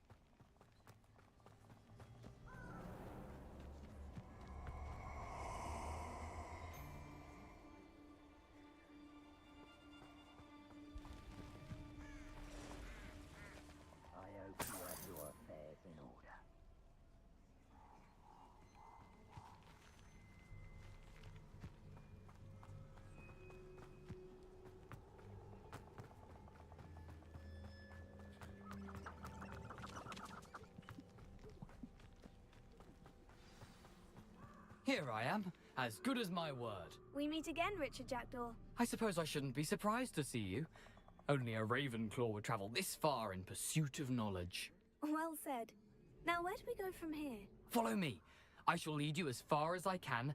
Here I am, as good as my word. We meet again, Richard Jackdaw. I suppose I shouldn't be surprised to see you. Only a Ravenclaw would travel this far in pursuit of knowledge. Well said. Now, where do we go from here? Follow me. I shall lead you as far as I can,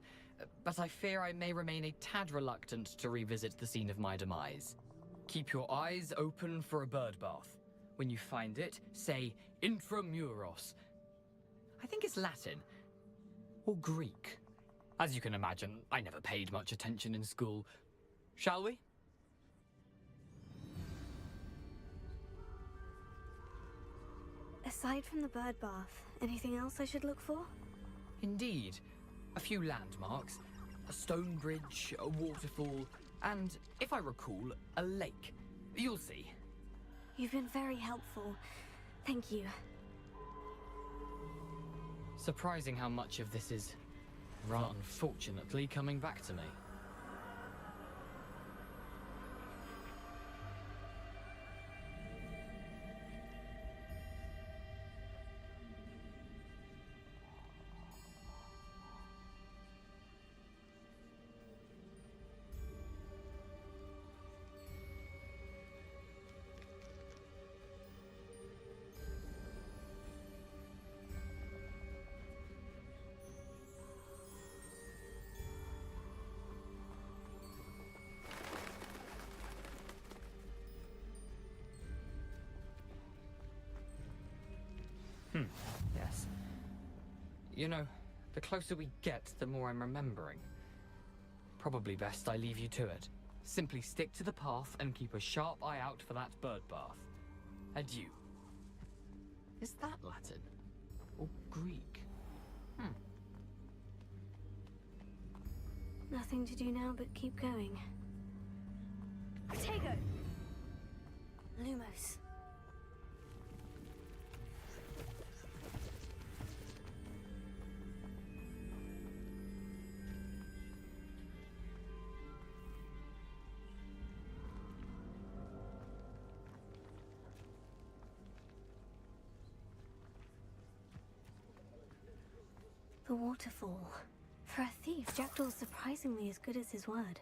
but I fear I may remain a tad reluctant to revisit the scene of my demise. Keep your eyes open for a bird bath. When you find it, say intramuros. I think it's Latin. Or Greek. As you can imagine, I never paid much attention in school. Shall we? Aside from the bird bath, anything else I should look for? Indeed. A few landmarks. A stone bridge, a waterfall, and, if I recall, a lake. You'll see. You've been very helpful. Thank you. Surprising how much of this is, rather unfortunately, coming back to me. Yes. You know, the closer we get, the more I'm remembering. Probably best I leave you to it. Simply stick to the path and keep a sharp eye out for that bird bath. Adieu. Is that Latin? Or Greek? Nothing to do now but keep going. Tego! Lumos. The waterfall. For a thief, Jackdaw's surprisingly as good as his word.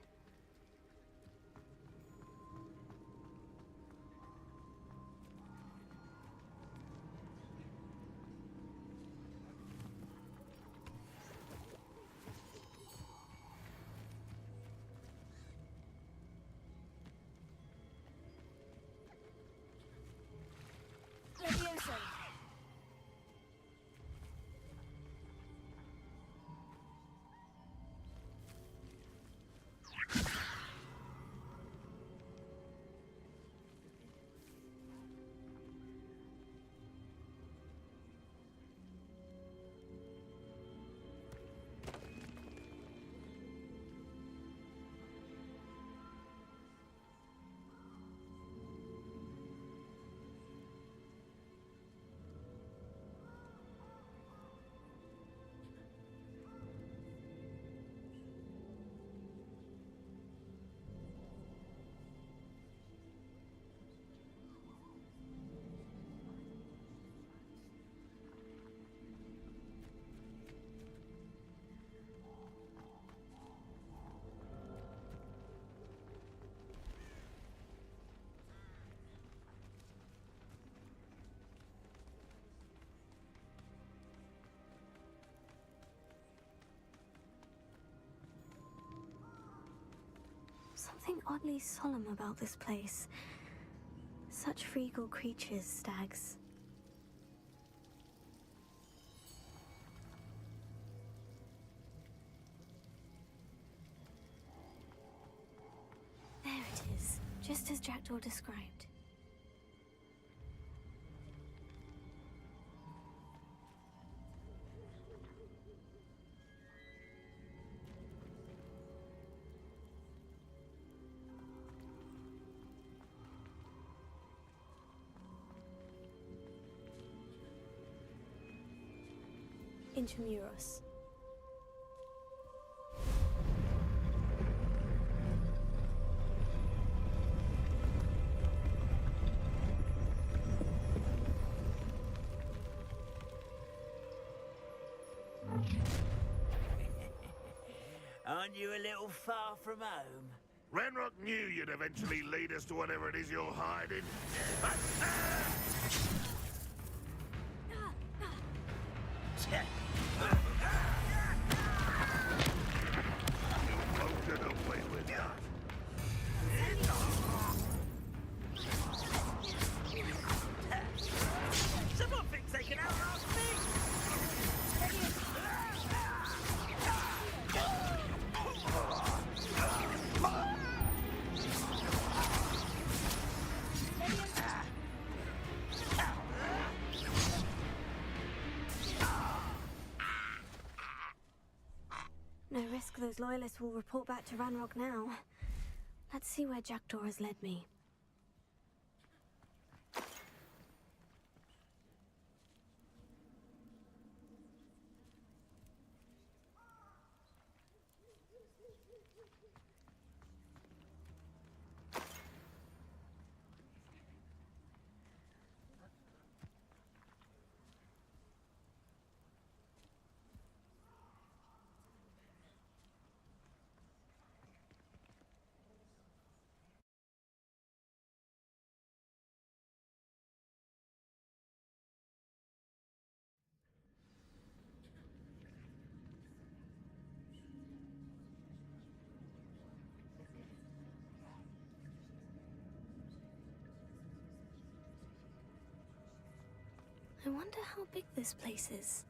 Levioso! Something oddly solemn about this place. Such regal creatures, stags. There it is, just as Jackdaw described. Intramuros. Aren't you a little far from home? Ranrock knew you'd eventually lead us to whatever it is you're hiding. You won't get away with that. Someone thinks they can outlast me! No risk those loyalists will report back to Ranrock now. Let's see where Jackdaw has led me. I wonder how big this place is.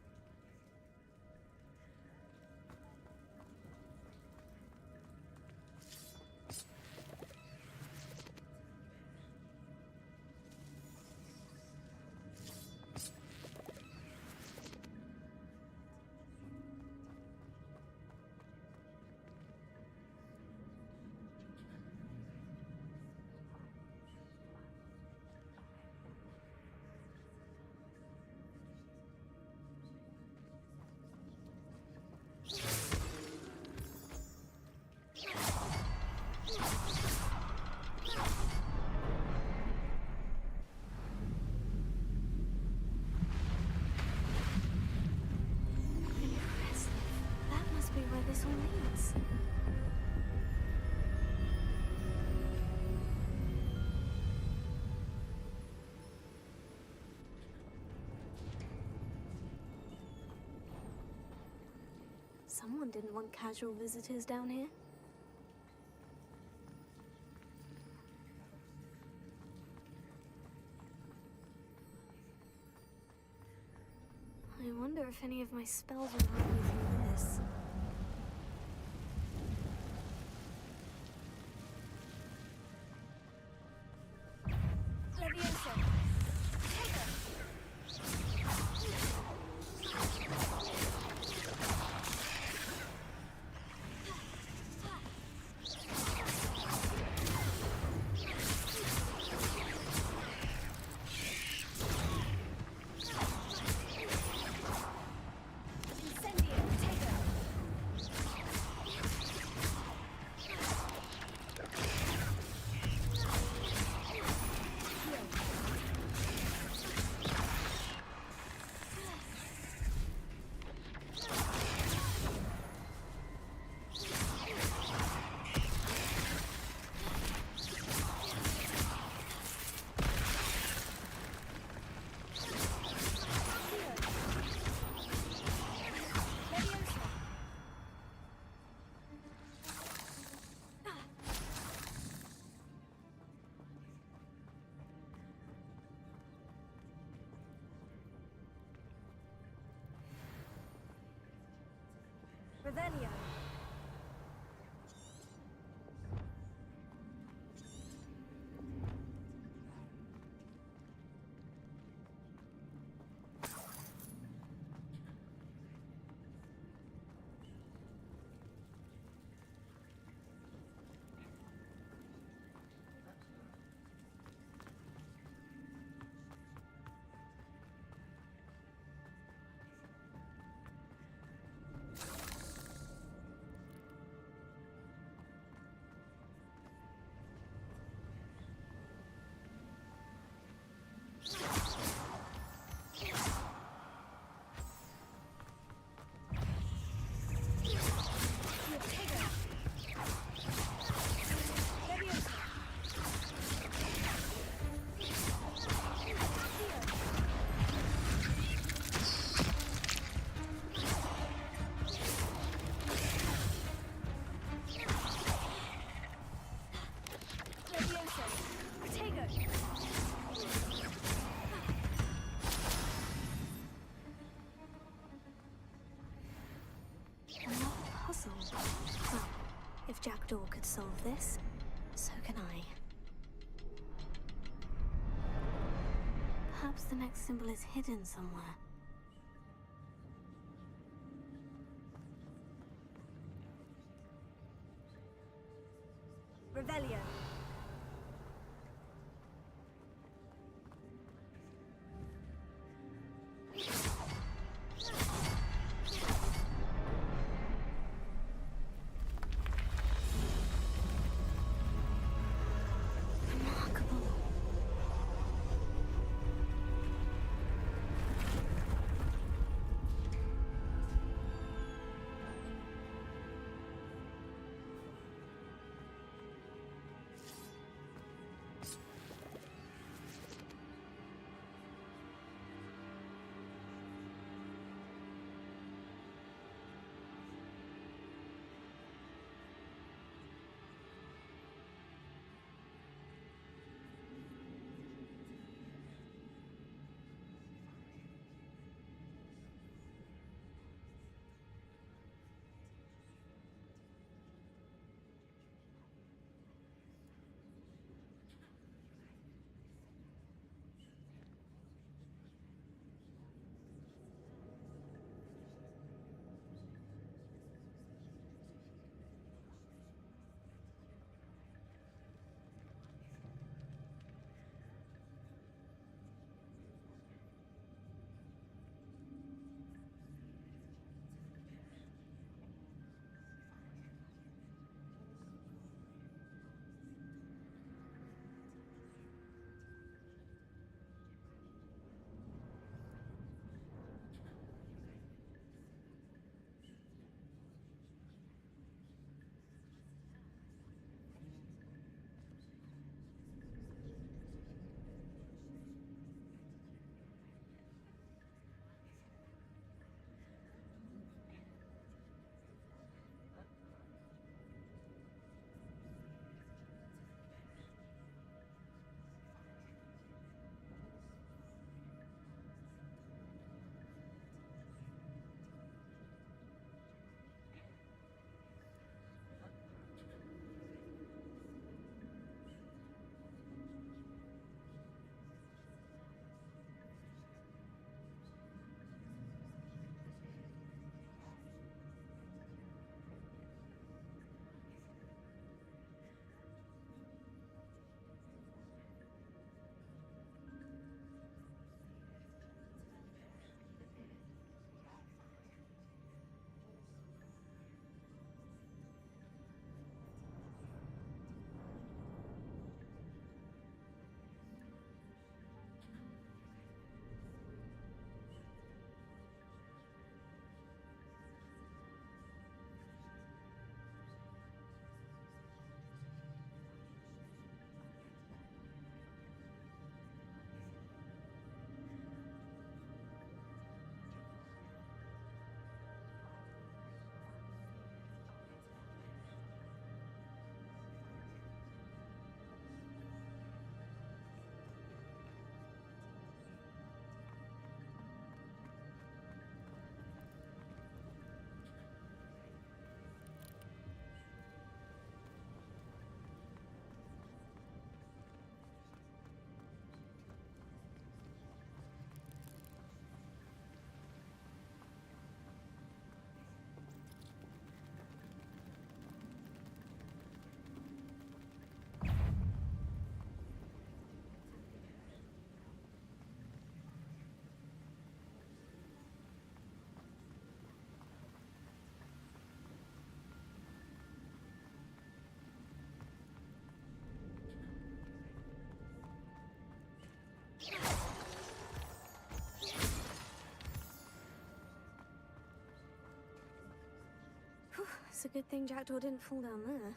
Where this all leads. Someone didn't want casual visitors down here. I wonder if any of my spells will help me through this. If Jackdaw could solve this, so can I. Perhaps the next symbol is hidden somewhere. Revelio. It's a good thing Jackdaw didn't fall down there.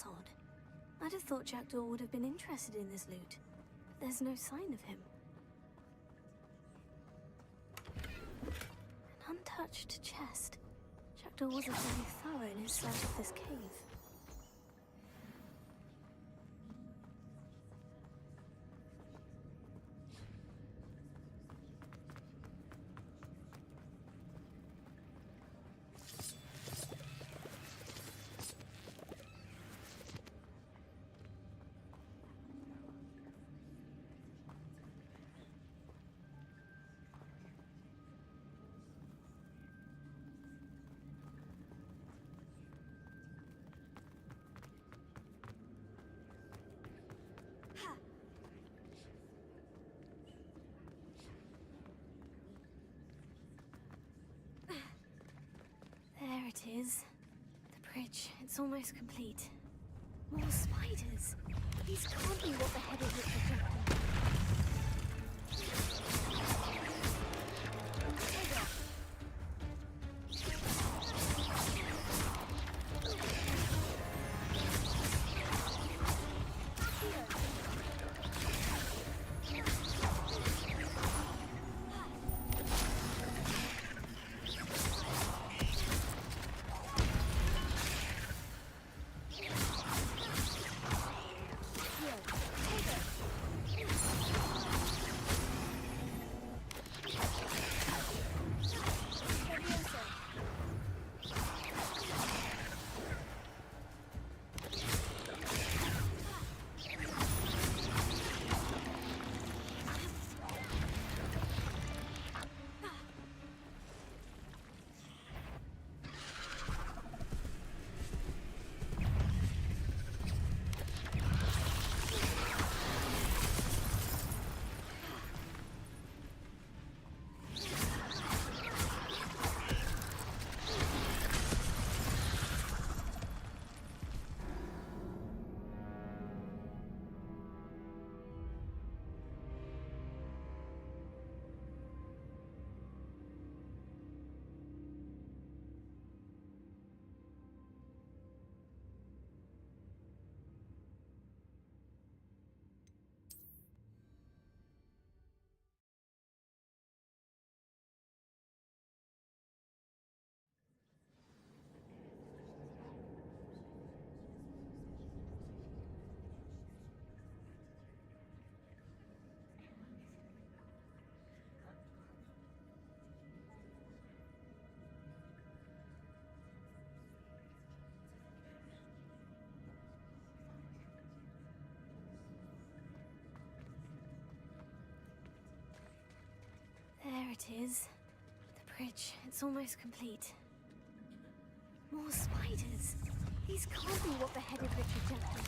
odd. I'd have thought Jackdaw would have been interested in this loot, but there's no sign of him. An untouched chest. Jackdaw wasn't very thorough in his search of this cave. There it is. The bridge. It's almost complete. More spiders. These can't be what the head of it projected. There it is. The bridge. It's almost complete. More spiders. These can't be what the head of it projected.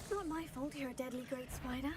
Not my fault you're a deadly great spider.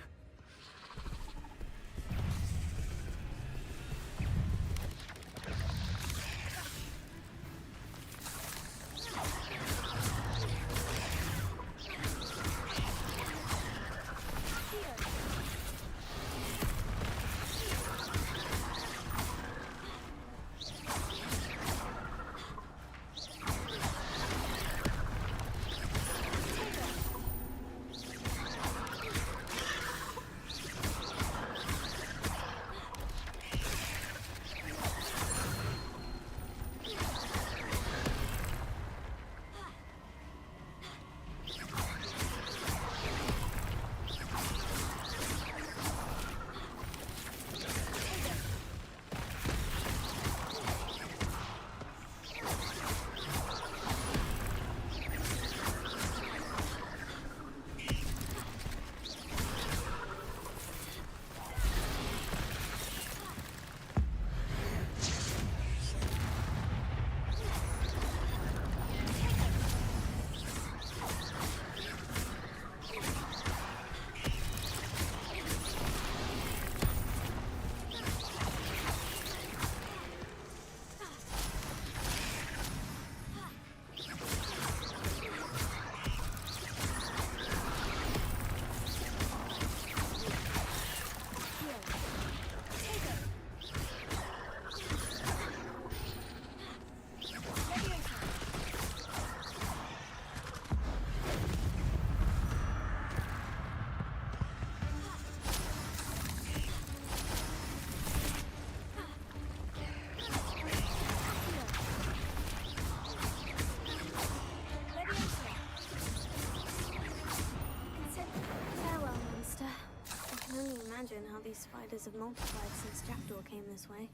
these spiders have multiplied since Jackdaw came this way.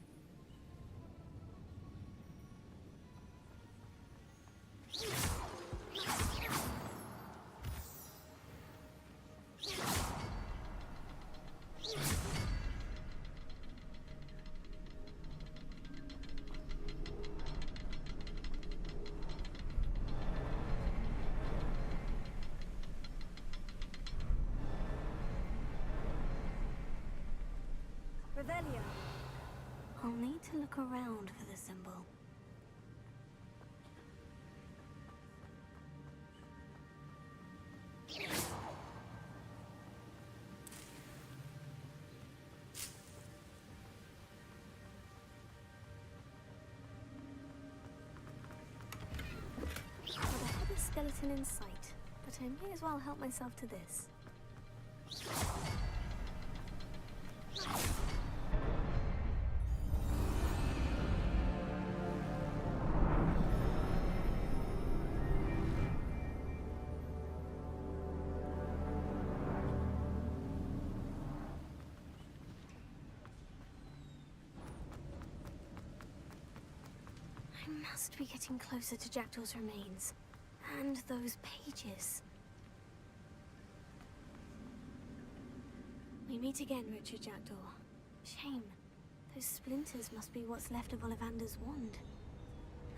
Revelio. I'll need to look around for the symbol. Got a heavy skeleton in sight, but I may as well help myself to this. I must be getting closer to Jackdaw's remains. And those pages. We meet again, Richard Jackdaw. Shame. Those splinters must be what's left of Ollivander's wand.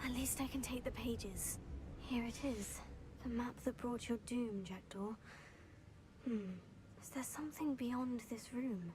At least I can take the pages. Here it is. The map that brought your doom, Jackdaw. Is there something beyond this room?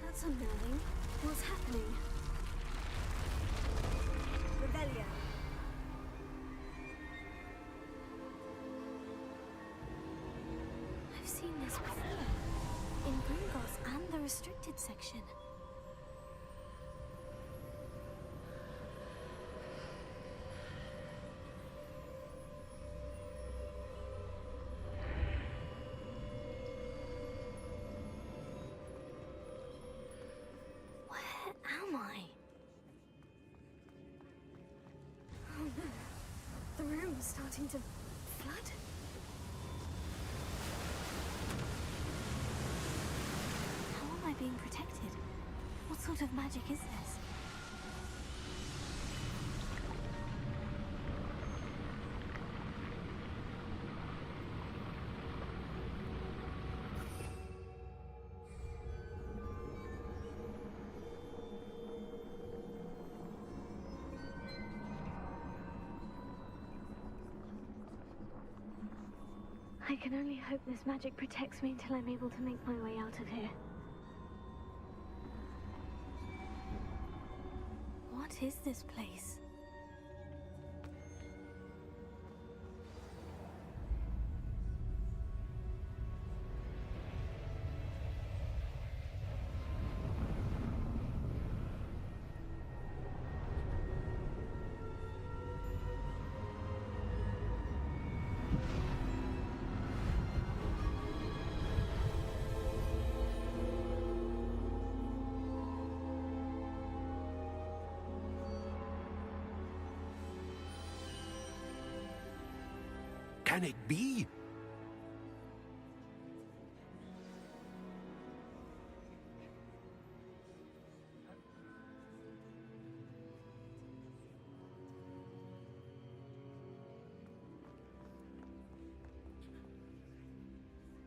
That's unnerving. What's happening? Revelio. I've seen this before. In Gringotts and the restricted section. Where am I? starting to flood. How am I being protected? What sort of magic is this? I can only hope this magic protects me until I'm able to make my way out of here. What is this place? Can it be?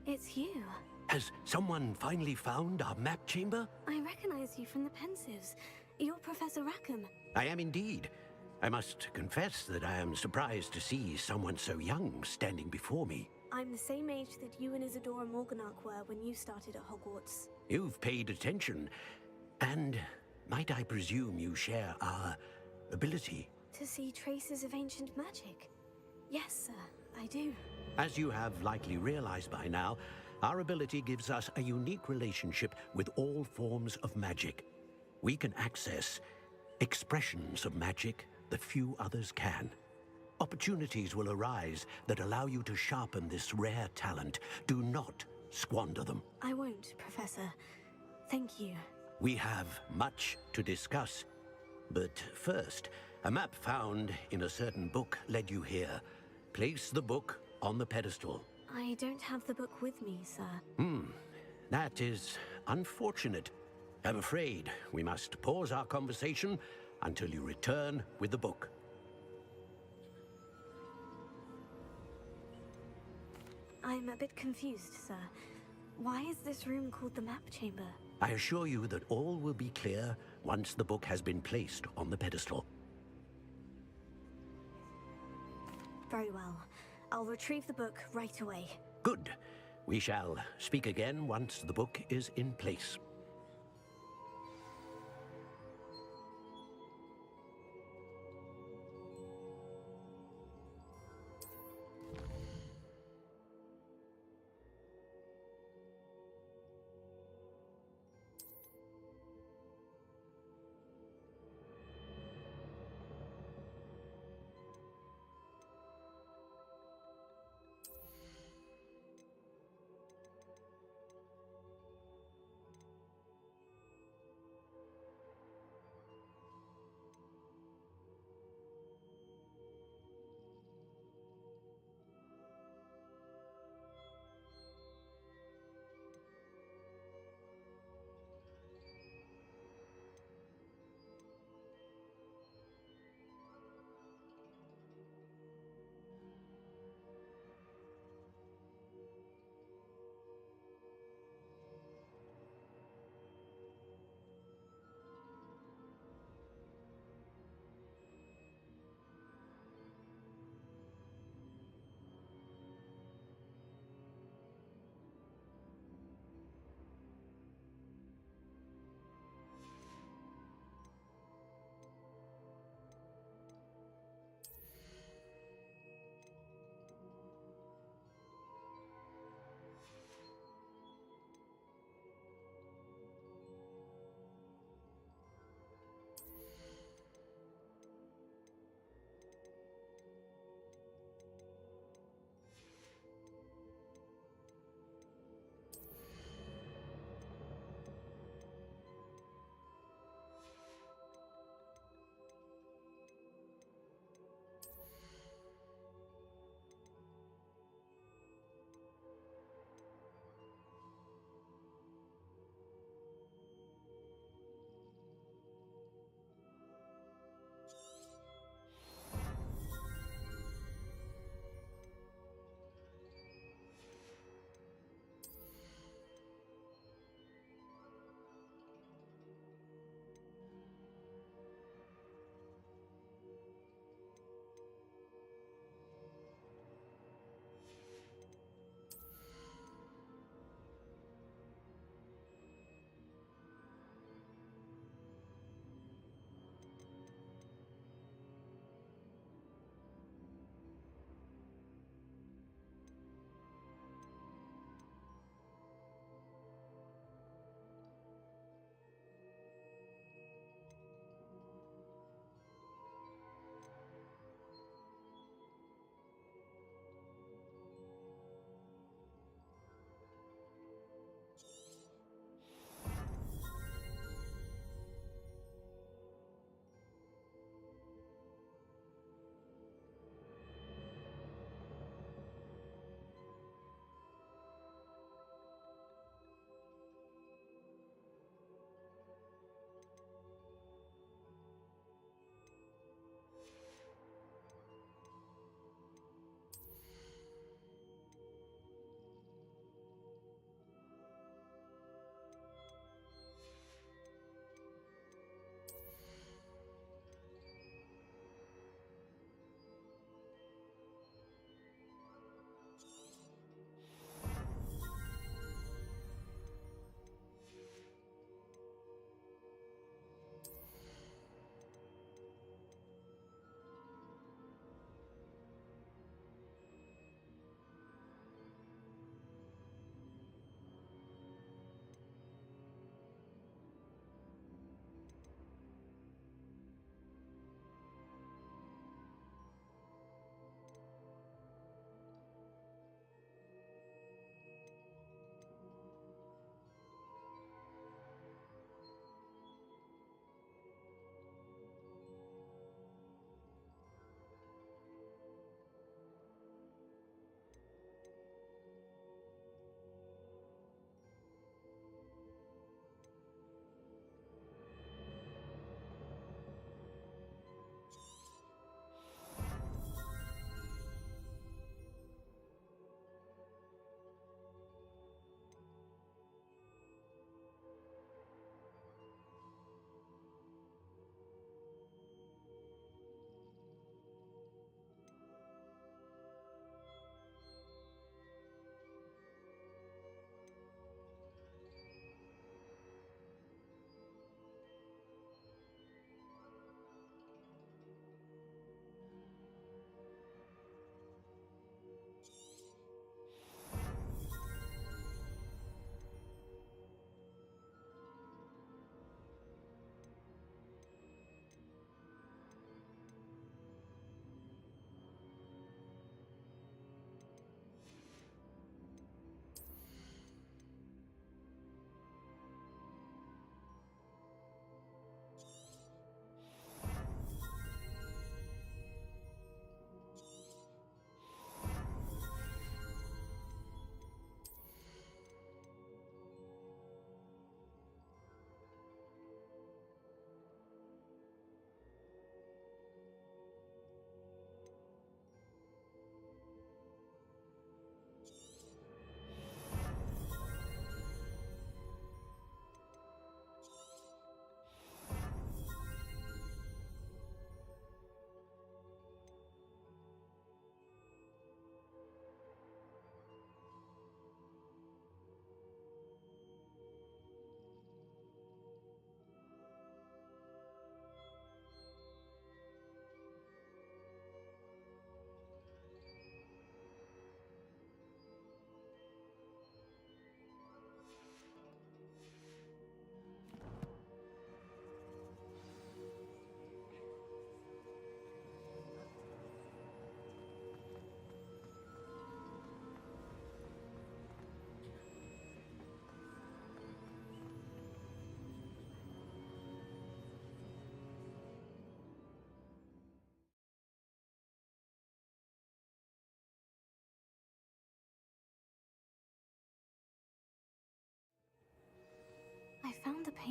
It's you. Has someone finally found our map chamber? I recognize you from the Pensives. You're Professor Rackham. I am indeed. I must confess that I am surprised to see someone so young standing before me. I'm the same age that you and Isadora Morganach were when you started at Hogwarts. You've paid attention, and might I presume you share our ability? To see traces of ancient magic? Yes, sir, I do. As you have likely realized by now, our ability gives us a unique relationship with all forms of magic. We can access expressions of magic that few others can. Opportunities will arise that allow you to sharpen this rare talent. Do not squander them. I won't, Professor. Thank you. We have much to discuss. But first, a map found in a certain book led you here. Place the book on the pedestal. I don't have the book with me, sir. That is unfortunate. I'm afraid we must pause our conversation until you return with the book. I'm a bit confused, sir. Why is this room called the map chamber? I assure you that all will be clear once the book has been placed on the pedestal. Very well. I'll retrieve the book right away. Good. We shall speak again once the book is in place.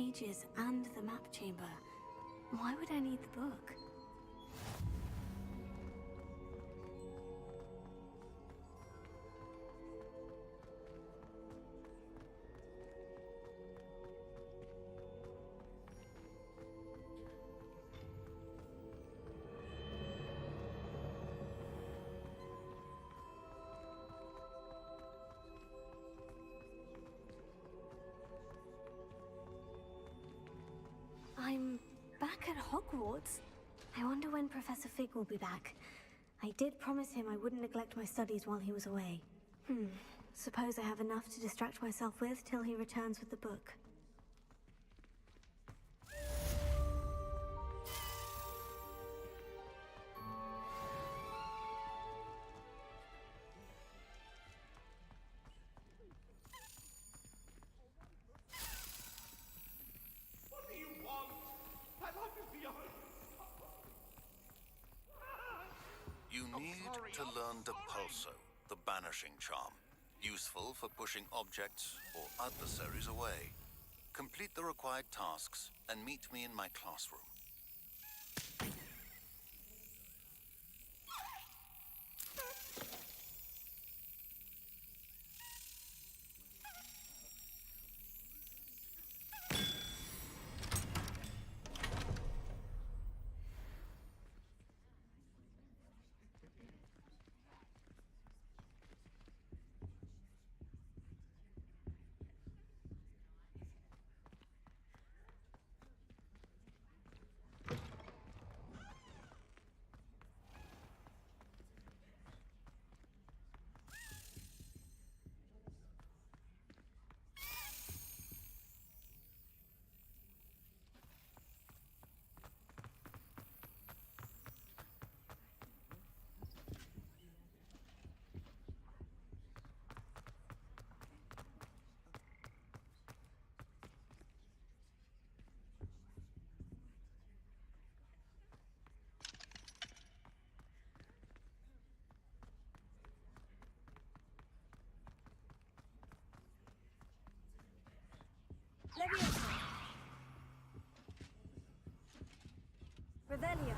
pages and the map chamber. Why would I need the book? I'm back at Hogwarts. I wonder when Professor Fig will be back. I did promise him I wouldn't neglect my studies while he was away. Suppose I have enough to distract myself with till he returns with the book. You need to learn the pulso, the banishing charm, useful for pushing objects or adversaries away. Complete the required tasks and meet me in my classroom. Leviosa. Revelio.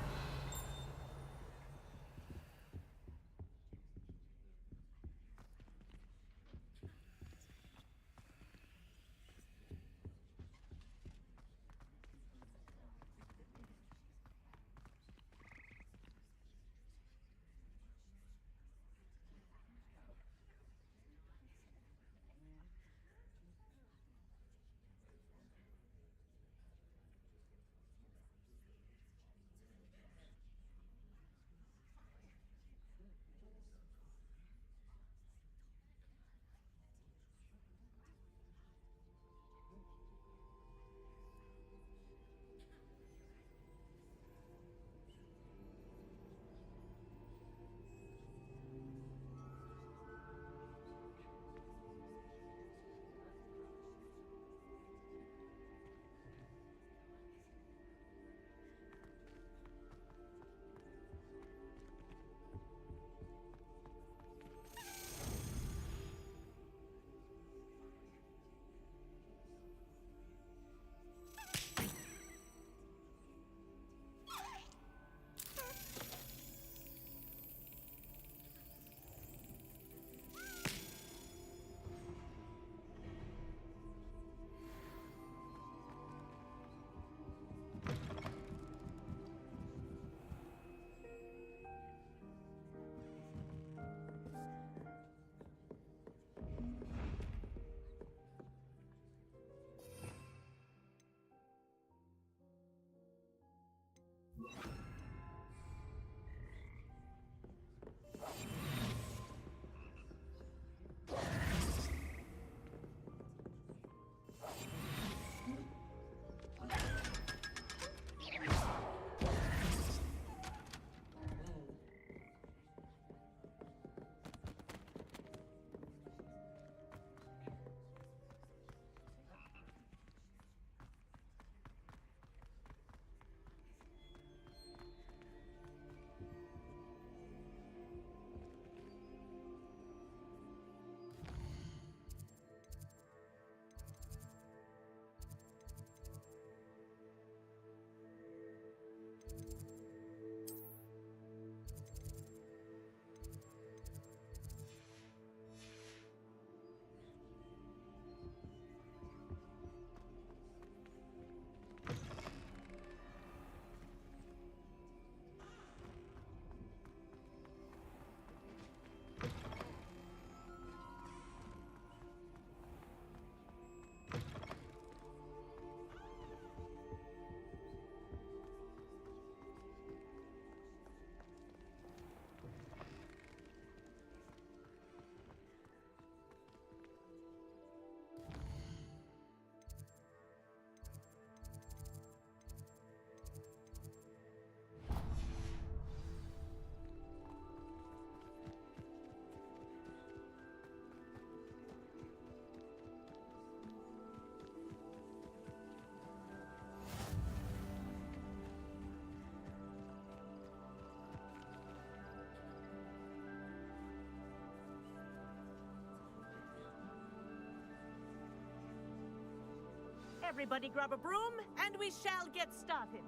Everybody grab a broom, and we shall get started.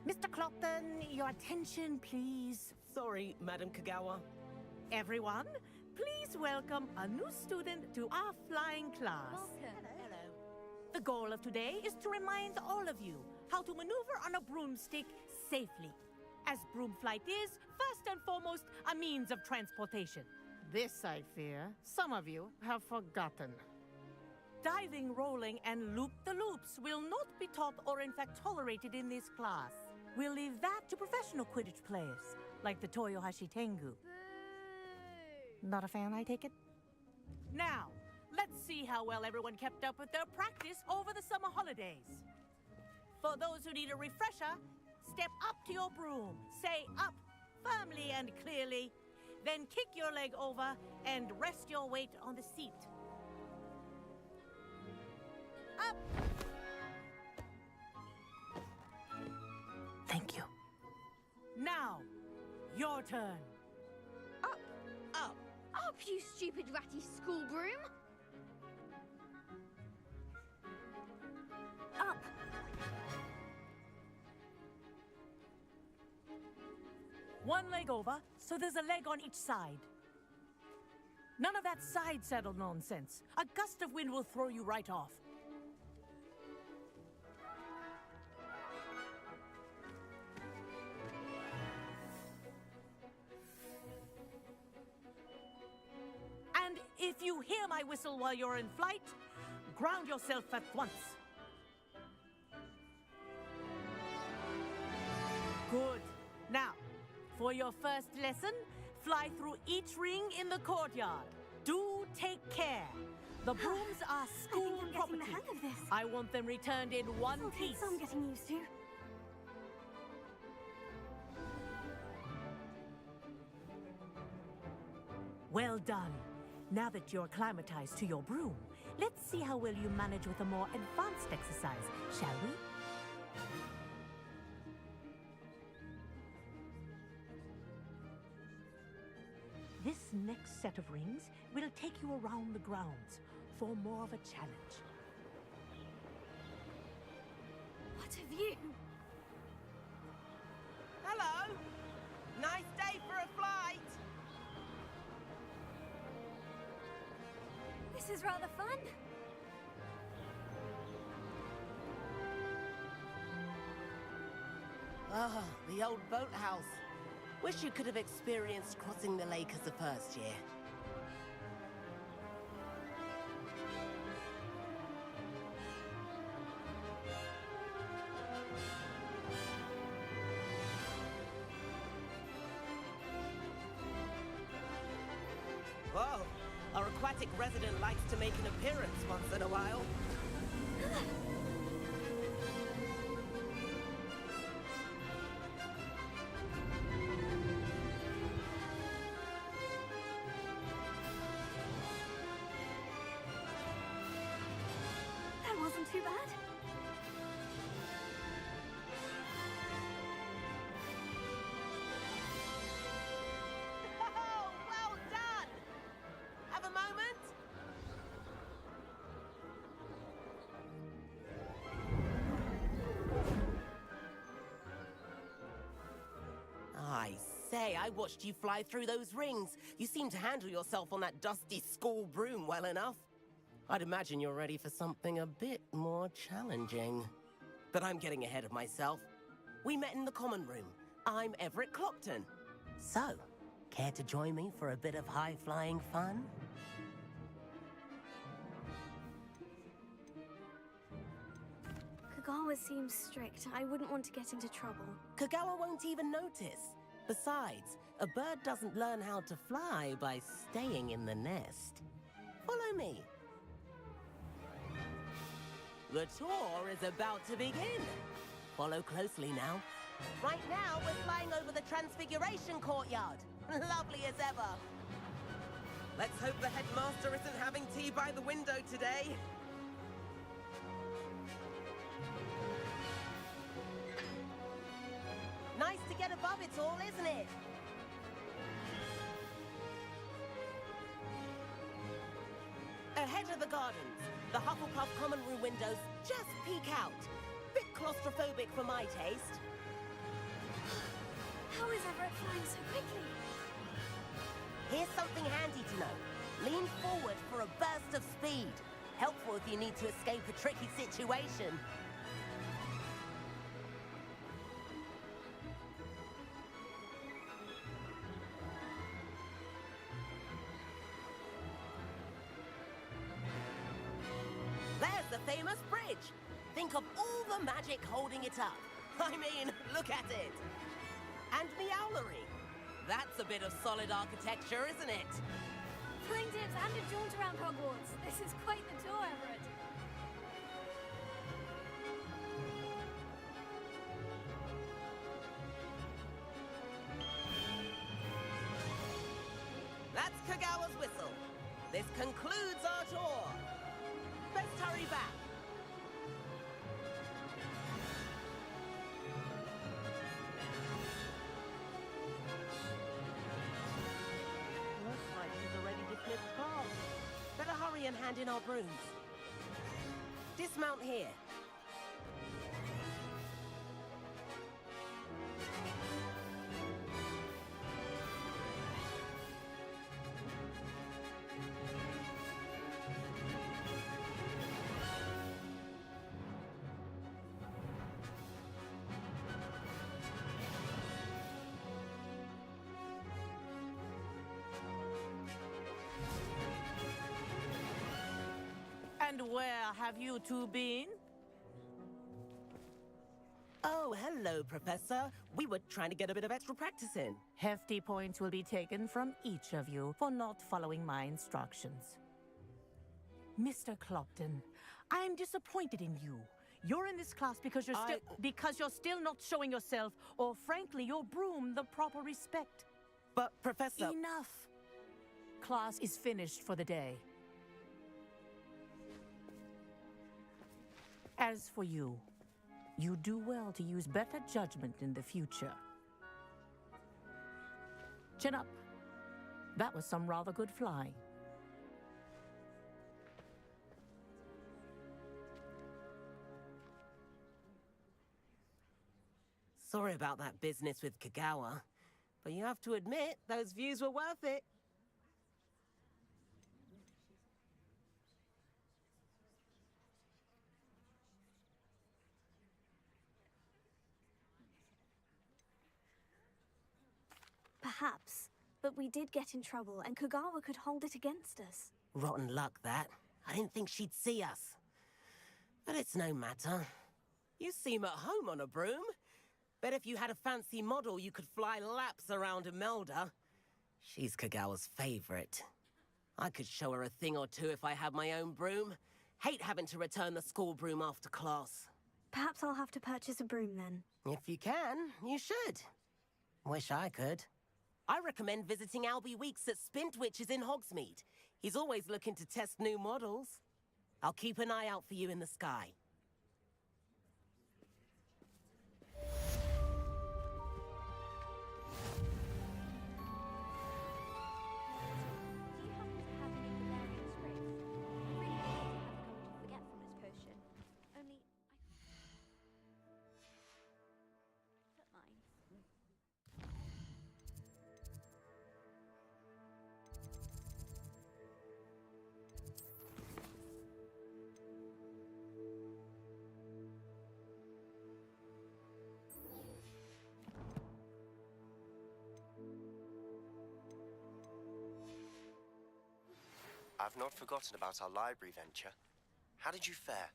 Mr. Clopton, your attention, please. Sorry, Madam Kagawa. Everyone, please welcome a new student to our flying class. Hello. The goal of today is to remind all of you how to maneuver on a broomstick safely, as broom flight is, first and foremost, a means of transportation. This, I fear, some of you have forgotten. Diving, rolling, and loop-the-loops will not be taught or in fact tolerated in this class. We'll leave that to professional Quidditch players, like the Toyohashi Tengu. Not a fan, I take it? Now, let's see how well everyone kept up with their practice over the summer holidays. For those who need a refresher, step up to your broom, say up firmly and clearly, then kick your leg over and rest your weight on the seat. Up! Thank you. Now, your turn. Up! Up! Up, you stupid ratty school broom! Up! One leg over, so there's a leg on each side. None of that side saddle nonsense. A gust of wind will throw you right off. And if you hear my whistle while you're in flight, ground yourself at once. Good. Now, for your first lesson, fly through each ring in the courtyard. Do take care. The brooms are school property. The hang of this. I want them returned in one piece. I'm getting used to. Well done. Now that you're acclimatized to your broom, let's see how well you manage with a more advanced exercise, shall we? This next set of rings will take you around the grounds for more of a challenge. What have you? Hello! Nice day for a flight! This is rather fun. Ah, the old boathouse. Wish you could have experienced crossing the lake as a first year. Whoa, our aquatic resident likes to make an appearance once in a while. That wasn't too bad. Oh, well done! Have a moment? I say, I watched you fly through those rings. You seem to handle yourself on that dusty school broom well enough. I'd imagine you're ready for something a bit more challenging. But I'm getting ahead of myself. We met in the common room. I'm Everett Clopton. So, care to join me for a bit of high-flying fun? Kagawa seems strict. I wouldn't want to get into trouble. Kagawa won't even notice. Besides, a bird doesn't learn how to fly by staying in the nest. Follow me. The tour is about to begin. Follow closely now. Right now, we're flying over the Transfiguration Courtyard. Lovely as ever. Let's hope the headmaster isn't having tea by the window today. Nice to get above it all, isn't it? head of the gardens. The Hufflepuff common room windows just peek out. Bit claustrophobic for my taste. How is Everett flying so quickly? Here's something handy to know. Lean forward for a burst of speed. Helpful if you need to escape a tricky situation. There's the famous bridge. Think of all the magic holding it up. I mean, look at it. And the owlery. That's a bit of solid architecture, isn't it? Flying dips and a jaunt around Hogwarts. This is quite the tour, Everett. That's Kagawa's whistle. This concludes our tour. Best hurry back. Looks like she's already dismissed class. Better hurry and hand in our brooms. Dismount here. And where have you two been? Oh, hello, Professor. We were trying to get a bit of extra practice in. Hefty points will be taken from each of you for not following my instructions. Mr. Clopton, I'm disappointed in you. You're in this class because you're still not showing yourself, or frankly, your broom, the proper respect. But, Professor... Enough. Class is finished for the day. As for you, you do well to use better judgment in the future. Chin up. That was some rather good flying. Sorry about that business with Kagawa, but you have to admit, those views were worth it. Perhaps, but we did get in trouble, and Kagawa could hold it against us. Rotten luck, that. I didn't think she'd see us. But it's no matter. You seem at home on a broom. Bet if you had a fancy model, you could fly laps around Imelda. She's Kagawa's favorite. I could show her a thing or two if I had my own broom. Hate having to return the school broom after class. Perhaps I'll have to purchase a broom then. If you can, you should. Wish I could. I recommend visiting Albie Weeks at Spintwitches in Hogsmeade. He's always looking to test new models. I'll keep an eye out for you in the sky. I've not forgotten about our library venture. How did you fare?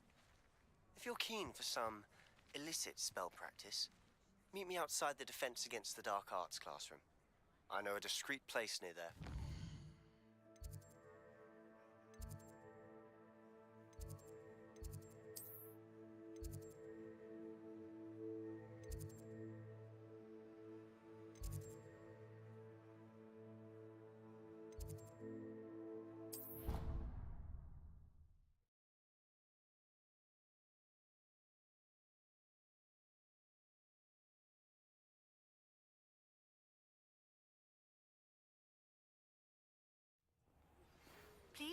If you're keen for some illicit spell practice, meet me outside the Defense Against the Dark Arts classroom. I know a discreet place near there.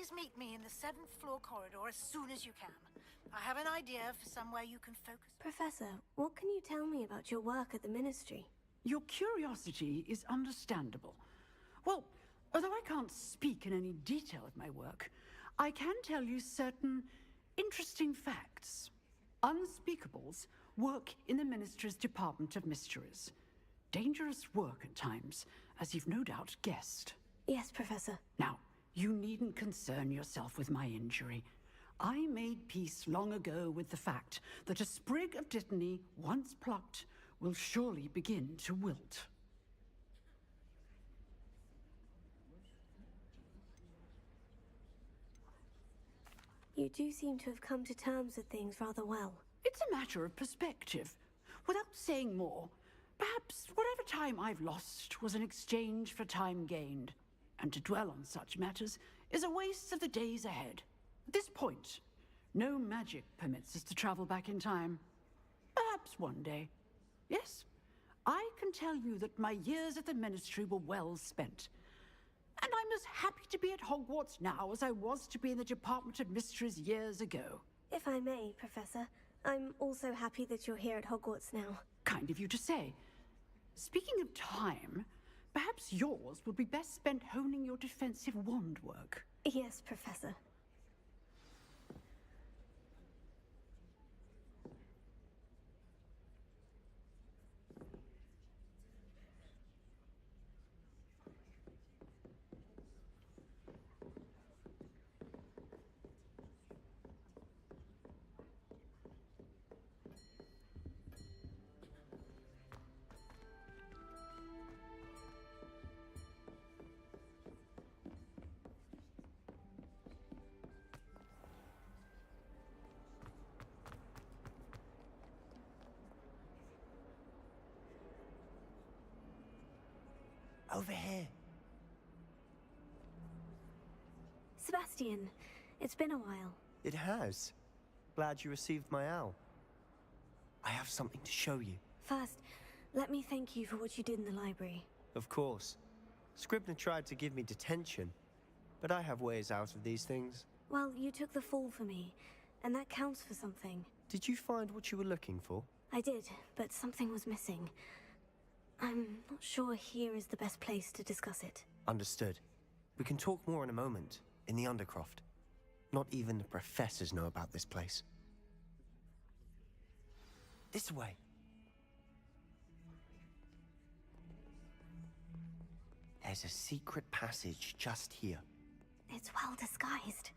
Please meet me in the 7th floor corridor as soon as you can. I have an idea for somewhere you can focus. Professor, what can you tell me about your work at the Ministry? Your curiosity is understandable. Well, although I can't speak in any detail of my work, I can tell you certain interesting facts. Unspeakables work in the Ministry's Department of Mysteries. Dangerous work at times, as you've no doubt guessed. Yes, Professor. Now, you needn't concern yourself with my injury. I made peace long ago with the fact that a sprig of dittany, once plucked, will surely begin to wilt. You do seem to have come to terms with things rather well. It's a matter of perspective. Without saying more, perhaps whatever time I've lost was an exchange for time gained. And to dwell on such matters is a waste of the days ahead. At this point, no magic permits us to travel back in time. Perhaps one day. Yes, I can tell you that my years at the Ministry were well spent. And I'm as happy to be at Hogwarts now as I was to be in the Department of Mysteries years ago. If I may, Professor, I'm also happy that you're here at Hogwarts now. Kind of you to say. Speaking of time, perhaps yours would be best spent honing your defensive wand work. Yes, Professor. Over here. Sebastian, it's been a while. It has. Glad you received my owl. I have something to show you. First, let me thank you for what you did in the library. Of course. Scribner tried to give me detention, but I have ways out of these things. Well, you took the fall for me, and that counts for something. Did you find what you were looking for? I did, but something was missing. I'm not sure here is the best place to discuss it. Understood. We can talk more in a moment, in the Undercroft. Not even the professors know about this place. This way. There's a secret passage just here. It's well disguised.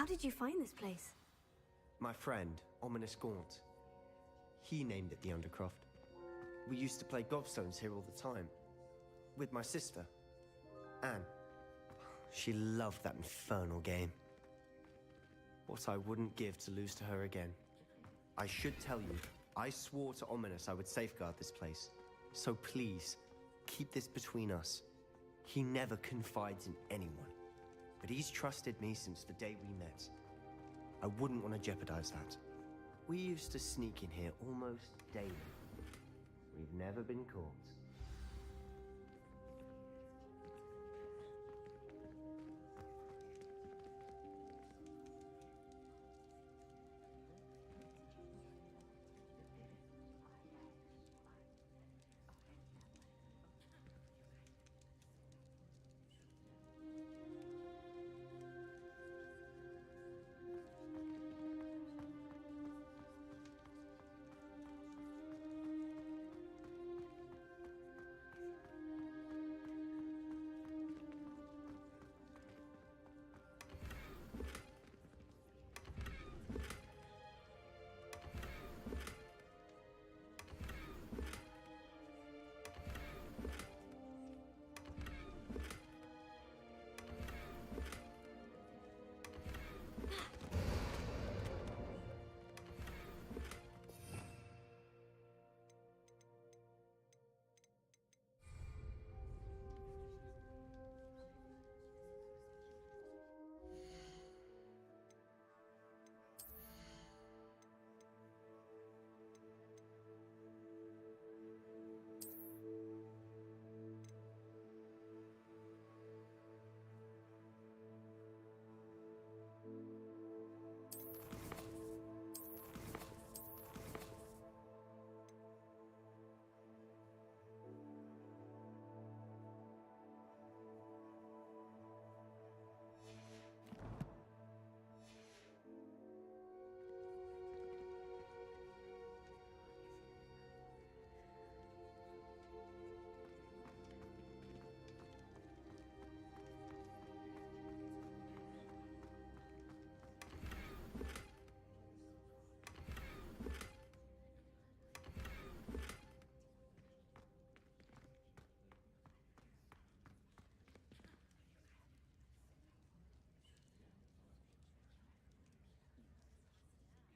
How did you find this place? My friend, Ominous Gaunt. He named it the Undercroft. We used to play gobstones here all the time. With my sister, Anne. She loved that infernal game. What I wouldn't give to lose to her again. I should tell you, I swore to Ominous I would safeguard this place. So please, keep this between us. He never confides in anyone. But he's trusted me since the day we met. I wouldn't want to jeopardize that. We used to sneak in here almost daily. We've never been caught.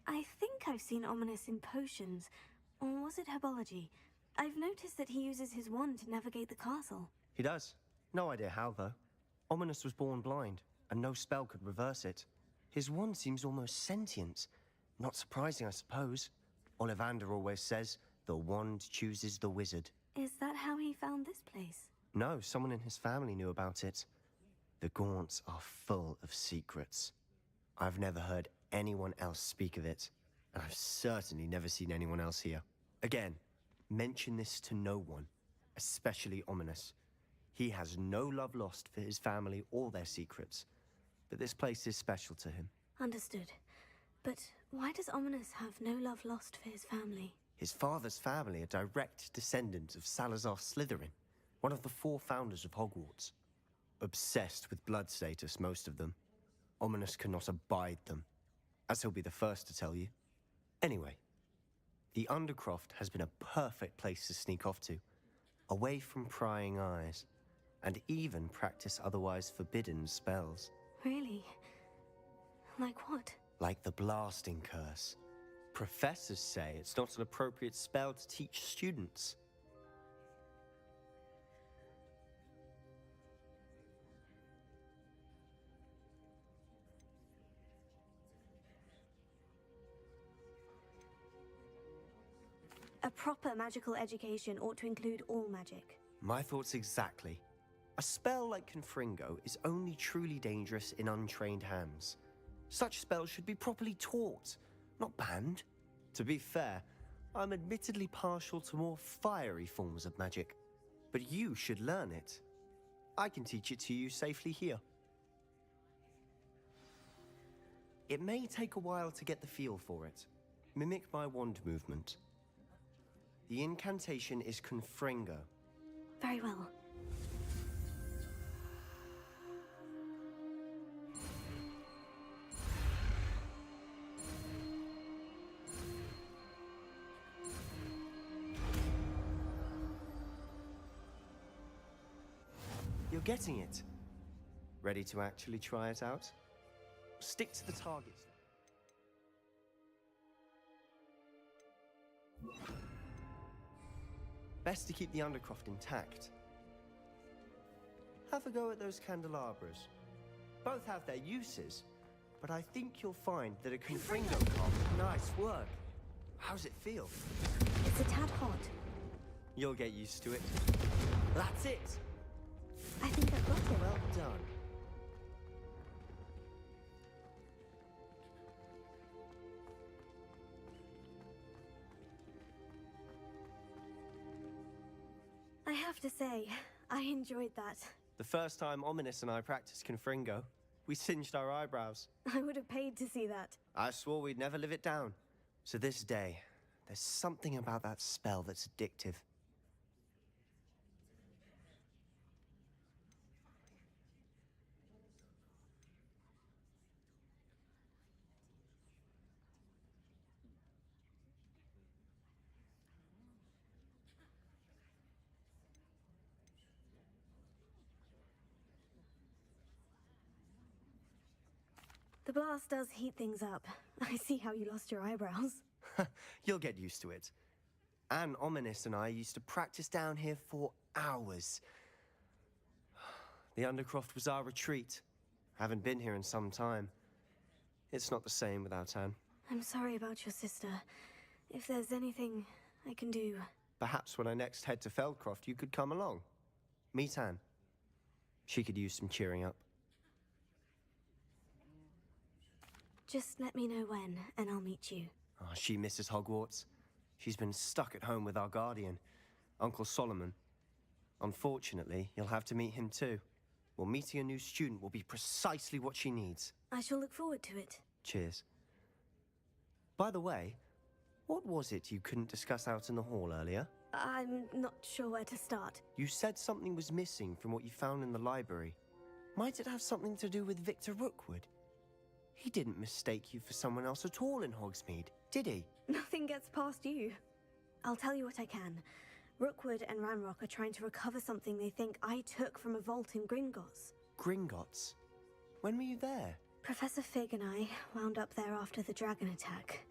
I think I've seen Ominous in potions. Or was it herbology? I've noticed that he uses his wand to navigate the castle. He does. No idea how, though. Ominous was born blind, and no spell could reverse it. His wand seems almost sentient. Not surprising, I suppose. Ollivander always says, the wand chooses the wizard. Is that how he found this place? No, someone in his family knew about it. The Gaunts are full of secrets. I've never heard anyone else speak of it, and I've certainly never seen anyone else here. Again, mention this to no one, especially Ominous. He has no love lost for his family or their secrets, but this place is special to him. Understood. But why does Ominous have no love lost for his family? His father's family are direct descendants of Salazar Slytherin, one of the 4 founders of Hogwarts. Obsessed with blood status, most of them. Ominous cannot abide them, as he'll be the first to tell you. Anyway, the Undercroft has been a perfect place to sneak off to, away from prying eyes, and even practice otherwise forbidden spells. Really? Like what? Like the blasting curse. Professors say it's not an appropriate spell to teach students. A proper magical education ought to include all magic. My thoughts exactly. A spell like Confringo is only truly dangerous in untrained hands. Such spells should be properly taught, not banned. To be fair, I'm admittedly partial to more fiery forms of magic, but you should learn it. I can teach it to you safely here. It may take a while to get the feel for it. Mimic my wand movement. The incantation is Confringo. Very well. You're getting it. Ready to actually try it out? Stick to the targets. Best to keep the Undercroft intact. Have a go at those candelabras. Both have their uses, but I think you'll find that a Confringo card... Nice work. How's it feel? It's a tad hot. You'll get used to it. That's it! I think I've got it. Well done. I have to say, I enjoyed that. The first time Ominous and I practiced Confringo, we singed our eyebrows. I would have paid to see that. I swore we'd never live it down. So this day, there's something about that spell that's addictive. The blast does heat things up. I see how you lost your eyebrows. You'll get used to it. Anne, Ominous and I used to practice down here for hours. The Undercroft was our retreat. Haven't been here in some time. It's not the same without Anne. I'm sorry about your sister. If there's anything I can do... Perhaps when I next head to Feldcroft, you could come along. Meet Anne. She could use some cheering up. Just let me know when, and I'll meet you. Oh, she misses Hogwarts. She's been stuck at home with our guardian, Uncle Solomon. Unfortunately, you'll have to meet him too. Well, meeting a new student will be precisely what she needs. I shall look forward to it. Cheers. By the way, what was it you couldn't discuss out in the hall earlier? I'm not sure where to start. You said something was missing from what you found in the library. Might it have something to do with Victor Rookwood? He didn't mistake you for someone else at all in Hogsmeade, did he? Nothing gets past you. I'll tell you what I can. Rookwood and Ranrock are trying to recover something they think I took from a vault in Gringotts. Gringotts? When were you there? Professor Fig and I wound up there after the dragon attack.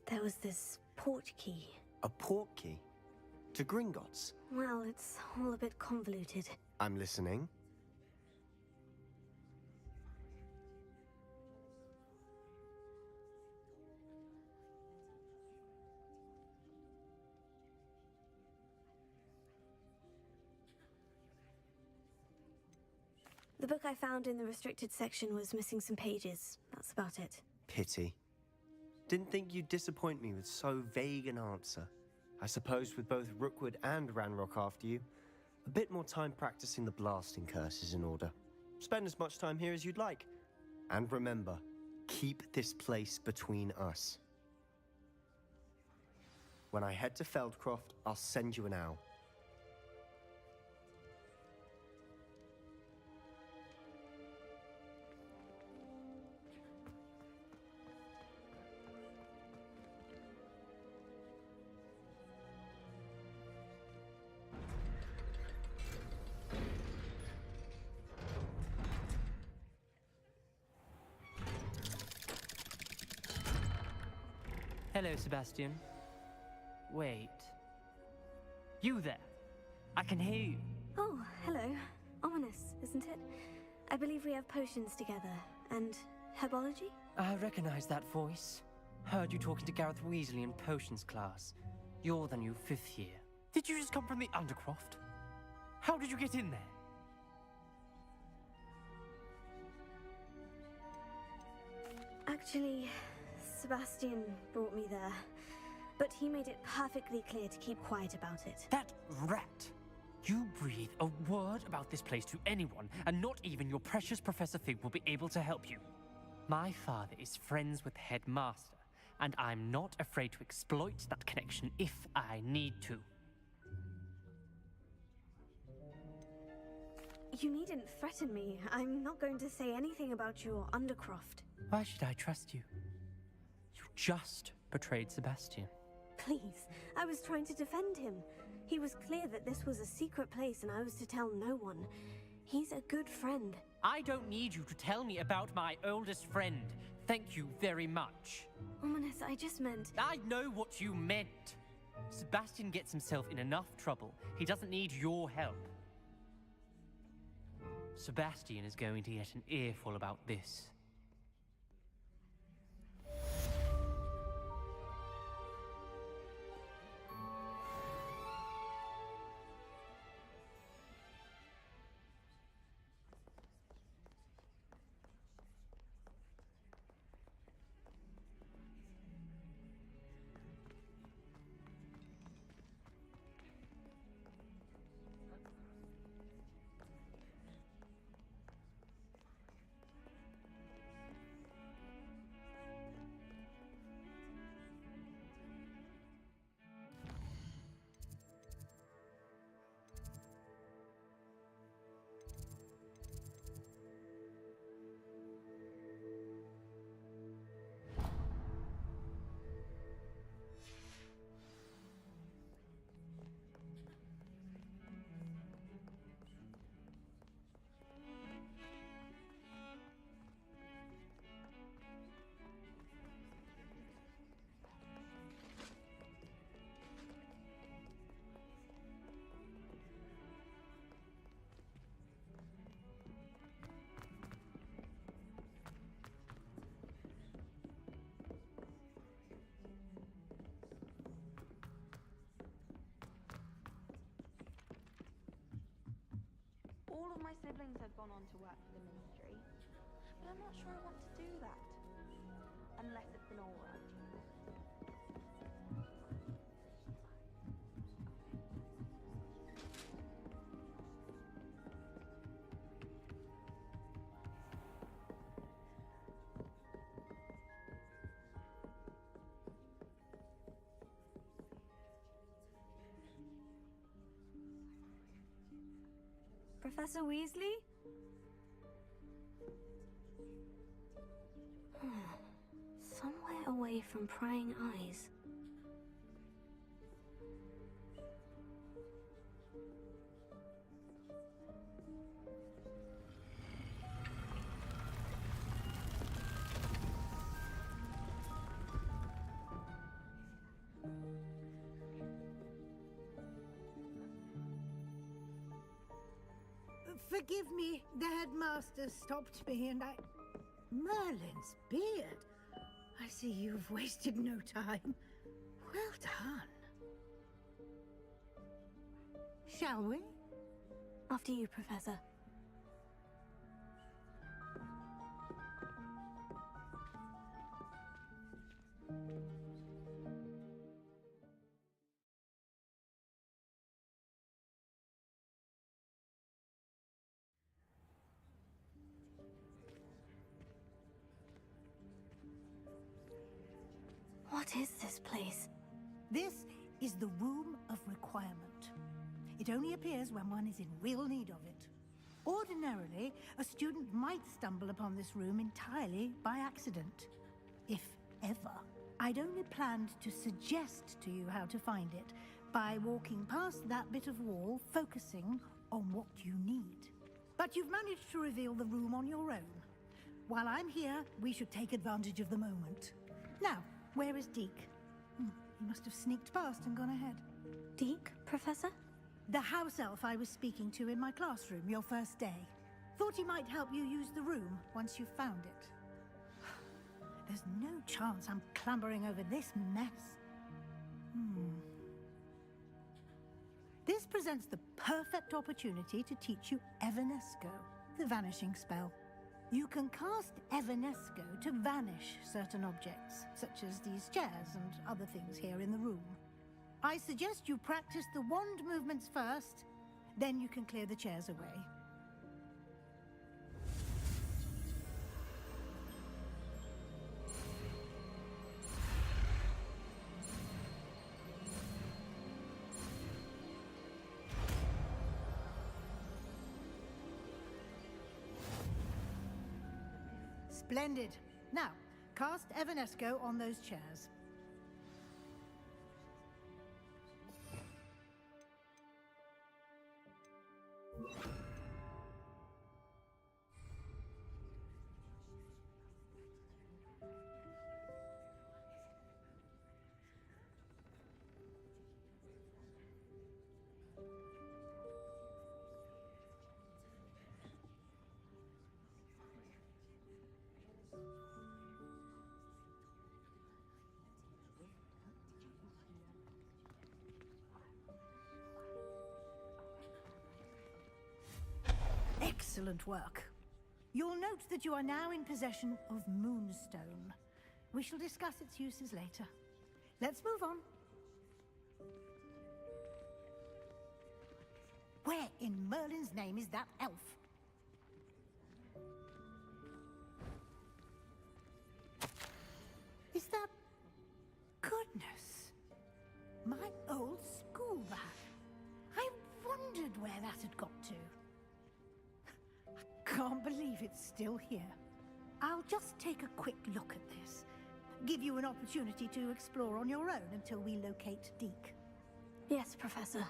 There was this port key. A port key? To Gringotts? Well, it's all a bit convoluted. I'm listening. The book I found in the restricted section was missing some pages. That's about it. Pity. Didn't think you'd disappoint me with so vague an answer. I suppose with both Rookwood and Ranrock after you, a bit more time practicing the blasting curse is in order. Spend as much time here as you'd like. And remember, keep this place between us. When I head to Feldcroft, I'll send you an owl. Hello, Sebastian. Wait. You there? I can hear you. Oh, hello. Ominous, isn't it? I believe we have potions together. And herbology? I recognize that voice. Heard you talking to Gareth Weasley in potions class. You're the new 5th year. Did you just come from the Undercroft? How did you get in there? Actually, Sebastian brought me there. But he made it perfectly clear to keep quiet about it. That rat! You breathe a word about this place to anyone, and not even your precious Professor Fig will be able to help you. My father is friends with the headmaster, and I'm not afraid to exploit that connection if I need to. You needn't threaten me. I'm not going to say anything about your Undercroft. Why should I trust you? You just betrayed Sebastian. Please, I was trying to defend him. He was clear that this was a secret place and I was to tell no one. He's a good friend. I don't need you to tell me about my oldest friend. Thank you very much. Ominous, I just meant... I know what you meant. Sebastian gets himself in enough trouble. He doesn't need your help. Sebastian is going to get an earful about this. All of my siblings have gone on to work for the ministry, but I'm not sure I want to do that. Unless it's an Aura. Professor Weasley? Somewhere away from prying eyes. Forgive me, the headmaster stopped me and I... Merlin's beard. I see you've wasted no time. Well done. Shall we? After you, Professor. What is this place? This is the Room of Requirement. It only appears when one is in real need of it. Ordinarily, a student might stumble upon this room entirely by accident. If ever. I'd only planned to suggest to you how to find it by walking past that bit of wall, focusing on what you need. But you've managed to reveal the room on your own. While I'm here, we should take advantage of the moment. Now, where is Deke? He must have sneaked past and gone ahead. Deke, Professor? The house elf I was speaking to in my classroom your first day. Thought he might help you use the room once you found it. There's no chance I'm clambering over this mess. This presents the perfect opportunity to teach you Evanesco, the vanishing spell. You can cast Evanesco to vanish certain objects, such as these chairs and other things here in the room. I suggest you practice the wand movements first, then you can clear the chairs away. Splendid. Now, cast Evanesco on those chairs. Excellent work. You'll note that you are now in possession of Moonstone. We shall discuss its uses later. Let's move on. Where in Merlin's name is that elf? Is that... Goodness. My old school bag. I wondered where that had got to. Can't believe it's still here. I'll just take a quick look at this. Give you an opportunity to explore on your own until we locate Deke. Yes, Professor.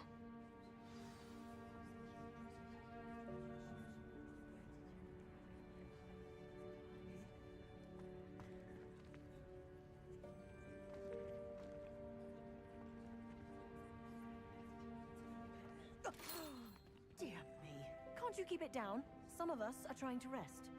Dear me. Can't you keep it down? Some of us are trying to rest.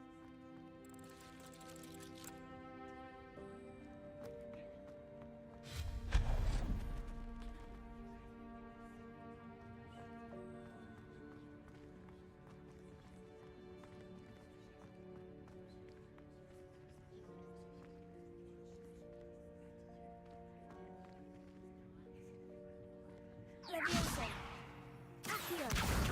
Leviosa. Accio.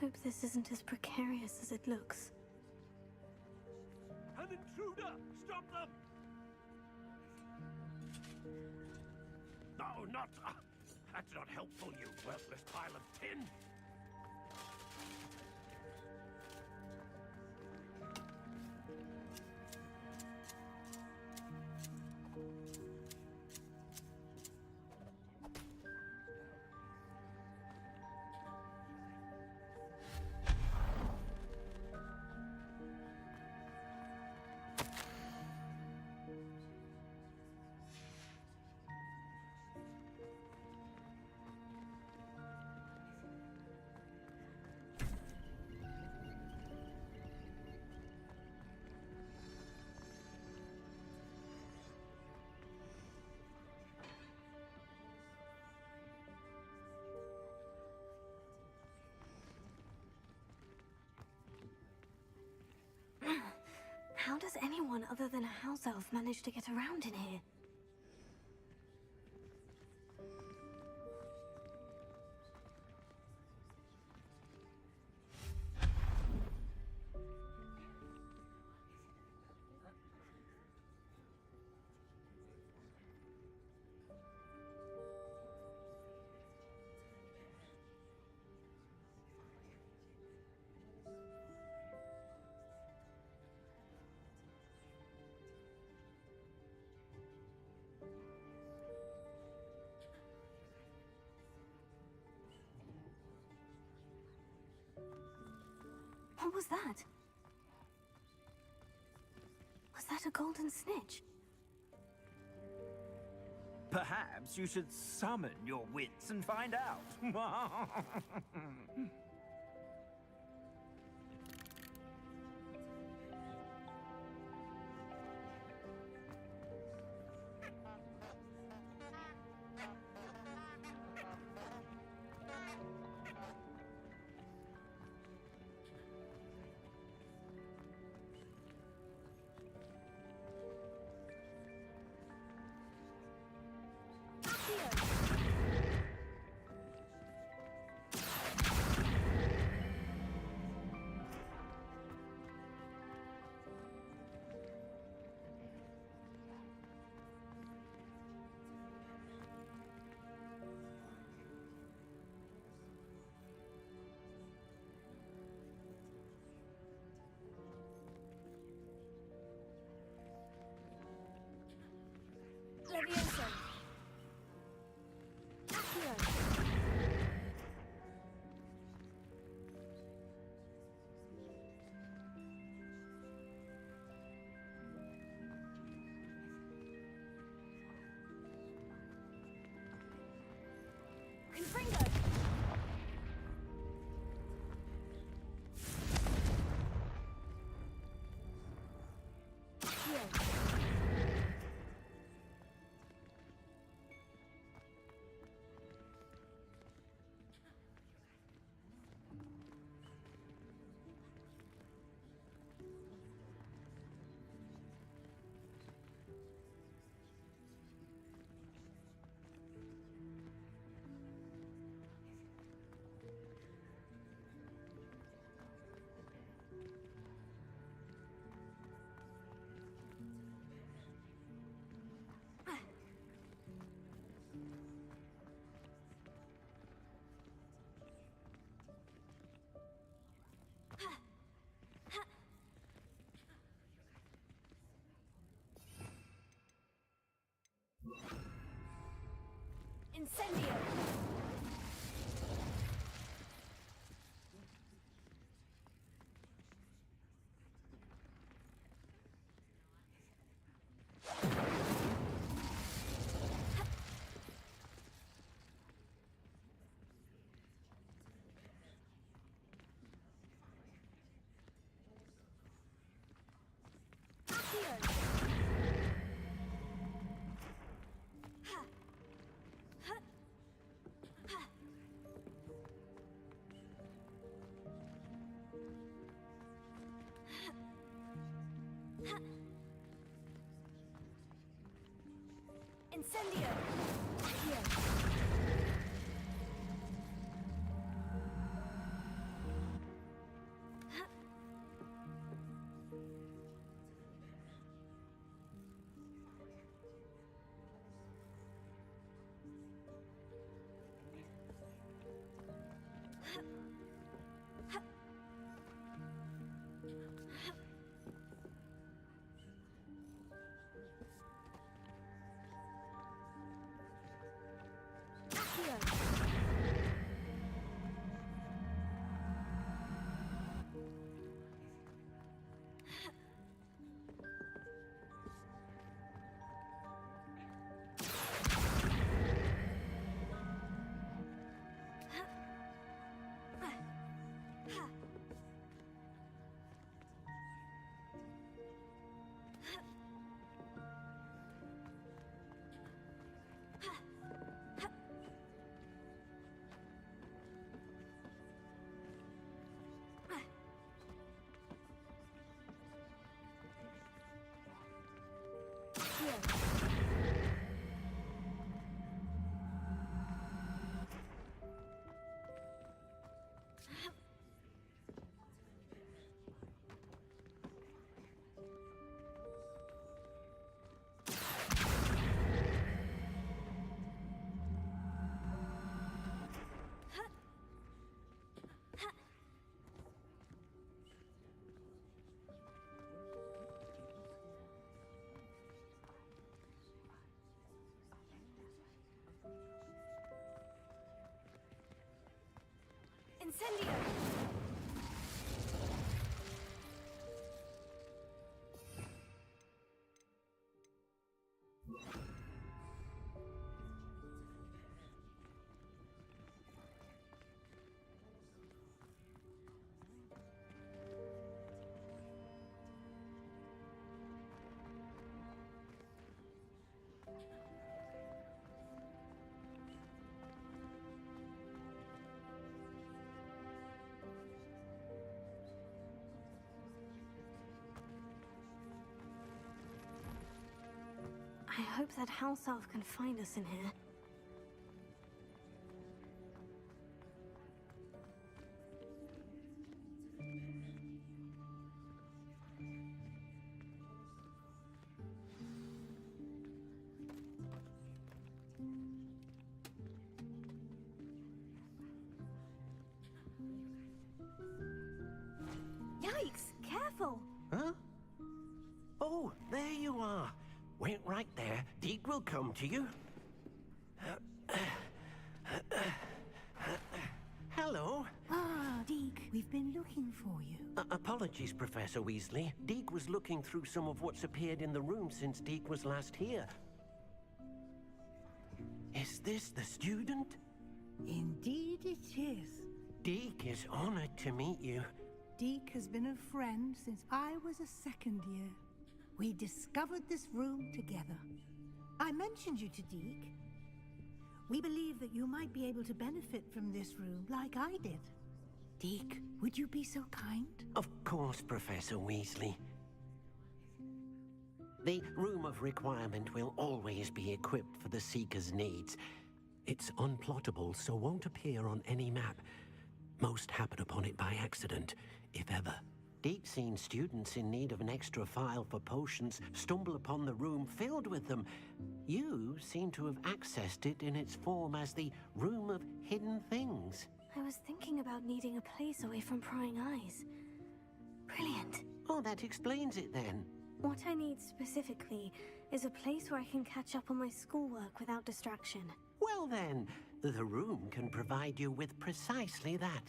Hope this isn't as precarious as it looks. An intruder! Stop them! No, not... that's not helpful, you worthless pile of tin! How does anyone other than a house elf manage to get around in here? What was that? Was that a golden snitch? Perhaps you should summon your wits and find out. Incendio! Incendio! Incendio! I hope that house elf can find us in here. Yikes! Careful! Huh? Oh, there you are. Wait right there. Deke will come to you. Hello. Ah, Deke, we've been looking for you. Apologies, Professor Weasley. Deke was looking through some of what's appeared in the room since Deke was last here. Is this the student? Indeed it is. Deke is honored to meet you. Deke has been a friend since I was a second year. We discovered this room together. I mentioned you to Deke. We believe that you might be able to benefit from this room like I did. Deke, would you be so kind? Of course, Professor Weasley. The Room of Requirement will always be equipped for the Seeker's needs. It's unplottable, so won't appear on any map. Most happen upon it by accident, if ever. Deke's seen students in need of an extra file for potions stumble upon the room filled with them. You seem to have accessed it in its form as the Room of Hidden Things. I was thinking about needing a place away from prying eyes. Brilliant. Oh, that explains it then. What I need specifically is a place where I can catch up on my schoolwork without distraction. Well then, the room can provide you with precisely that.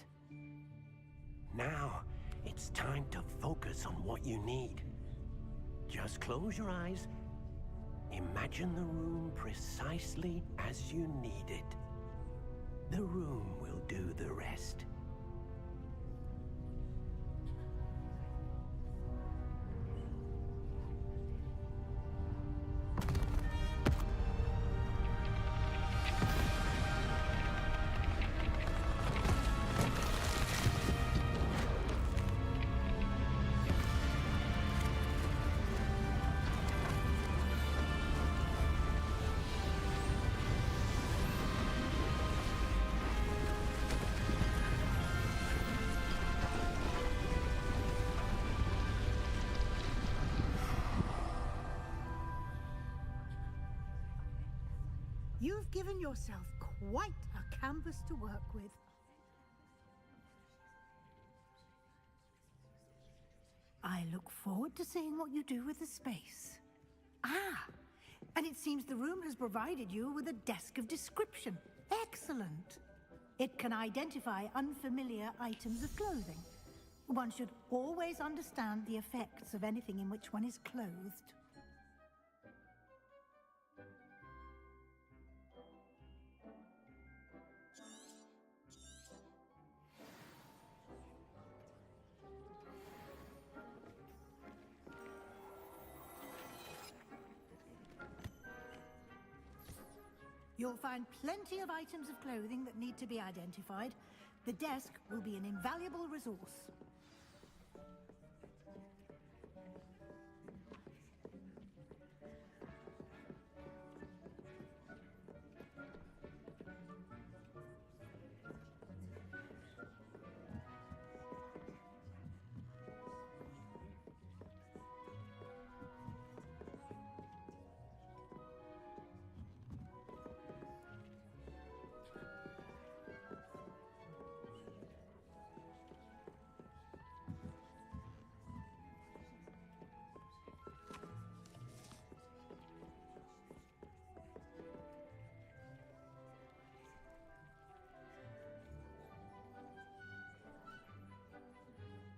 Now, it's time to focus on what you need. Just close your eyes. Imagine the room precisely as you need it. The room will do the rest. You've given yourself quite a canvas to work with. I look forward to seeing what you do with the space. Ah, and it seems the room has provided you with a desk of description. Excellent. It can identify unfamiliar items of clothing. One should always understand the effects of anything in which one is clothed. You'll find plenty of items of clothing that need to be identified. The desk will be an invaluable resource.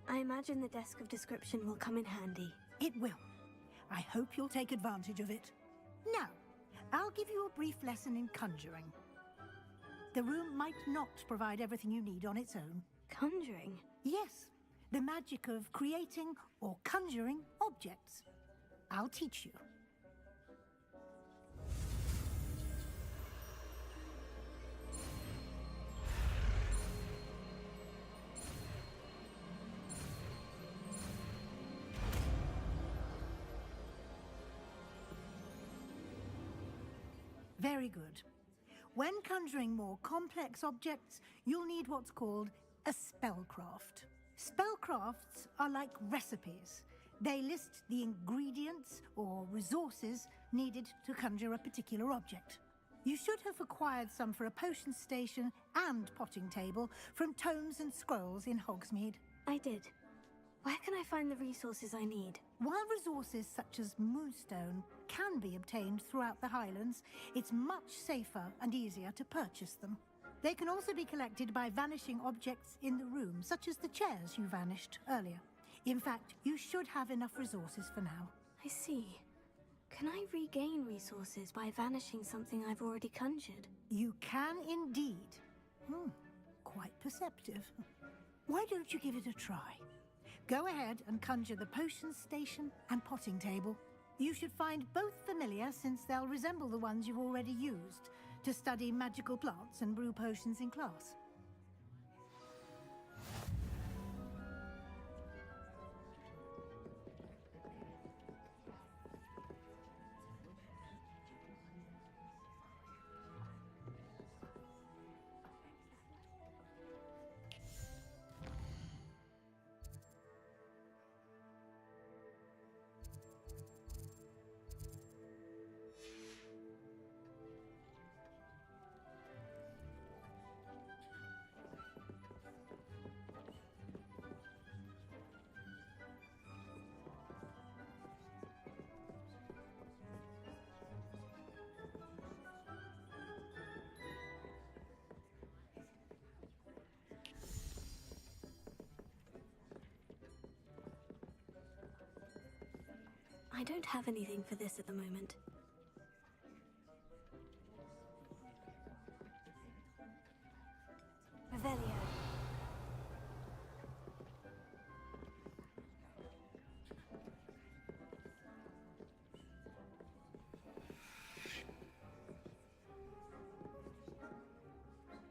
I imagine the desk of description will come in handy. It will. I hope you'll take advantage of it. Now, I'll give you a brief lesson in conjuring. The room might not provide everything you need on its own. Conjuring? Yes, the magic of creating or conjuring objects. I'll teach you. Very good. When conjuring more complex objects, you'll need what's called a spellcraft. Spellcrafts are like recipes. They list the ingredients or resources needed to conjure a particular object. You should have acquired some for a potion station and potting table from tomes and scrolls in Hogsmeade. I did. Where can I find the resources I need? While resources such as moonstone can be obtained throughout the Highlands, it's much safer and easier to purchase them. They can also be collected by vanishing objects in the room, such as the chairs you vanished earlier. In fact, you should have enough resources for now. I see. Can I regain resources by vanishing something I've already conjured? You can indeed. Quite perceptive. Why don't you give it a try? Go ahead and conjure the potion station and potting table. You should find both familiar, since they'll resemble the ones you've already used to study magical plants and brew potions in class. I don't have anything for this at the moment. Revelio.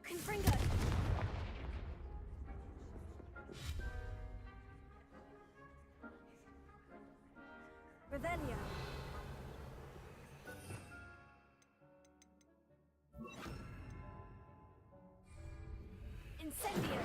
Confringo. Revelio. Incendio.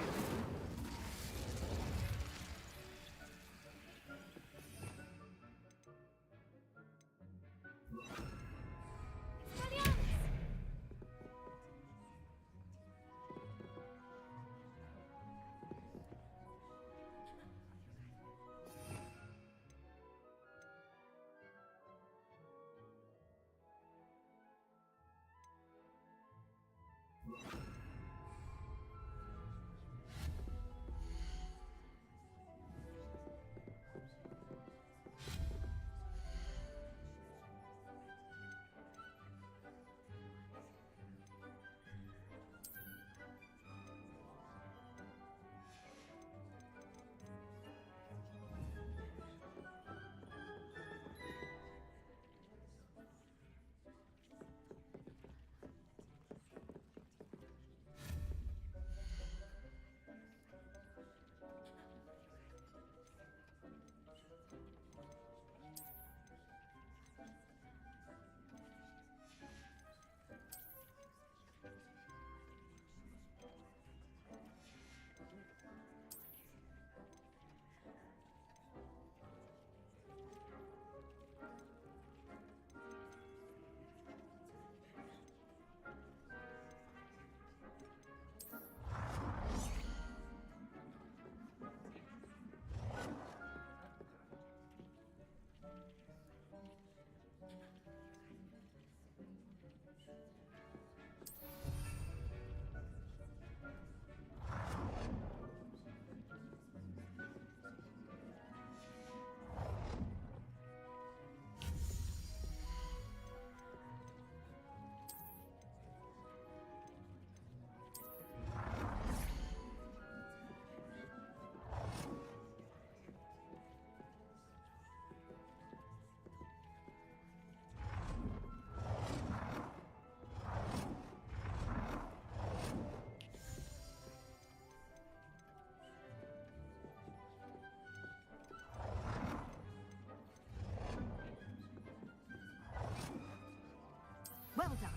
Well done.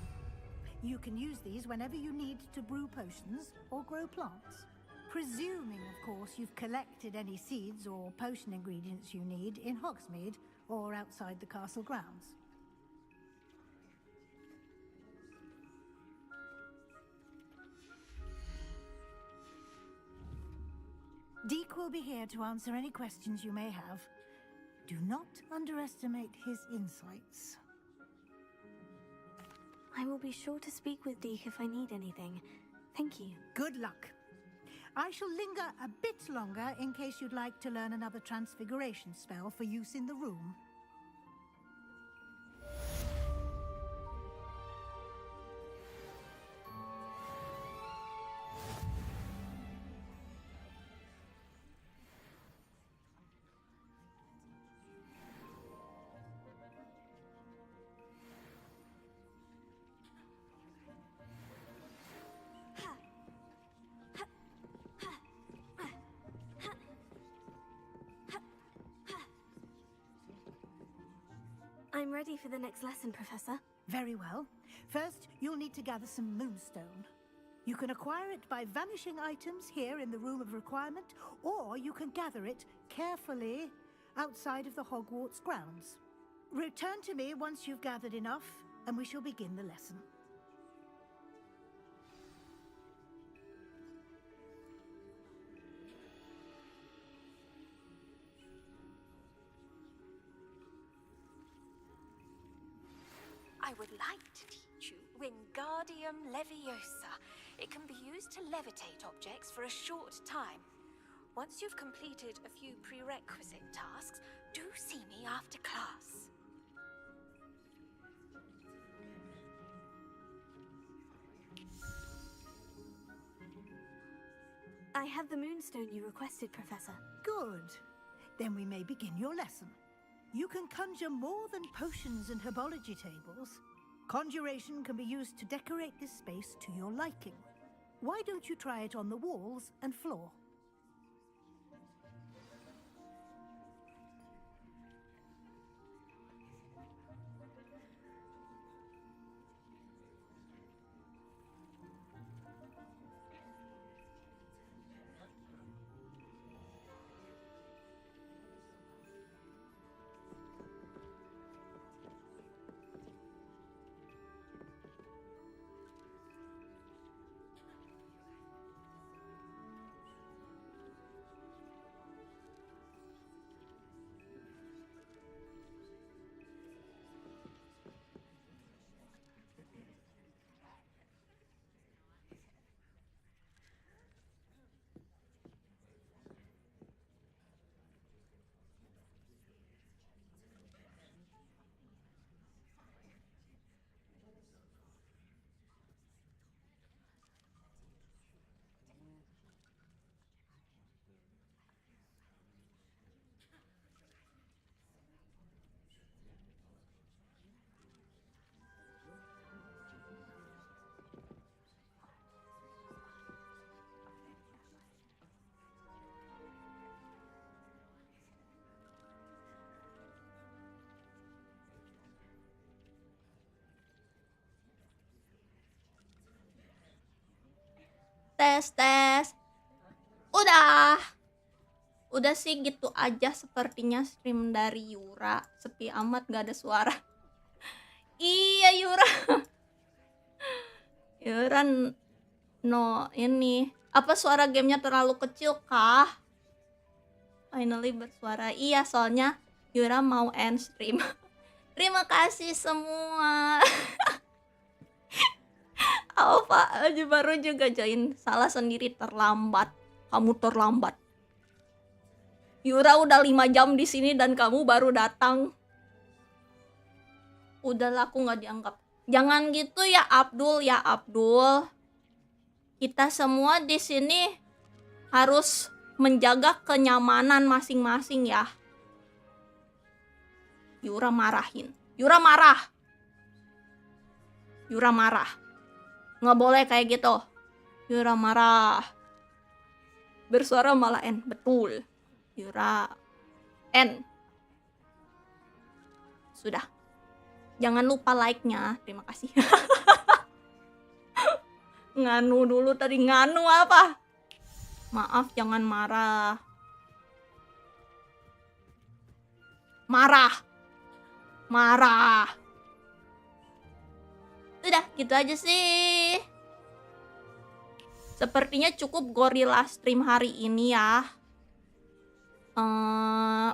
You can use these whenever you need to brew potions or grow plants. Presuming, of course, you've collected any seeds or potion ingredients you need in Hogsmeade or outside the castle grounds. Deek will be here to answer any questions you may have. Do not underestimate his insights. I will be sure to speak with Deek if I need anything. Thank you. Good luck. I shall linger a bit longer in case you'd like to learn another transfiguration spell for use in the room. I'm ready for the next lesson, Professor. Very well. First, you'll need to gather some moonstone. You can acquire it by vanishing items here in the Room of Requirement, or you can gather it carefully outside of the Hogwarts grounds. Return to me once you've gathered enough, and we shall begin the lesson. I would like to teach you Wingardium Leviosa. It can be used to levitate objects for a short time. Once you've completed a few prerequisite tasks, do see me after class. I have the moonstone you requested, Professor. Good. Then we may begin your lesson. You can conjure more than potions and herbology tables. Conjuration can be used to decorate this space to your liking. Why don't you try it on the walls and floor? Tes. Udah sih gitu aja sepertinya stream dari Yoora. Sepi amat, gak ada suara. Iya Yoora. Yoora no ini. Apa suara gamenya terlalu kecil kah? Finally bersuara. Iya, soalnya Yoora mau end stream. Terima kasih semua. Apa aja baru juga join. Salah sendiri, terlambat. Kamu terlambat. Yoora udah 5 jam di sini dan kamu baru datang. Udahlah, aku nggak dianggap. Jangan gitu ya Abdul. Kita semua di sini harus menjaga kenyamanan masing-masing ya. Yoora marahin. Yoora marah. Nggak boleh kayak gitu. Yoora marah. Bersuara malah N. Betul. Yoora N. Sudah. Jangan lupa like-nya. Terima kasih. Nganu dulu tadi. Nganu apa? Maaf, jangan marah. Marah. Udah, gitu aja sih. Sepertinya cukup gorilla stream hari ini ya.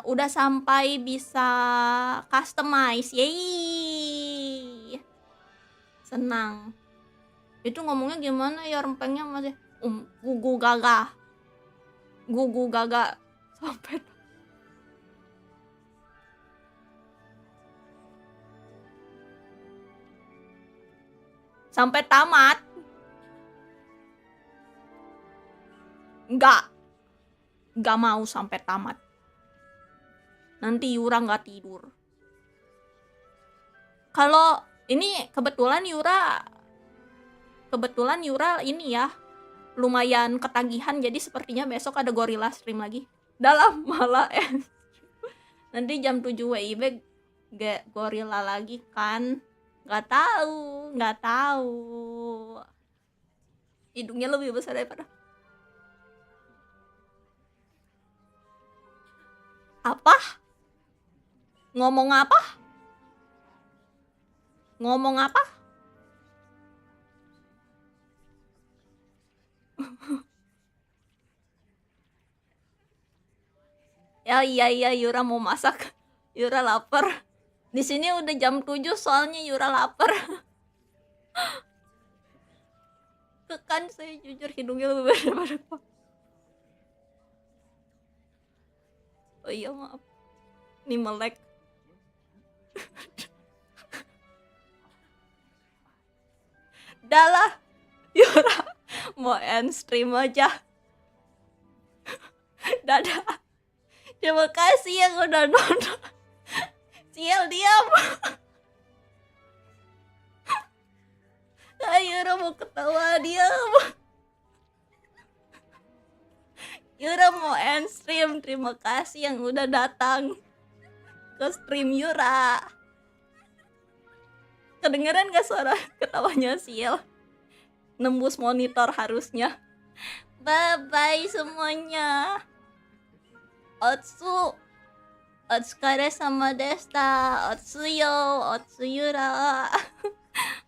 Udah sampai bisa customize. Yeay. Senang. Itu ngomongnya gimana ya, rempengnya masih gugu gaga. Sampai tamat. Enggak mau sampai tamat. Nanti Yoora nggak tidur. Kalau ini kebetulan Yoora ini ya lumayan ketagihan, jadi sepertinya besok ada gorilla stream lagi. Dalam malah nanti jam 7 WIB gorilla lagi kan. Nggak tahu. Hidungnya lebih besar daripada. Apa? Ngomong apa? Ya iya Yoora mau masak. Yoora lapar. Di sini udah jam 7 soalnya Yoora lapar. Kan saya jujur hidungnya lebih besar daripada apa. Oh iya maaf. Ini melek. Dah lah. Yoora mau end stream aja. Dadah. Terima kasih yang udah nonton. Sial, diam. Yoora mau ketawa, diam. Yoora mau end stream. Terima kasih yang udah datang ke stream Yoora. Kedengeran gak suara ketawanya Sial? Nembus monitor harusnya. Bye-bye semuanya. Otsu. Otsukare sama deshita. Otsuyo. Otsuyura.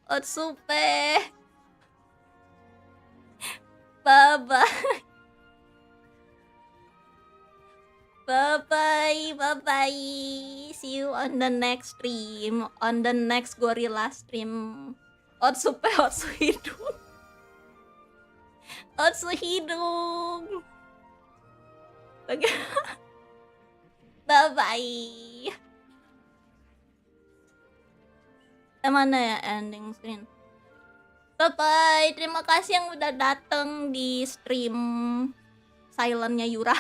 Otsupe. Bye-bye. Bye-bye. Bye-bye. See you on the next stream. On the next gorilla stream. Otsupe. Otsuhidung. Otsuhidung. Bye-bye. Mana ya ending screen? Bye-bye. Terima kasih yang udah dateng di stream silentnya Yoora.